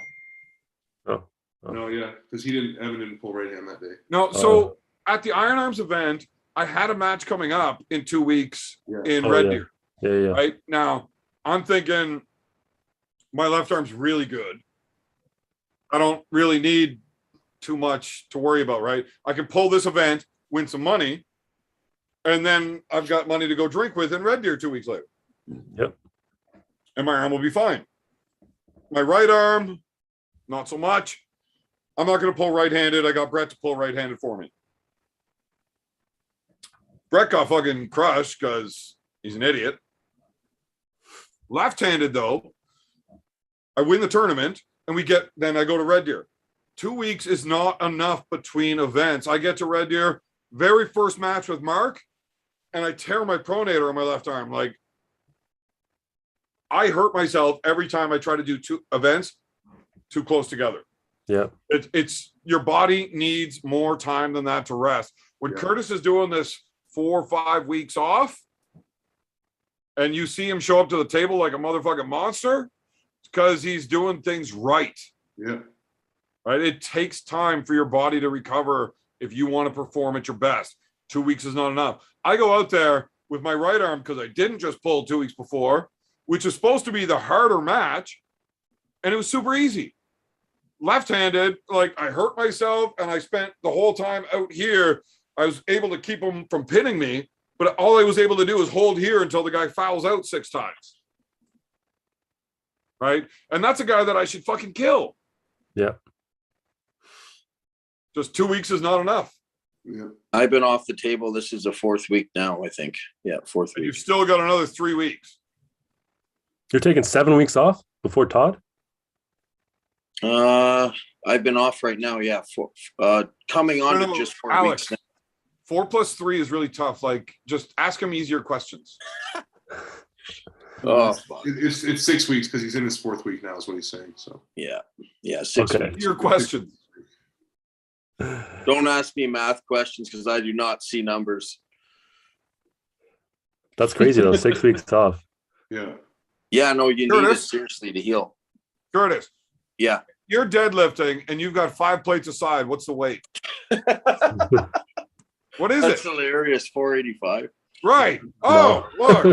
Oh. No, yeah, because Evan didn't pull right hand that day. No, so at the Iron Arms event, I had a match coming up in 2 weeks in Red Deer. Yeah. Right now, I'm thinking my left arm's really good. I don't really need too much to worry about, right? I can pull this event, win some money, and then I've got money to go drink with in Red Deer 2 weeks later. Yep. And my arm will be fine. My right arm, not so much. I'm not going to pull right-handed. I got Brett to pull right-handed for me. Brett got fucking crushed because he's an idiot. Left-handed, though, I win the tournament, and then I go to Red Deer. 2 weeks is not enough between events. I get to Red Deer, very first match with Mark, and I tear my pronator on my left arm. Like, I hurt myself every time I try to do 2 events too close together. Yeah. It's your body needs more time than that to rest. When Curtis is doing this 4 or 5 weeks off, and you see him show up to the table like a motherfucking monster, it's because he's doing things right. Yeah. Right. It takes time for your body to recover if you want to perform at your best. 2 weeks is not enough. I go out there with my right arm because I didn't just pull 2 weeks before, which is supposed to be the harder match, and it was super easy. Left-handed, like, I hurt myself, and I spent the whole time out here. I was able to keep him from pinning me, but all I was able to do was hold here until the guy fouls out 6 times. Right? And that's a guy that I should fucking kill. Yeah. Just 2 weeks is not enough. Yeah. I've been off the table. This is the 4th week now, I think. Yeah, 4th And week. you've still got another 3 weeks. You're taking 7 weeks off before Todd? I've been off right now. Yeah, coming on to just 4 Alex, weeks now. 4 plus 3 is really tough. Like, just ask him easier questions. Oh, fuck. It's 6 weeks because he's in his 4th week now, is what he's saying. So Yeah, 6 Okay. weeks. Easier questions. Don't ask me math questions because I do not see numbers. That's crazy though. 6 weeks off. yeah. Yeah, no, you need it Curtis? seriously to heal. Curtis, Yeah. you're deadlifting and you've got 5 plates aside. What's the weight? What is That's it? hilarious. 485. Right. Oh, look.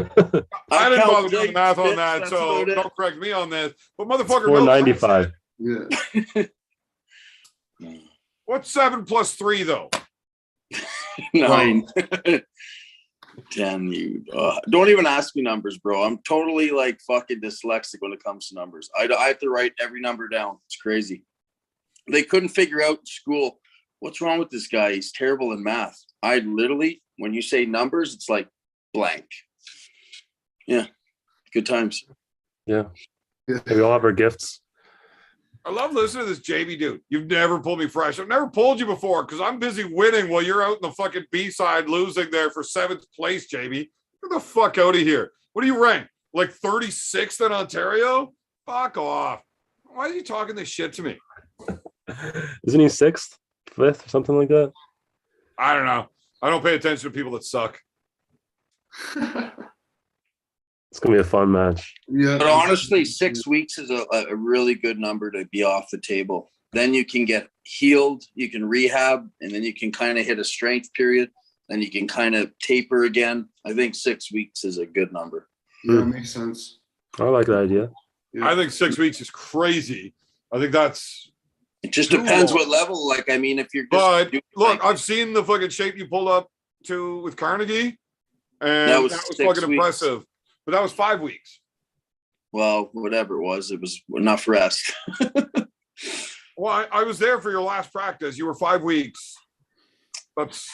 I didn't bother calculate doing the math on bits, that, that's so about it. don't correct me on this. But motherfucker, knows 495. Yeah. what's 7 plus 3 though? 9. 10. You don't even ask me numbers, bro. I'm totally like fucking dyslexic when it comes to numbers. I have to write every number down. It's crazy. They couldn't figure out in school what's wrong with this guy. He's terrible in math. I literally, when you say numbers, it's like blank. Yeah, good times. Yeah. We all have our gifts. I love listening to this JB dude. You've never pulled me fresh. I've never pulled you before because I'm busy winning while you're out in the fucking B side losing there for 7th place, JB. Get the fuck out of here. What do you rank? Like 36th in Ontario? Fuck off. Why are you talking this shit to me? Isn't he 6th, 5th, or something like that? I don't know. I don't pay attention to people that suck. It's gonna be a fun match. Yeah. But honestly, 6 weeks is a really good number to be off the table. Then you can get healed, you can rehab, and then you can kind of hit a strength period. Then you can kind of taper again. I think 6 weeks is a good number. Yeah, makes sense. I like that idea. Yeah. I think 6 weeks is crazy. I think that's. It just Too depends long. what level. Like, I mean, if you're just But doing look, like- I've seen the fucking shape you pulled up to with Carnegie, and That that was was 6 fucking weeks. impressive. But that was 5 weeks. well, whatever it was enough rest. Well, I was there for your last practice. You were 5 weeks. That's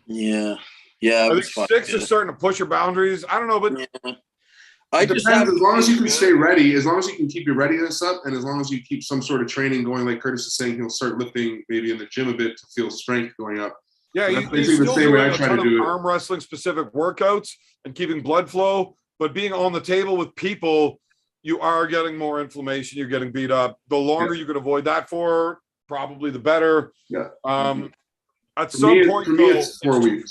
Yeah. I It think was fun. 6 is starting to push your boundaries. I don't know, but Yeah. It depends, as long as you can stay ready, as long as you can keep your readiness up, and as long as you keep some sort of training going, like Curtis is saying, he'll start lifting maybe in the gym a bit to feel strength going up. yeah, So that's he's basically still the same way doing I a try ton to of do it. arm wrestling specific workouts and keeping blood flow, but being on the table with people, you are getting more inflammation. You're getting beat up. The longer you can avoid that for, probably the better. Yeah. At For some me, point, for me, though, it's 4 too weeks.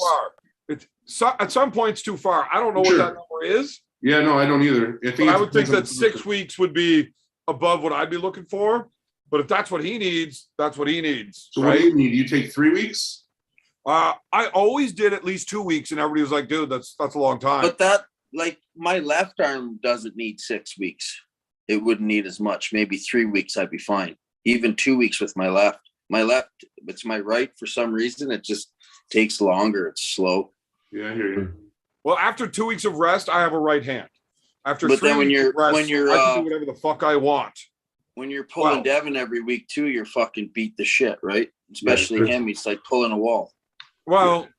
far. At some point, it's too far. I don't know Sure. what that number is. Yeah, no, I don't either. I think But I it would think depends that on the 6 weeks would be above what I'd be looking for. But if that's what he needs, that's what he needs. So right? what do you need? You take 3 weeks? I always did at least 2 weeks, and everybody was like, "Dude, that's a long time." But that, like, my left arm doesn't need 6 weeks. It wouldn't need as much. Maybe 3 weeks, I'd be fine. Even 2 weeks with my left. My left, it's my right. For some reason, it just takes longer. It's slow. Yeah, I hear you. Well, after 2 weeks of rest, I have a right hand. After But 3 then when weeks you're- of rest, when you're, I can do whatever the fuck I want. When you're pulling Wow. Devin every week too, you're fucking beat the shit, right? Especially him. He's like pulling a wall. Well,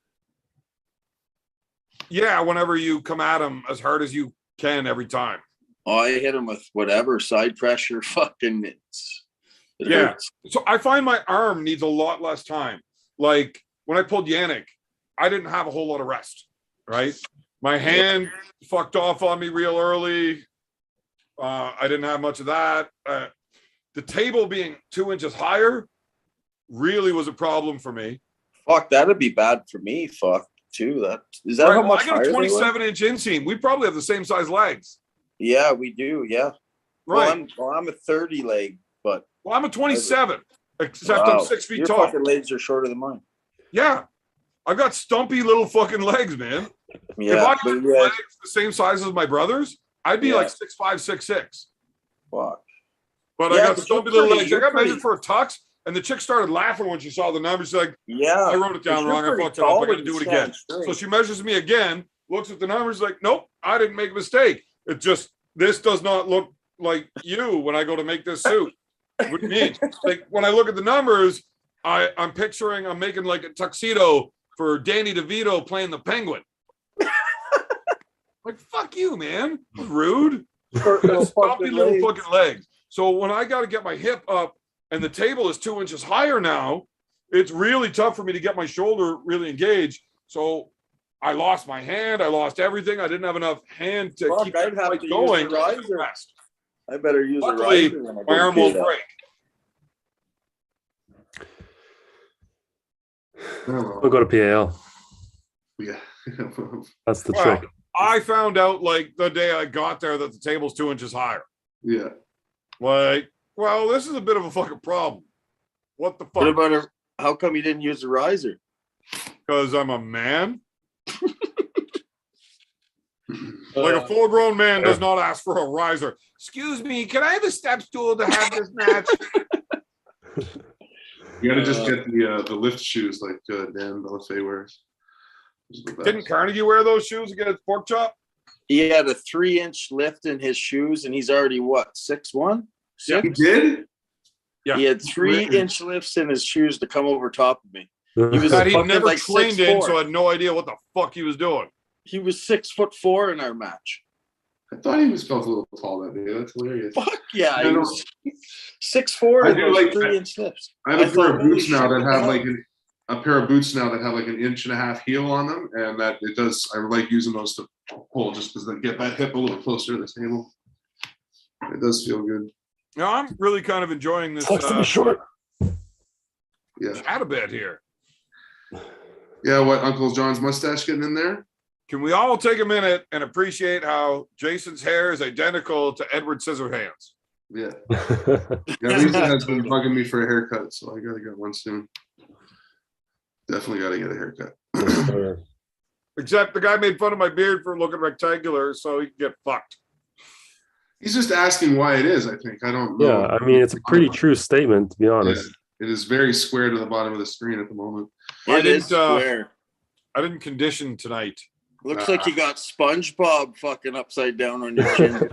yeah, whenever you come at him as hard as you can every time. Oh, I hit him with whatever side pressure. Fucking it Yeah. hurts. So I find my arm needs a lot less time. Like when I pulled Yannick, I didn't have a whole lot of rest, right? My hand fucked off on me real early. I didn't have much of that. The table being 2 inches higher really was a problem for me. Fuck, that'd be bad for me. Fuck too. Is that Right, how well, much I got higher a they were? 27-inch inseam. We probably have the same size legs. Yeah, we do. Yeah. Right. Well, I'm a 30 leg, but Well, I'm a 27, except wow, I'm 6 feet your tall. fucking legs are shorter than mine. Yeah. I've got stumpy little fucking legs, man. Yeah, If I but had yeah, legs the same size as my brothers, I'd be Yeah. like 6'5", 6'6". fuck. But I Yeah, got but stumpy you're little pretty- legs. I you're got measured pretty- for a tux, and the chick started laughing when she saw the numbers. She's like, Yeah, I wrote it down you're wrong. I pretty fucked it up. tall I got to when do you it again. stand straight. So she measures me again, looks at the numbers, like, nope, I didn't make a mistake. It just, this does not look like you when I go to make this suit. What do you mean? Like when I look at the numbers, I'm picturing I'm making like a tuxedo for Danny DeVito playing the Penguin. Like, fuck you, man. Rude. Stumpy little fucking legs. So when I got to get my hip up and the table is 2 inches higher now, it's really tough for me to get my shoulder really engaged. So I lost my hand. I lost everything. I didn't have enough hand to Fuck, keep I'd the have fight to going. use a riser. Rest. I better use Luckily, a riser when I my go arm to won't that. break. We'll go to PAL. Yeah. That's the Well, trick. I found out like the day I got there that the table's 2 inches higher. Yeah. Like, well, this is a bit of a fucking problem. What the What fuck? about how come you didn't use a riser? Because I'm a man. Like a full-grown man does not ask for a riser. Excuse me, can I have a step stool to have this match? You got to just get the lift shoes like Dan Bellafay wears. Those are the best. Didn't Carnegie wear those shoes against pork chop? He had a 3-inch lift in his shoes, and he's already what, 6'1"? Yeah. He did? Yeah. He had 3-inch lifts in his shoes to come over top of me. He was That he fucking never like trained in, 6'4". so I had no idea what the fuck he was doing. He was 6'4" in our match. I thought he was felt a little tall that day. That's hilarious. Fuck yeah, No, he no. was 6'4" I and do those like- 3-inch lifts. I have a pair thought, of boots holy now shit, that what have the like hell? a pair of boots now that have like an 1.5-inch heel on them, and that it does. I like using those to pull just because they get that hip a little closer to the table. It does feel good. Now I'm really kind of enjoying this Flex to be short. Yeah. chat a bit here. Yeah. What Uncle John's mustache getting in there? Can we all take a minute and appreciate how Jason's hair is identical to Edward Scissorhands? Yeah. Yeah. Lisa has been bugging me for a haircut, so I gotta get one soon. Definitely gotta get a haircut. Except the guy made fun of my beard for looking rectangular, so he can get fucked. He's just asking why it is. I think I don't know. Yeah, I mean, it's a pretty true statement, to be honest. It is very square to the bottom of the screen at the moment. I It is didn't, square. I didn't condition tonight. Looks like you got SpongeBob fucking upside down on your chin.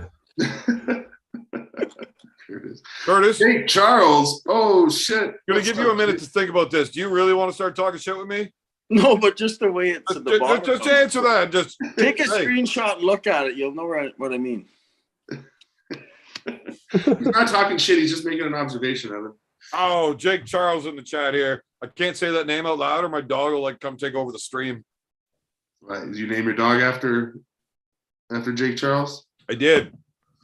Curtis, Hey, Charles. Oh shit. gonna give you a minute to think about this. Do you really want to start talking shit with me? No, but just the way it's at the bottom. Just answer that. Just Take a hey. screenshot and look at it. You'll know what I mean. He's not talking shit. He's just making an observation, Evan. Oh, Jake Charles in the chat here. I can't say that name out loud, or my dog will like come take over the stream. Right. Did you name your dog after Jake Charles? I did,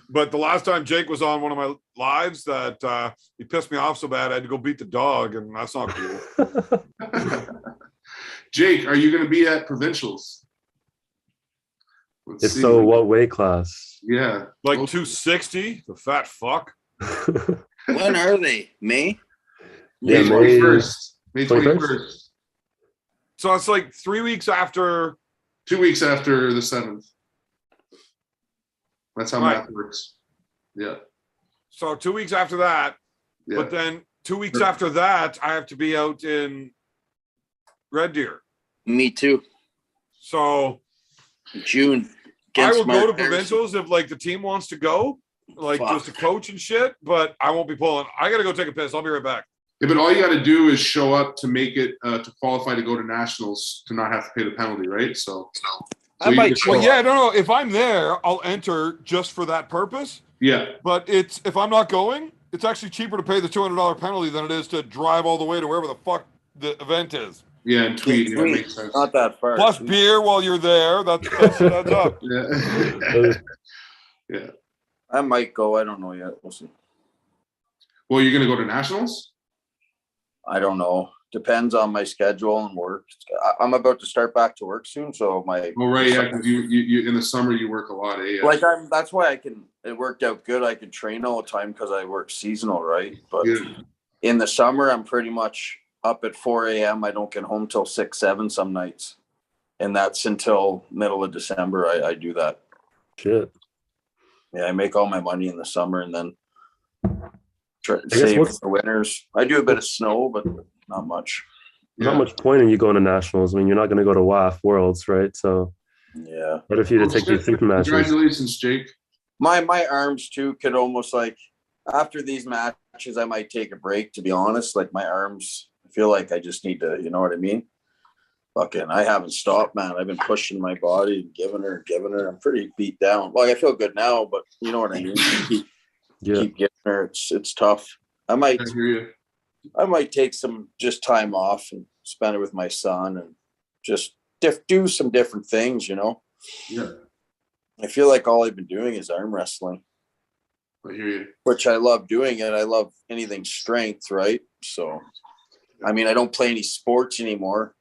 but the last time Jake was on one of my lives, that he pissed me off so bad I had to go beat the dog, and that's not cool. Jake, are you going to be at provincials? Let's If see. so, what weight class? Yeah. Like 260, the fat fuck. When are they? May? May Yeah, 21st. May 21st? 21st. So it's like 3 weeks after. 2 weeks after the 7th. That's how Right. math works. Yeah. So 2 weeks after that, Yeah. but then 2 weeks after that, I have to be out in Red Deer. Me too. So June. I will against go to Mark Harrison. provincials if like the team wants to go, like Fuck. just to coach and shit. But I won't be pulling. I gotta go take a piss. I'll be right back. Yeah, but all you got to do is show up to make it to qualify to go to nationals to not have to pay the penalty, right? So I you might just show show Well, yeah, up. no. If I'm there, I'll enter just for that purpose. Yeah. But it's if I'm not going, it's actually cheaper to pay the $200 penalty than it is to drive all the way to wherever the fuck the event is. Yeah, and tweet. Yeah, Tweet. makes sense. Not that far. Plus beer while you're there. That's adds up. Yeah. Yeah. I might go. I don't know yet. We'll see. Well, you're gonna go to nationals? I don't know. Depends on my schedule and work. I'm about to start back to work soon, so my Oh, right. Yeah, because you in the summer you work a lot. Eh? Yeah. like that's why I can. It worked out good. I can train all the time because I work seasonal, right? But Yeah. in the summer, I'm pretty much up at 4 a.m. I don't get home till 6, 7 some nights, and that's until middle of December. I do that. Shit. Yeah, I make all my money in the summer and then try to guess save what's- for winters. I do a bit of snow, but not much. Not Yeah. much point in you going to nationals. I mean, you're not going to go to WAF Worlds, right? So, Yeah, what if you to Oh, take shit. these super matches? Congratulations, Jake. my arms too could almost like after these matches, I might take a break. To be honest, like my arms, I feel like I just need to. You know what I mean? Fucking, I haven't stopped, man. I've been pushing my body and giving her. I'm pretty beat down. Well, I feel good now, but you know what I mean. Yeah. Keep giving her. It's tough. I might I hear you. take some just time off and spend it with my son and just do some different things, you know. Yeah, I feel like all I've been doing is arm wrestling, I hear you. which I love doing, and I love anything strength, right? So, I mean, I don't play any sports anymore.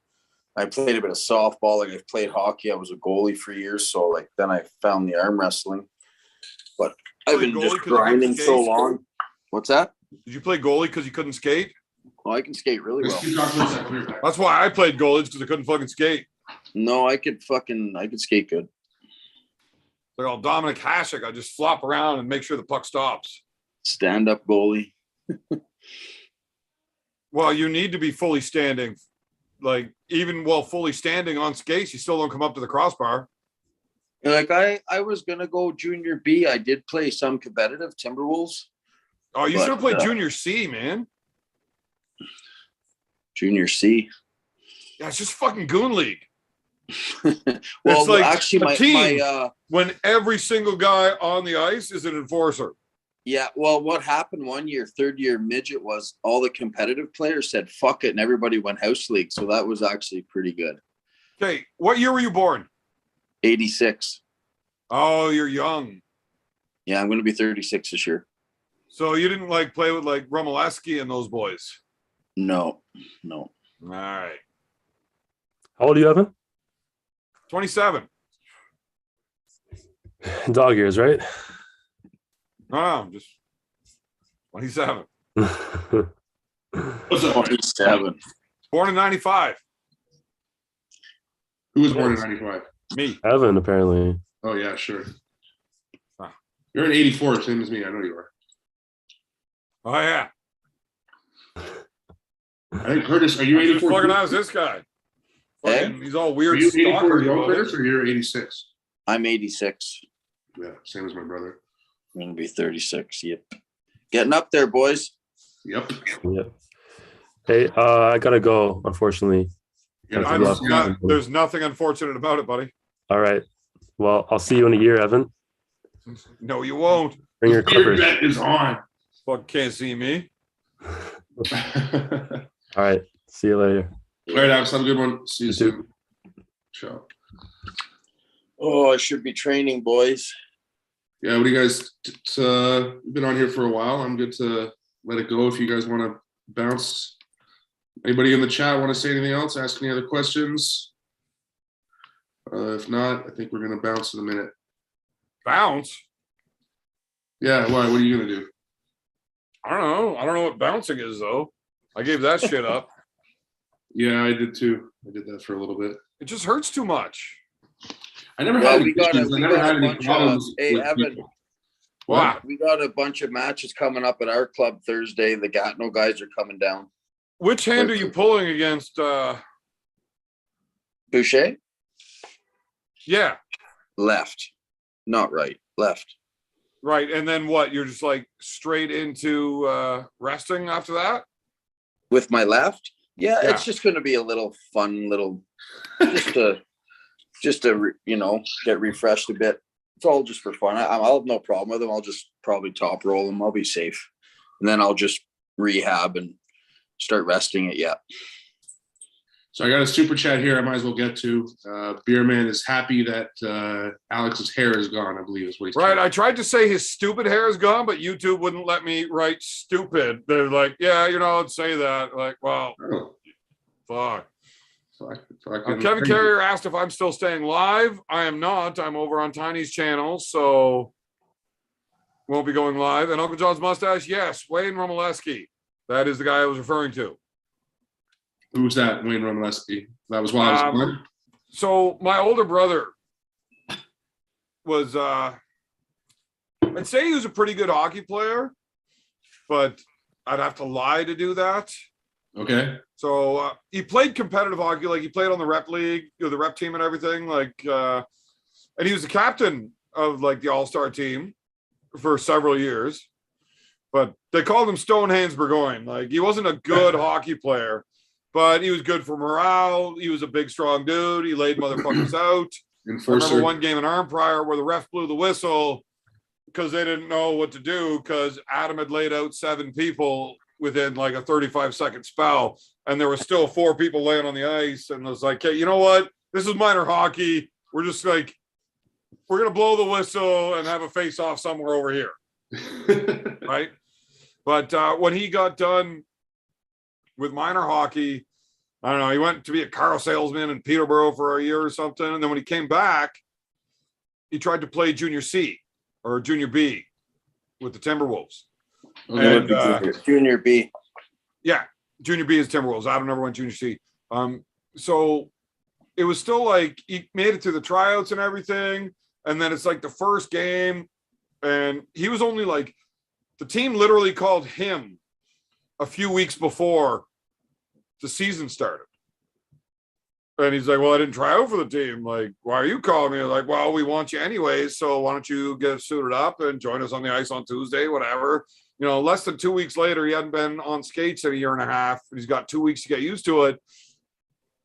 I played a bit of softball, like I've played hockey. I was a goalie for years, so like then I found the arm wrestling. But I've Played been goalie just 'cause you couldn't grinding so skate? long. What's that? Did you play goalie because you couldn't skate? Oh, I can skate really Let's well. keep talking for a second. I'll be right back. That's why I played goalie because I couldn't fucking skate. No, I could skate good. Like all Dominic Hasek, I just flop around and make sure the puck stops. Stand up goalie. Well, you need to be fully standing. Like even while fully standing on skates, you still don't come up to the crossbar. Like I was gonna go junior B. I did play some competitive Timberwolves. Oh, you But, should have played junior C, man. Junior C. Yeah, it's just fucking goon league. Well, It's like actually, a my team. When every single guy on the ice is an enforcer. yeah. Well, what happened one year, third year midget, was all the competitive players said "fuck it" and everybody went house league. So that was actually pretty good. Okay, what year were you born? 86. Oh, you're young. Yeah, I'm gonna be 36 this year. So you didn't like play with like Romoleski and those boys. No. All right. How old are you, Evan? 27. Dog years, right? No, I'm just 27. What's up? 27. Born in 95. Who was born in 95? Me. Evan, apparently. Oh, yeah, sure. Huh. You're in 84, same as me. I know you are. Oh yeah. I think, Curtis, are you Just 84? fucking how's this guy? Hey? Fucking, he's all Are weird you 84 stalker. young, Curtis, or you're 86? I'm 86. Yeah, same as my brother. I'm gonna be 36. Yep. Getting up there, boys. Yep. Yep. Hey, I gotta go, unfortunately. There's nothing unfortunate about it, buddy. All right. Well, I'll see you in a year, Evan. No, you won't. Bring your Beer clippers. bet is on. Fuck, can't see me. All right. See you later. All right, Alex, have a good one. See you soon. Ciao. Oh, I should be training, boys. Yeah, what do you guys? We've been on here for a while. I'm good to let it go if you guys want to bounce. Anybody in the chat want to say anything else? Ask any other questions? If not, I think we're gonna bounce in a minute. Bounce? Yeah, why? What are you gonna do? I don't know. I don't know what bouncing is, though. I gave that shit up. Yeah, I did too. I did that for a little bit. It just hurts too much. I never Well, had we any got issues. I never had any problems. hey, with Evan. people. Wow. We got a bunch of matches coming up at our club Thursday. The Gatineau guys are coming down. Which hand are you pulling against? Boucher? Yeah. Left. Not right. Left. Right. And then what? You're just like straight into resting after that? With my left? Yeah, Yeah. it's just going to be a little fun, just to get refreshed a bit. It's all just for fun. I'll have no problem with them. I'll just probably top roll them. I'll be safe. And then I'll just rehab and start resting it. Yeah. So I got a super chat here I might as well get to. BEERMAN is happy that Alex's hair is gone, I believe is what he's Right. saying. I tried to say his stupid hair is gone, but YouTube wouldn't let me write stupid. They're like, yeah, I'd say that. Like, wow. Oh, Fuck. fucking Kevin crazy. Carrier asked if I'm still staying live. I am not. I'm over on Tiny's channel, so won't be going live. And Uncle John's mustache, yes, Wayne Romoleski. That is the guy I was referring to. Who's that? Wayne Romoleski. That was while I was born? So my older brother was, I'd say he was a pretty good hockey player, but I'd have to lie to do that. Okay. So he played competitive hockey, like he played on the rep league, the rep team and everything. Like, and he was the captain of like the all-star team for several years. But they called him Stone Hands Burgoyne. Like he wasn't a good hockey player, but he was good for morale. He was a big, strong dude. He laid motherfuckers out. I remember one game in Arm Prior where the ref blew the whistle because they didn't know what to do because Adam had laid out 7 people within like a 35-second spell, and there were still 4 people laying on the ice, and it was like, hey, you know what? This is minor hockey. We're just like, we're gonna blow the whistle and have a face-off somewhere over here, right? But when he got done with minor hockey, I don't know, he went to be a car salesman in Peterborough for a year or something, and then when he came back, he tried to play junior C or junior B with the Timberwolves. Okay. And Junior B. yeah, junior B is Timberwolves. Adam never went junior C. So it was still like he made it through the tryouts and everything, and then it's like the first game, and he was only like, the team literally called him a few weeks before the season started. And he's like, well, I didn't try out for the team. Like, why are you calling me? Like, well, we want you anyways, so why don't you get suited up and join us on the ice on Tuesday, whatever. Less than 2 weeks later, he hadn't been on skates in a year and a half. He's got 2 weeks to get used to it.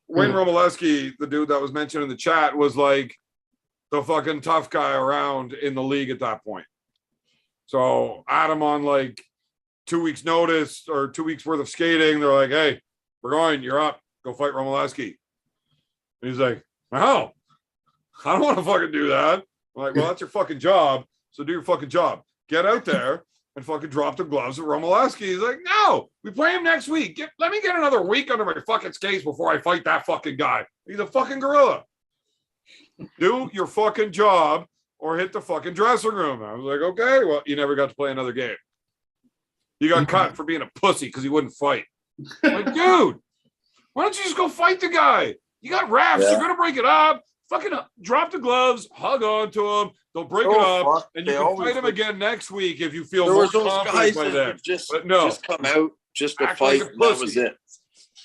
Wayne Romoleski, the dude that was mentioned in the chat, was like the fucking tough guy around in the league at that point. So Adam on like 2 weeks notice or 2 weeks worth of skating, they're like, hey, we're going, you're up, go fight Romoleski. And he's like, no, I don't want to fucking do that. I'm like, well, that's your fucking job. So do your fucking job. Get out there and fucking drop the gloves at Romoleski. He's like, no, we play him next week. Let me get another week under my fucking skates before I fight that fucking guy. He's a fucking gorilla. Do your fucking job or hit the fucking dressing room. I was like, okay, well, you never got to play another game. You got cut for being a pussy because he wouldn't fight. I'm like, dude, why don't you just go fight the guy? You got refs. Yeah. You're going to break it up. Fucking drop the gloves, hug on to him. They'll break it up, and you can fight him again next week if you feel more confident by then. Just come out just to Act fight. like a And that pussy. was it.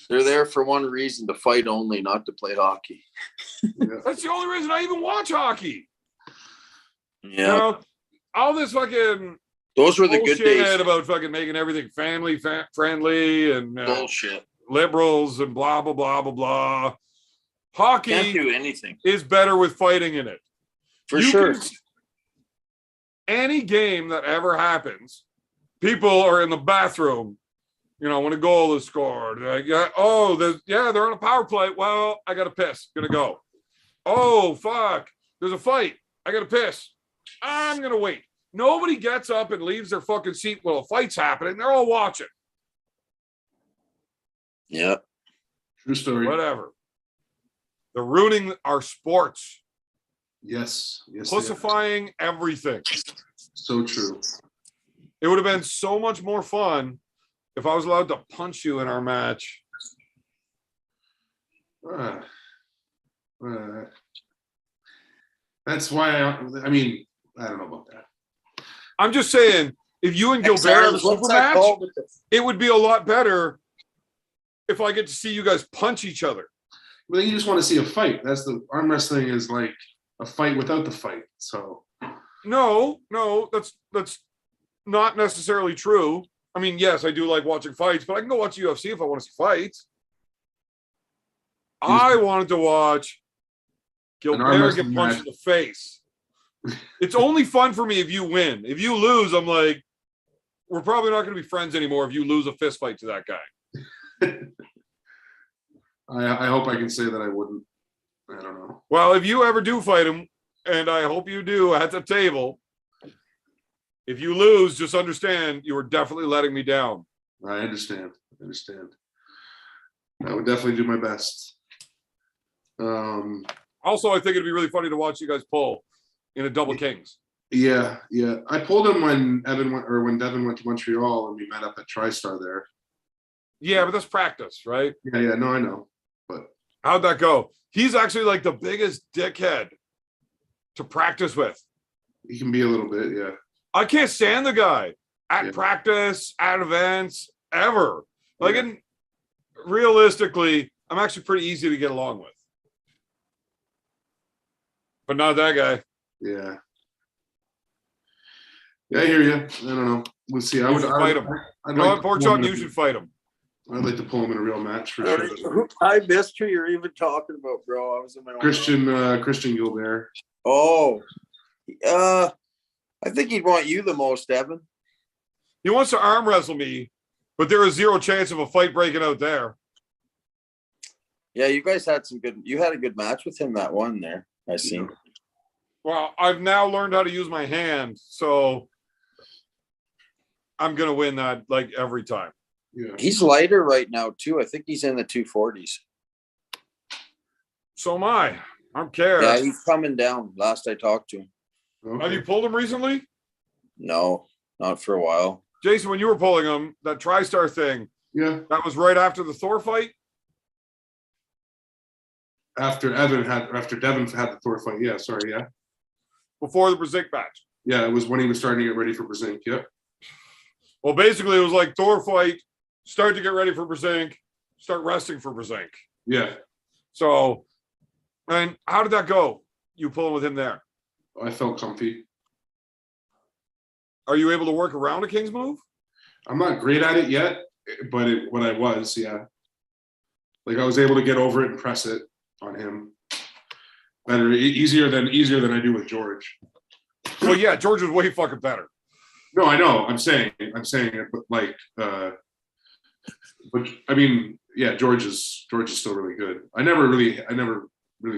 They're there for one reason, to fight only, not to play hockey. That's the only reason I even watch hockey. Yeah. all this fucking Those were the good bullshit days. about fucking making everything family friendly and Bullshit. liberals and blah blah blah blah blah. Can't Hockey do anything. is better with fighting in it. For sure. Any game that ever happens, people are in the bathroom, when a goal is scored. Like, they're on a power play. Well, I got to piss. Gonna go. Oh, fuck. There's a fight. I got to piss. I'm going to wait. Nobody gets up and leaves their fucking seat while a fight's happening. They're all watching. Yeah. True story. Whatever. They're ruining our sports. Yes. Yes. Pussifying everything. So true. It would have been so much more fun if I was allowed to punch you in our match. That's why I mean, I don't know about that. I'm just saying, if you and Gilbert have a super match, it would be a lot better if I get to see you guys punch each other. Well, you just want to see a fight. That's the arm wrestling is like a fight without the fight. So no, that's not necessarily true. I mean, yes, I do like watching fights, but I can go watch UFC if I want to see fights. I wanted to watch Gilbert get punched in the face. It's only fun for me if you win. If you lose, I'm like, we're probably not going to be friends anymore if you lose a fist fight to that guy. I hope I can say that I wouldn't. I don't know. Well, if you ever do fight him, and I hope you do at the table, if you lose, just understand you were definitely letting me down. I understand. I would definitely do my best. Also, I think it'd be really funny to watch you guys pull in a double kings. Yeah. I pulled him when Devin went to Montreal and we met up at TriStar there. Yeah, but that's practice, right? Yeah. No, I know. But how'd that go? He's actually like the biggest dickhead to practice with. He can be a little bit, yeah. I can't stand the guy at practice, at events, ever. Like, and realistically, I'm actually pretty easy to get along with. But not that guy. Yeah. Yeah, I hear you. I don't know. We'll see. I would fight him. Pork chop, you should fight him. I'd like to pull him in a real match for sure. I missed who you're even talking about, bro. I was in my own Christian Gilbert. Oh, I think he'd want you the most, Evan. He wants to arm wrestle me, but there is zero chance of a fight breaking out there. Yeah, you guys had you had a good match with him that one there, I seen. Well, I've now learned how to use my hand, so I'm going to win that like every time. Yeah. He's lighter right now, too. I think he's in the 240s. So am I. I don't care. Yeah, he's coming down. Last I talked to him. Okay. Have you pulled him recently? No, not for a while. Jason, when you were pulling him, that TriStar thing, that was right after the Thor fight? After Devin had the Thor fight. Yeah, sorry, yeah. Before the Brzezinski match. Yeah, it was when he was starting to get ready for Brzezinski. Yep. Well, basically, it was like Thor fight, start to get ready for Brzezinski, start resting for Brzezinski. Yeah. So, and how did that go? You pulling with him there? I felt comfy. Are you able to work around a King's move? I'm not great at it yet, but when I was, yeah. Like I was able to get over it and press it on him. Better, easier than I do with George. Well, yeah, George is way fucking better. No, I know. I'm saying it, but like, but I mean, yeah, George is still really good. I never really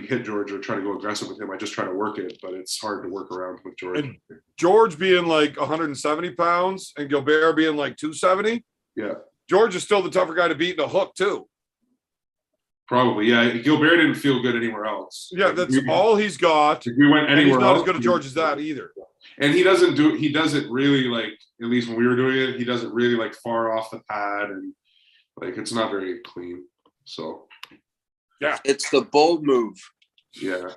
hit George or try to go aggressive with him. I just try to work it, but it's hard to work around with George. And George being like 170 pounds and Gilbert being like 270. Yeah. George is still the tougher guy to beat in a hook too. Probably, yeah. Gilbert didn't feel good anywhere else. Yeah, that's all he's got. If we went anywhere he's not else, as good at George as that either. And he doesn't really like, at least when we were doing it, he doesn't really like far off the pad and like it's not very clean. So yeah. It's the bull move. Yeah.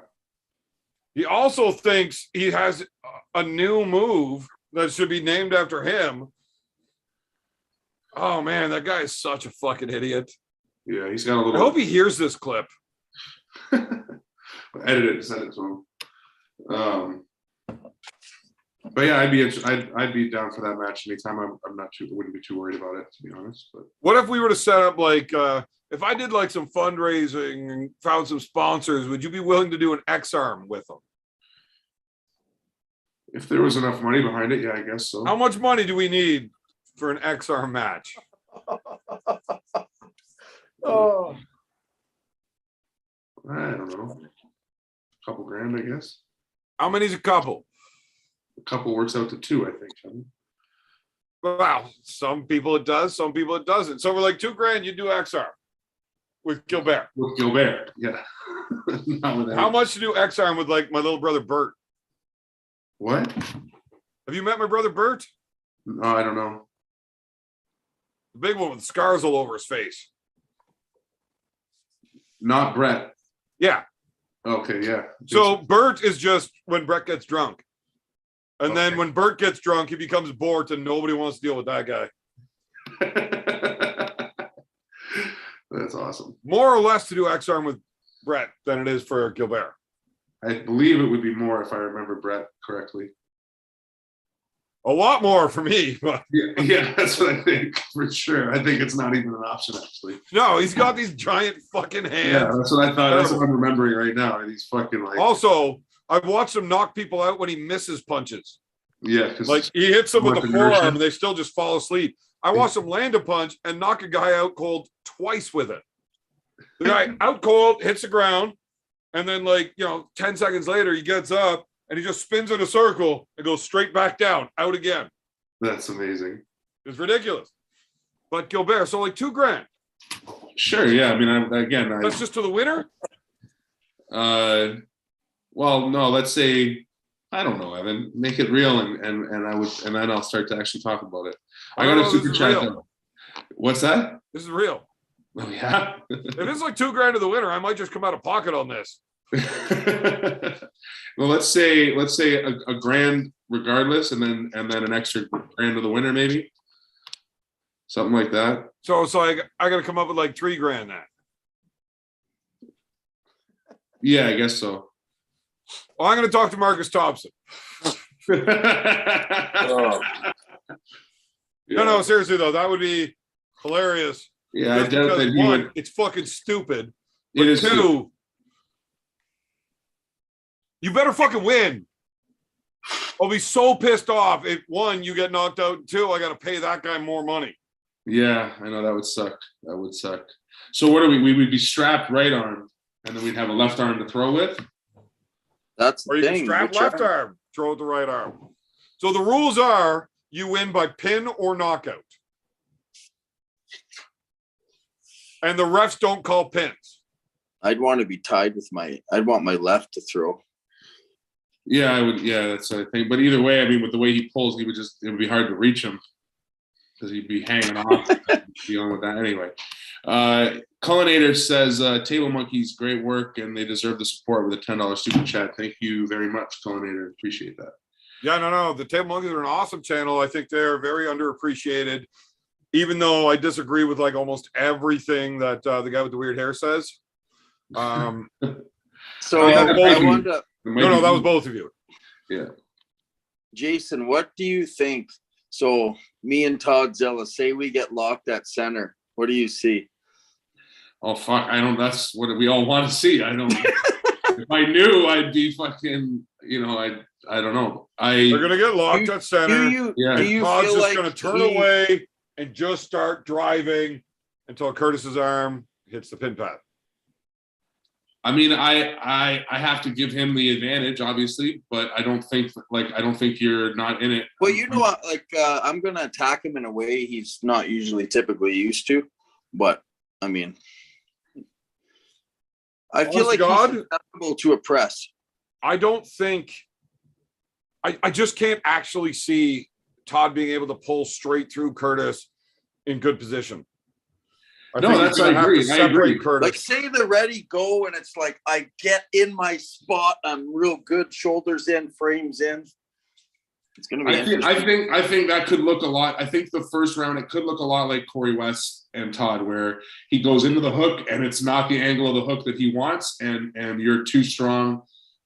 He also thinks he has a new move that should be named after him. Oh man, that guy is such a fucking idiot. Yeah, he's got a little. I hope he hears this clip. Edit it, send it to him. But yeah, I'd be down for that match anytime. I'm not too, wouldn't be too worried about it, to be honest. But What if we were to set up like if I did like some fundraising and found some sponsors, would you be willing to do an X-Arm with them? if there was enough money behind it, yeah, I guess so. How much money do we need for an X-Arm match? Oh, I don't know. A couple grand, I guess. How many's a couple? A couple works out to 2, I think. Wow, some people it does, some people it doesn't. So we're like $2,000, you do X-Arm with Gilbert. With Gilbert, yeah. Not with How much to do X-Arm with like my little brother Bert? What? Have you met my brother Bert? No, I don't know. The big one with scars all over his face. Not Brett. Yeah. Okay, yeah. So Bert is just when Brett gets drunk. And then Okay. when Bert gets drunk, he becomes Bort and nobody wants to deal with that guy. That's awesome. More or less to do X-Arm with Brett than it is for Gilbert. I believe it would be more if I remember Brett correctly. A lot more for me, but Yeah, that's what I think for sure. I think it's not even an option actually. no, he's got these giant fucking Yeah, hands. that's what I thought. That's what I'm remembering right now. And he's fucking like, Also, I've watched him knock people out when he misses punches. yeah, because Like he hits them with With the inertia. forearm and they still just fall asleep. I watched him land a punch and knock a guy out cold twice with it. The guy out cold, hits the ground, and then 10 seconds later, he gets up and he just spins in a circle and goes straight back down, out again. that's amazing. It's ridiculous. But Gilbert, so like $2,000. Sure, yeah. I mean, That's just to the winner? well, no, let's say, I don't know, Evan, make it real and then I'll start to actually talk about it. I got a super chat though. What's that? This is real. Oh yeah. If it's like $2,000 to the winner, I might just come out of pocket on this. Well, let's say a grand regardless, and then an extra grand to the winner, maybe something like that. So I got to come up with like $3,000 then. Yeah, I guess so. Well, I'm going to talk to Marcus Thompson. No, seriously though, that would be hilarious. Yeah, I Just doubt because, that he one, would. it's fucking stupid. It But is two, you better fucking win. I'll be so pissed off if one, you get knocked out, and two, I got to pay that guy more money. Yeah, I know that would suck. That would suck. So what are we? We would be strapped right arm, and then we'd have a left arm to throw with. that's Or the you can thing. strap Which left arm, throw with the right arm. So the rules are you win by pin or knockout. And the refs don't call pins. I'd want to be tied with I'd want my left to throw. Yeah, I would. Yeah, that's the thing. But either way, I mean, with the way he pulls, it would be hard to reach him because he'd be hanging off, dealing with that anyway. Cullinator says, Table Monkeys, great work, and they deserve the support with a $10 super chat. Thank you very much, Cullinator. Appreciate that. Yeah, no. The Table Monkeys are an awesome channel. I think they're very underappreciated, even though I disagree with like almost everything that the guy with the weird hair says. So I I wanted to, No, that was both of you. Yeah. Jason, what do you think? So me and Toddzilla, say we get locked at center. What do you see? Oh fuck! I don't. That's what we all want to see. I don't. If I knew, I'd be fucking. I don't know. They're gonna get locked at center. Yeah. Do you Todd's feel just like gonna turn he- away and just start driving until Curtis's arm hits the pin pad. I mean, I have to give him the advantage, obviously, but I don't think you're not in it. Well, you know what? Like, I'm gonna attack him in a way he's not usually typically used to, but I mean, I feel Honest like to God? he's susceptible to a press. I don't think I just can't actually see Todd being able to pull straight through Curtis in good position. No, think that's- he's gonna I have agree. to I separate agree. Curtis. Like, say they're ready, go, and it's like I get in my spot. I'm real good, shoulders in, frames in. It's gonna be interesting. I think that could look a lot. I think the first round it could look a lot like Corey West and Todd, where he goes into the hook and it's not the angle of the hook that he wants, and you're too strong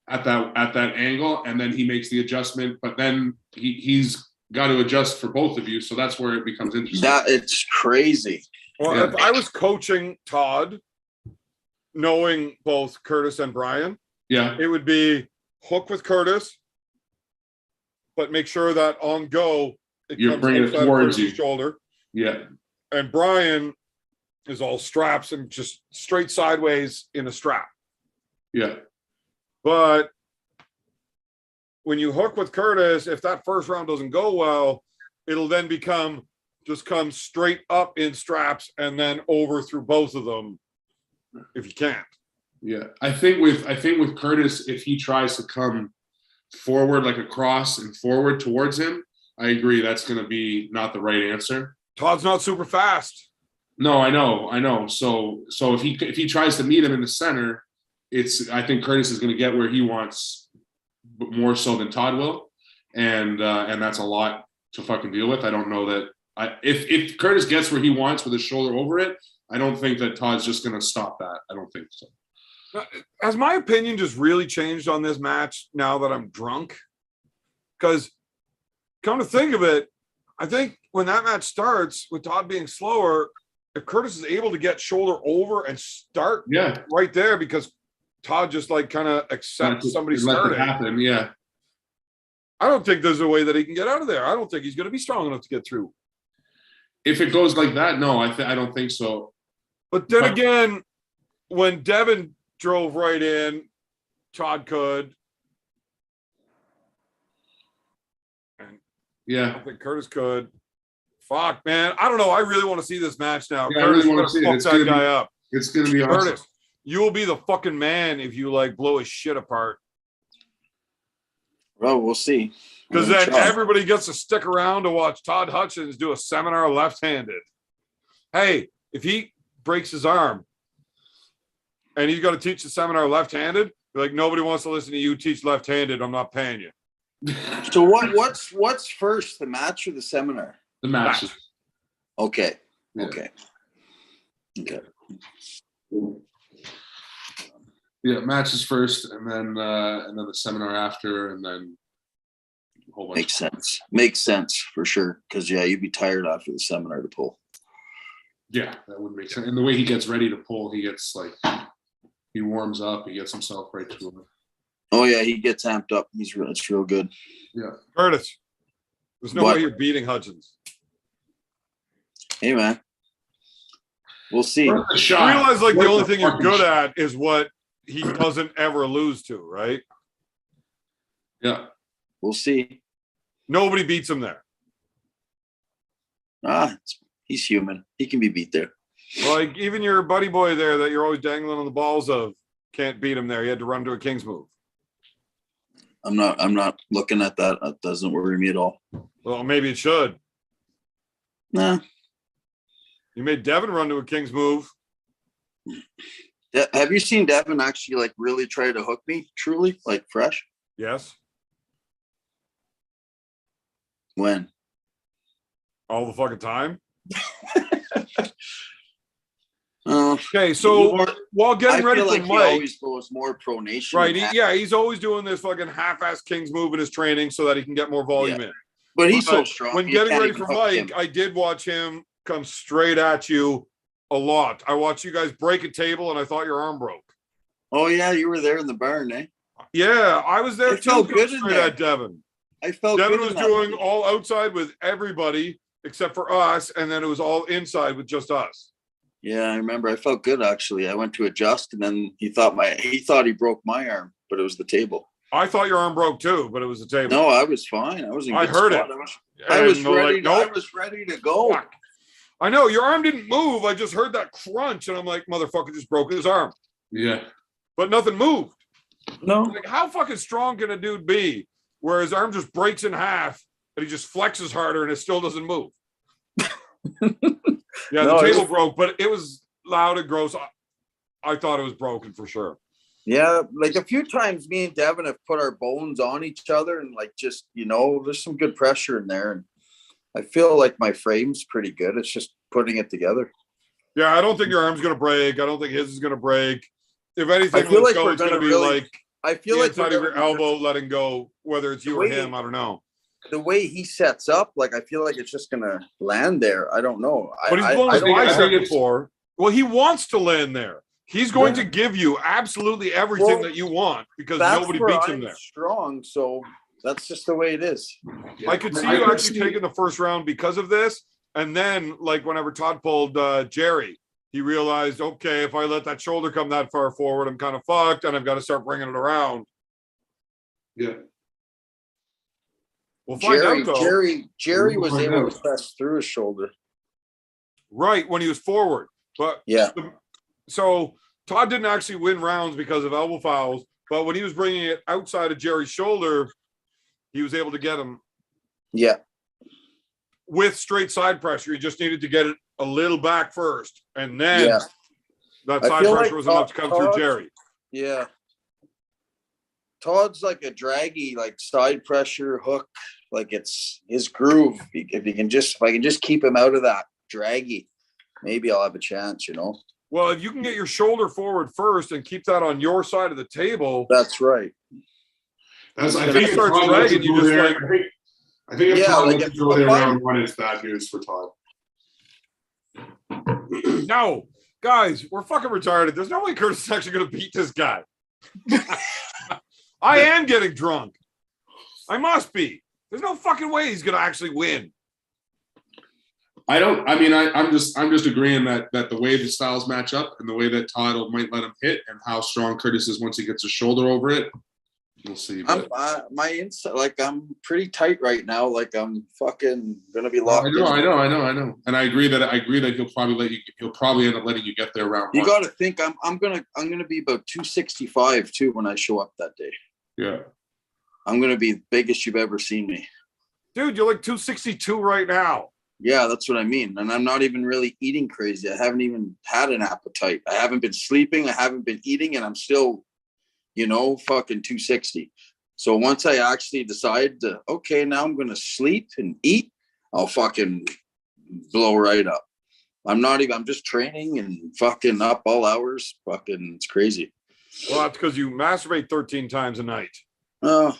at that angle, and then he makes the adjustment. But then he's got to adjust for both of you, so that's where it becomes interesting. That it's crazy. Well, Yeah. if I was coaching Todd, knowing both Curtis and Brian, Yeah, it would be hook with Curtis, but make sure that on go it You're comes bringing it outside of towards Curtis's you. shoulder, yeah, and Brian is all straps and just straight sideways in a strap. yeah, But when you hook with Curtis, if that first round doesn't go well, it'll then come straight up in straps and then over through both of them if you can't. yeah. I think with Curtis, if he tries to come forward like a cross and forward towards him, I agree that's going to be not the right answer. Todd's not super fast. No, I know. So if he tries to meet him in the center, I think Curtis is going to get where he wants, but more so than Todd will, and that's a lot to fucking deal with. I don't know that if Curtis gets where he wants with his shoulder over it, I don't think that Todd's just going to stop that. I don't think so. Has my opinion just really changed on this match now that I'm drunk? Because come to think of it, I think when that match starts with Todd being slower, if Curtis is able to get shoulder over and start right there, because Todd just like kind of accepts somebody starting. Happen, yeah. I don't think there's a way that he can get out of there. I don't think he's going to be strong enough to get through. If it goes like that, no, I don't think so. But then again, when Devin drove right in, Todd could. And Yeah, I think Curtis could. Fuck, man. I don't know. I really want to see this match now. Yeah, Curtis, I really want to see it. fuck that guy up. It's going to be awesome. Curtis, you will be the fucking man if you like blow his shit apart. Well, we'll see. Because then everybody gets to stick around to watch Todd Hutchins do a seminar left-handed. Hey, if he breaks his arm and he's got to teach the seminar left-handed, like nobody wants to listen to you teach left-handed. I'm not paying you. So what's first, the match or the seminar? The matches. Okay. Yeah. Okay. Yeah, matches first, and then the seminar after, and then a whole bunch. Makes sense for sure. Because you'd be tired after the seminar to pull. Yeah, that would make sense. And the way he gets ready to pull, he gets he warms up, he gets himself right to it. Oh yeah, he gets amped up. It's real good. Yeah, Curtis, there's no way you're beating Hutchins. Hey man, we'll see. I realize the only thing you're good at is what he doesn't ever lose to, right? Yeah, we'll see. Nobody beats him there. He's human. He can be beat there. Like even your buddy boy there that you're always dangling on the balls of can't beat him there. He had to run to a king's move. I'm not looking at that. That doesn't worry me at all. Well, maybe it should. Nah. You made Devin run to a king's move. Have you seen Devin actually really try to hook me? Truly, fresh? Yes. When? All the fucking time. Okay, so while getting ready for Mike, he always goes more pronation. Right? He's always doing this fucking half-ass king's move in his training so that he can get more volume in. But he's so strong. When getting ready for Mike, I did watch him come straight at you a lot. I watched you guys break a table, and I thought your arm broke. Oh yeah, you were there in the barn, eh? Yeah, I was there too. Felt good straight at Devin. I felt Devin good was doing all outside with everybody except for us, and then it was all inside with just us. Yeah, I remember. I felt good actually. I went to adjust, and then he thought he broke my arm, but it was the table. I thought your arm broke too, but it was the table. No, I was fine. I was in good I heard spot. it. I was ready. I was ready to go. Fuck. I know your arm didn't move. I just heard that crunch, and I'm like, motherfucker just broke his arm. Yeah, but nothing moved. No, like how fucking strong can a dude be where his arm just breaks in half and he just flexes harder and it still doesn't move? Yeah, the table broke, but it was loud and gross. I thought it was broken for sure. Yeah, a few times me and Devin have put our bones on each other and just, there's some good pressure in there. And I feel like my frame's pretty good. It's just putting it together. Yeah, I don't think your arm's going to break. I don't think his is going to break. If anything, I feel like we're going to be I feel the like inside of your elbow letting go, whether it's you or him, I don't know. The way he sets up, like I feel like it's just gonna land there. I don't know. But he's blown his I bicep think it's- before. Well, he wants to land there. He's going to give you absolutely everything that you want because nobody beats him there. Strong, so that's just the way it is. I could see you actually taking the first round because of this. And then, like, whenever Todd pulled Jerry, he realized, okay, if I let that shoulder come that far forward, I'm kind of fucked, and I've got to start bringing it around. Yeah. We'll find out, though. Jerry was able to press through his shoulder. Right, when he was forward. But yeah. So Todd didn't actually win rounds because of elbow fouls, but when he was bringing it outside of Jerry's shoulder, he was able to get him. Yeah. With straight side pressure. He just needed to get it a little back first. And then that side pressure was enough to come through Jerry. Yeah. Todd's like a draggy, like side pressure hook. Like it's his groove. If I can just keep him out of that draggy, maybe I'll have a chance, you know? Well, if you can get your shoulder forward first and keep that on your side of the table. That's right. I think it starts dragging you just like. I think if Todd lets you go there round one, it's bad news for Todd. No, guys, we're fucking retarded. There's no way Curtis is actually going to beat this guy. I am getting drunk. I must be. There's no fucking way he's going to actually win. I'm just agreeing that the way the styles match up and the way that Todd might let him hit and how strong Curtis is once he gets his shoulder over it. We'll see. I'm pretty tight right now. Like I'm fucking gonna be locked. I know. And I agree that he'll probably end up letting you get there round one. You got to think I'm gonna be about 265 too when I show up that day. Yeah. I'm gonna be the biggest you've ever seen me. Dude, you're like 262 right now. Yeah, that's what I mean. And I'm not even really eating crazy. I haven't even had an appetite. I haven't been sleeping. I haven't been eating, and I'm still, fucking 260. So once I actually decide to, okay, now I'm going to sleep and eat, I'll fucking blow right up. I'm just training and fucking up all hours. Fucking, it's crazy. Well, that's because you masturbate 13 times a night. Oh,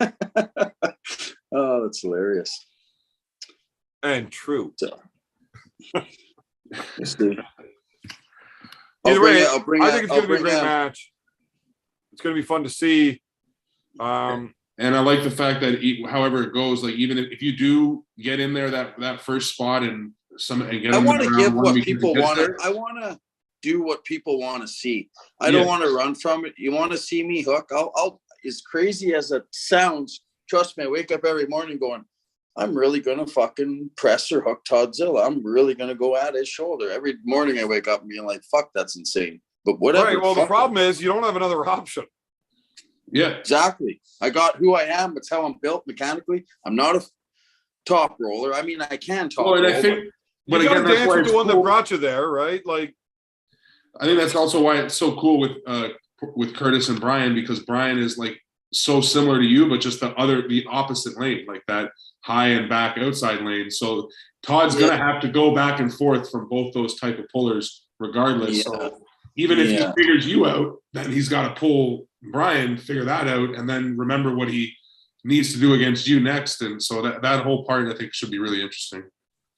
oh, that's hilarious. And true. So, let's see. Either way, I think it's going to be a great match. It's going to be fun to see. And I like the fact that however it goes, like even if you do get in there that first spot and get, I want to give what people want. I want to do what people want to see. I don't want to run from it. You want to see me hook? I'll. As crazy as it sounds, trust me. I wake up every morning going, I'm really going to fucking press or hook Toddzilla. I'm really going to go at his shoulder. Every morning I wake up and being like, fuck, that's insane. But whatever. Right, well, the problem is you don't have another option. Yeah. Exactly. I got who I am. It's how I'm built mechanically. I'm not a top roller. I mean, I can top roll. I think, but you got to dance with the one that brought you there, right? Like, I think that's also why it's so cool with Curtis and Brian, because Brian is like so similar to you, but just the opposite lane, like that high and back outside lane. So Todd's going to have to go back and forth from both those type of pullers regardless. Yeah. So even if he figures you out, then he's got to pull Brian, figure that out, and then remember what he needs to do against you next. And so that whole part, I think, should be really interesting.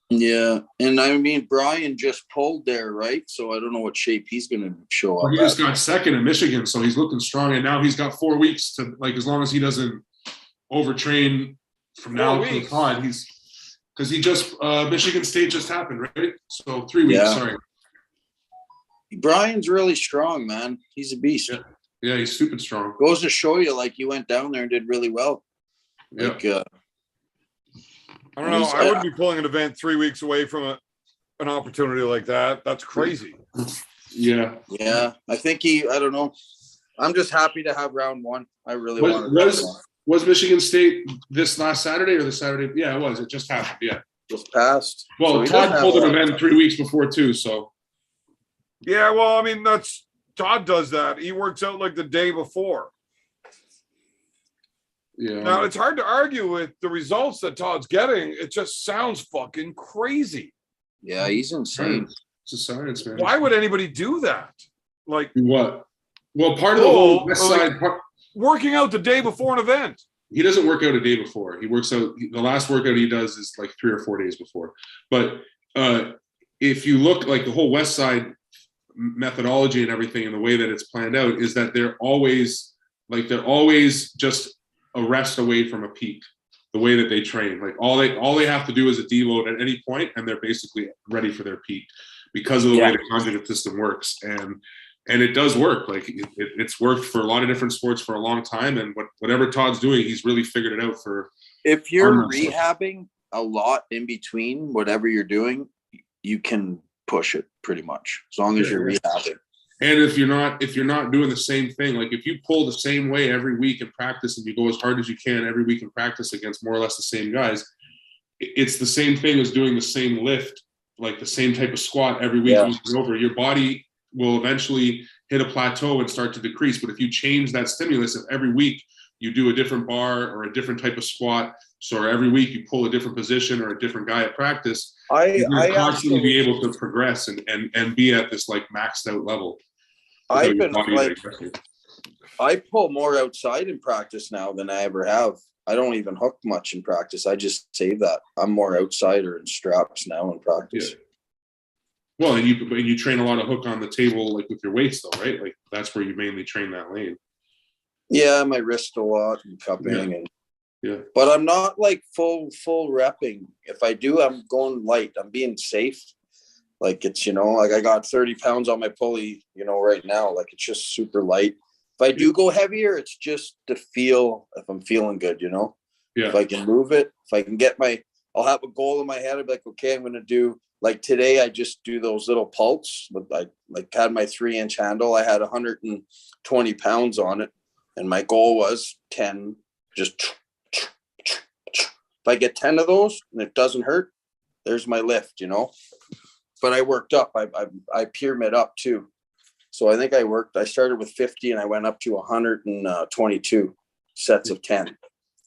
Yeah. And I mean, Brian just pulled there, right? So I don't know what shape he's going to show up. He just got second in Michigan, so he's looking strong. And now he's got 4 weeks to, like, as long as he doesn't overtrain from now to the pod, because he just, Michigan State just happened, right? So 3 weeks, sorry. Brian's really strong, man. He's a beast. Yeah, he's stupid strong. Goes to show you, like, you went down there and did really well. Yeah. Like, I don't know. I wouldn't be pulling an event 3 weeks away from an opportunity like that. That's crazy. Yeah. Yeah. I think I don't know. I'm just happy to have round one. I really want to. Was Michigan State this last Saturday or the Saturday? Yeah, it was. It just happened. Yeah. Just passed. Well, so Todd pulled an event 3 weeks before too, so. Yeah, well, I mean, Todd does that. He works out like the day before. Yeah. Now, it's hard to argue with the results that Todd's getting. It just sounds fucking crazy. Yeah, he's insane. It's a science, man. Why would anybody do that? Like what? Well, part of the whole west side, working out the day before an event. he doesn't work out a day before. He works out, the last workout he does is like 3 or 4 days before. But if you look like the whole west side methodology and everything and the way that it's planned out is that they're always just a rest away from a peak, the way that they train. Like all they have to do is a deload at any point and they're basically ready for their peak because of the way the conjugate system works. And it does work. Like it's worked for a lot of different sports for a long time. And whatever Todd's doing, he's really figured it out for. If you're rehabbing a lot in between whatever you're doing, you can push it pretty much as long as you're rehabbing. And if you're not doing the same thing, like if you pull the same way every week in practice and you go as hard as you can every week in practice against more or less the same guys, it's the same thing as doing the same lift, like the same type of squat every week over. Your body will eventually hit a plateau and start to decrease. But if you change that stimulus, if every week you do a different bar or a different type of squat, so every week you pull a different position or a different guy at practice, you're going to constantly be able to progress and be at this like maxed out level. I pull more outside in practice now than I ever have. I don't even hook much in practice. I just save that. I'm more outsider in straps now in practice. Yeah. Well, and you train a lot of hook on the table, like with your weights though, right? Like that's where you mainly train that lane. Yeah, my wrist a lot and cupping and but I'm not like full repping. If I do, I'm going light. I'm being safe. Like it's, like I got 30 pounds on my pulley, right now, like it's just super light. If I do go heavier, it's just to feel if I'm feeling good, if I can move it, if I can I'll have a goal in my head. I'll be like, okay, I'm going to do like today. I just do those little pulse with I had my 3-inch handle. I had 120 pounds on it. And my goal was 10, just if I get 10 of those and it doesn't hurt, there's my lift, But I worked up. I pyramid up too. So I think I started with 50 and I went up to 122 sets of 10.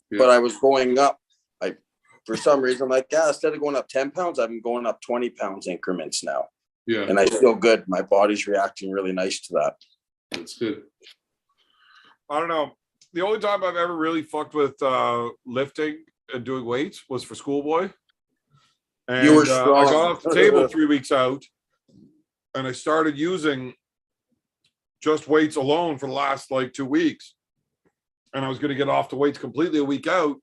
Yeah. But I was going up. For some reason, I'm like, instead of going up 10 pounds, I'm going up 20 pounds increments now. Yeah. And I feel good. My body's reacting really nice to that. That's good. I don't know. The only time I've ever really fucked with lifting and doing weights was for schoolboy. And you were strong. I got off the table 3 weeks out and I started using just weights alone for the last like 2 weeks. And I was going to get off the weights completely a week out.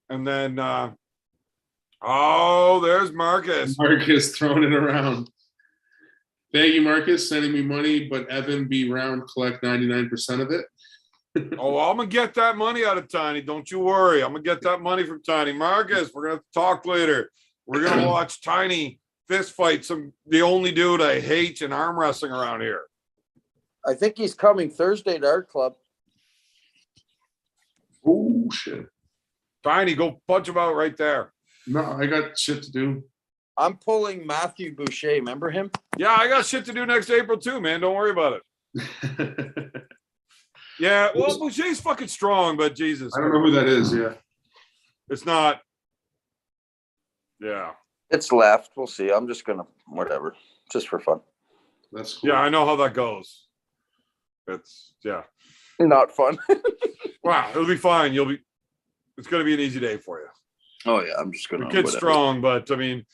And then, there's Marcus. Marcus throwing it around. Thank you, Marcus, sending me money, but Evan B. Round collect 99% of it. I'm going to get that money out of Tiny. Don't you worry. I'm going to get that money from Tiny. Marcus, we're going to talk later. We're going to watch Tiny fist fight the only dude I hate in arm wrestling around here. I think he's coming Thursday to our club. Oh, shit. Tiny, go punch him out right there. No, I got shit to do. I'm pulling Matthew Boucher. Remember him? Yeah, I got shit to do next April too, man. Don't worry about it. Yeah, well, Boucher's fucking strong, but Jesus. I don't know who that is, yeah. It's not. Yeah. It's left. We'll see. I'm just going to, whatever. Just for fun. That's cool. Yeah, I know how that goes. It's, not fun. Wow, it'll be fine. It's going to be an easy day for you. Oh, yeah. I'm just going to. The kid's strong, but I mean,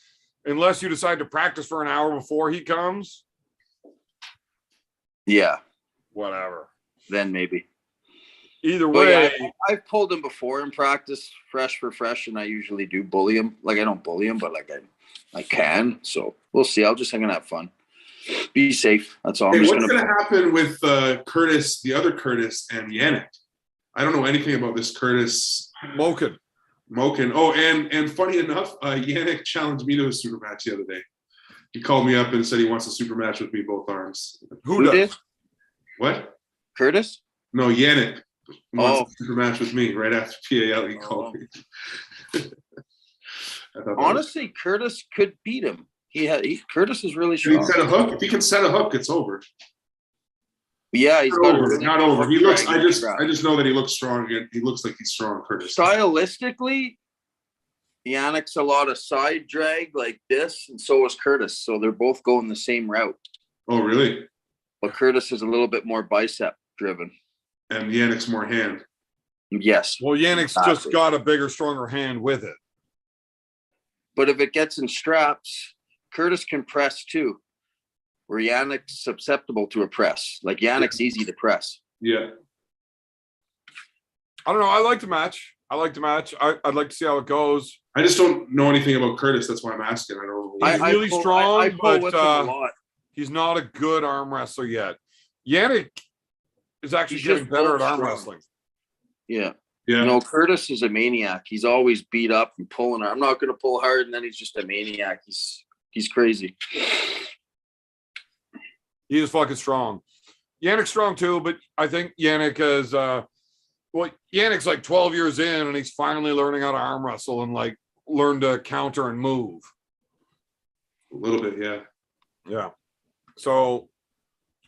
unless you decide to practice for an hour before he comes. Yeah. Whatever. Then maybe. Either way. Yeah, I've pulled him before in practice, fresh for fresh, and I usually do bully him. Like, I don't bully him, but like I can. So we'll see. I'll just hang and have fun. Be safe. That's all. Hey, what's going to happen with Curtis, the other Curtis, and Yannick? I don't know anything about this Curtis. Moken. Oh, and funny enough, Yannick challenged me to a super match the other day. He called me up and said he wants a super match with me, both arms. Who did? What? Curtis? No, Yannick wants a super match with me right after PAL. He called me. Honestly, Curtis could beat him. Curtis is really strong. If he can set a hook, it's over. Yeah, he's not over. He looks. I just know that he looks strong. He looks like he's strong, Curtis. Stylistically, Yannick's a lot of side drag like this, and so is Curtis. So they're both going the same route. Oh, really? but Curtis is a little bit more bicep driven. And Yannick's more hand. Yes. Well, Yannick's just Exactly. got a bigger, stronger hand with it. But if it gets in straps, Curtis can press too. Where Yannick's susceptible to a press. Like Yannick's easy to press. Yeah. I don't know. I like the match. I'd like to see how it goes. I just don't know anything about Curtis. That's why I'm asking. I don't know. He's really strong, I pull but with him a lot. he's not a good arm wrestler yet. Yannick is actually He's getting just better built at arm strong. wrestling. Yeah. Yeah. No, Curtis is a maniac. He's always beat up and pulling. I'm not going to pull hard, and then he's just a maniac. He's crazy. He is fucking strong. Yannick's strong too, but I think Yannick is Yannick's like 12 years in and he's finally learning how to arm wrestle and like learn to counter and move. A little bit, yeah. Yeah. So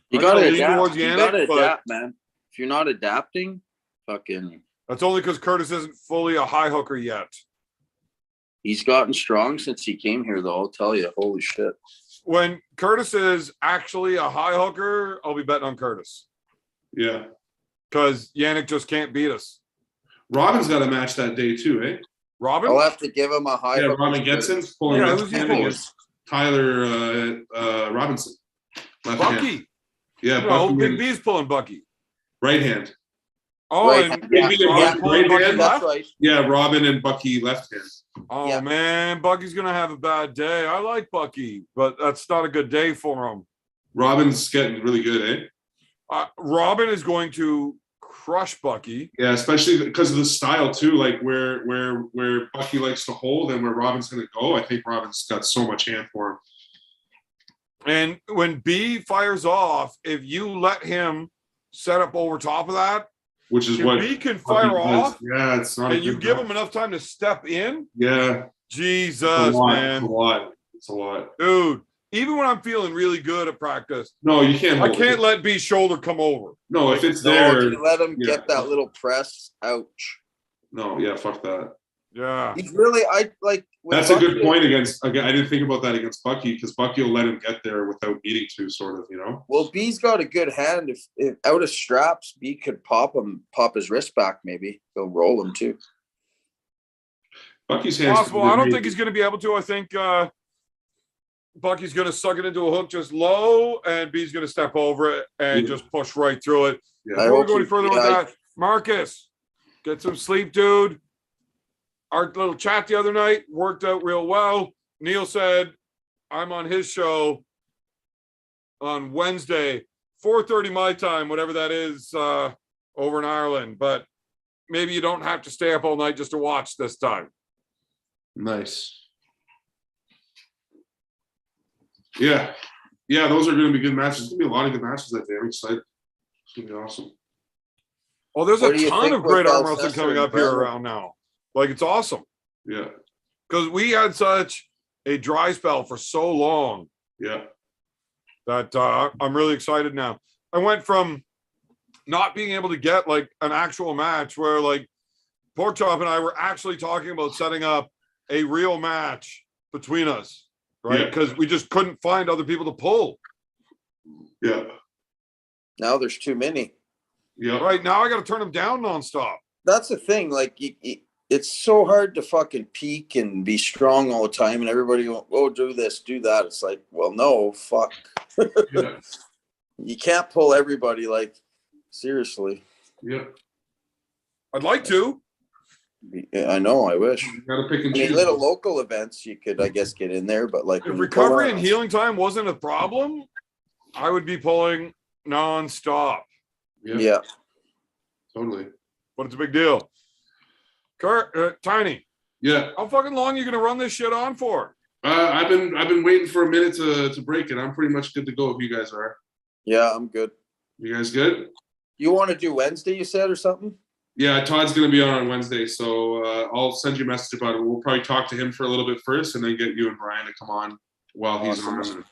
You I'm got to gonna lean adapt. towards You Yannick, got to but- adapt, man. If you're not adapting, fucking, that's only because Curtis isn't fully a high hooker yet. he's gotten strong since he came here, though. I'll tell you, holy shit. When Curtis is actually a high hooker, I'll be betting on Curtis Yeah. because Yannick just can't beat us. Robin's got a match that day too, eh? Robin? I'll have to give him a high. Yeah, hook. Robin Getson pulling Yeah, left who's he hand pulling? against Tyler Robinson. Left hand. Bucky. Yeah, No, Bucky Big and B's pulling Bucky. right hand. Oh, Right. and Yeah. Maybe Robin yeah, pulling right Bucky hand. left? That's right. Yeah, Robin and Bucky left hand. Oh Yeah. man, Bucky's gonna have a bad day. I like Bucky, but that's not a good day for him. Robin's getting really good, eh? Robin is going to crush Bucky. Yeah, especially because of the style too, like where Bucky likes to hold and where Robin's gonna go. I think Robin's got so much hand for him. And when B fires off, if you let him set up over top of that, Which is if what B can Bucky fire does. off Yeah, it's not. and you give him enough time to step in, Yeah, Jesus, it's a lot. man. It's a lot. Dude, even when I'm feeling really good at practice, No, you can't. I hold can't it. let B's shoulder come over. No, if it's No, there. if you let him yeah. get that little press, ouch. No, yeah, fuck that. Yeah. He's really, I like. with That's a good Bucky- point against. I didn't think about that against Bucky because Bucky will let him get there without needing to, sort of. You know. Well, B's got a good hand. If out of straps, B could pop his wrist back. Maybe he'll roll him too. Bucky's hands. Possible. I don't think he's going to be able to. I think Bucky's going to suck it into a hook just low, and B's going to step over it and Yeah. just push right through it. Yeah. Before we go any he- further with yeah, that, Marcus, get some sleep, dude. Our little chat the other night worked out real well. Neil said, I'm on his show on Wednesday, 4:30 my time, whatever that is, over in Ireland. But maybe you don't have to stay up all night just to watch this time. Nice. Yeah, yeah, those are going to be good matches. There's going to be a lot of good matches that day. I'm excited. It's going to be awesome. Well, there's What a do you ton think of great with arm wrestling Alcester coming and up here Brennan? around now. Like, it's awesome. Yeah, Because we had such a dry spell for so long yeah, that I'm really excited now. I went from not being able to get like an actual match where like Pork Chop and I were actually talking about setting up a real match between us, right? Yeah. Because we just couldn't find other people to pull. yeah, Now there's too many. yeah. Right now, I got to turn them down nonstop. That's the thing. Like, it's so hard to fucking peak and be strong all the time, and everybody go, "Oh, do this, do that." It's like, well, no, fuck. Yeah, You can't pull everybody. Like, seriously. yeah. I'd like to. I know. I wish. You got to pick and I mean, choose. little local events you could, I guess, get in there, but like If when you recovery pull and out- healing time wasn't a problem, I would be pulling nonstop. Yeah. Totally. But it's a big deal. Kurt, Tiny, Yeah, how fucking long are you going to run this shit on for? I've been waiting for a minute to break it. I'm pretty much good to go if you guys are. Yeah, I'm good. You guys good? You want to do Wednesday, you said, or something? Yeah, Todd's going to be on Wednesday, so I'll send you a message about it. We'll probably talk to him for a little bit first, and then get you and Brian to come on while he's Awesome. on.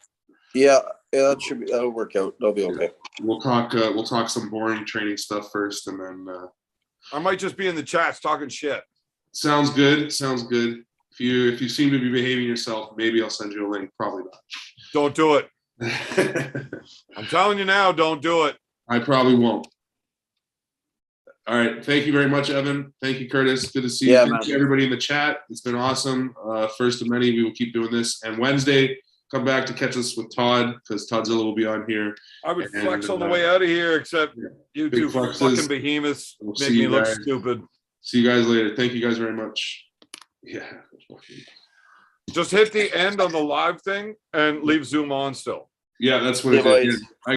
Yeah, that'll work out. That'll be okay. We'll talk some boring training stuff first, and then I might just be in the chats talking shit. sounds good. Sounds good. If you seem to be behaving yourself, maybe I'll send you a link. Probably not. Don't do it. I'm telling you now, don't do it. I probably won't. All right. Thank you very much, Evan. Thank you, Curtis. Good to see you. Yeah, Thank man. you, everybody in the chat. It's been awesome. First of many. We will keep doing this. And Wednesday, come back to catch us with Todd, because Toddzilla will be on here. I would And, flex on the way out of here, except you big two flexes. fucking behemoths We'll make see me you look guys. stupid. See you guys later. Thank you guys very much. Yeah. Just hit the end on the live thing and leave Zoom on still. Yeah, that's what Yeah, it did. boys. Yeah.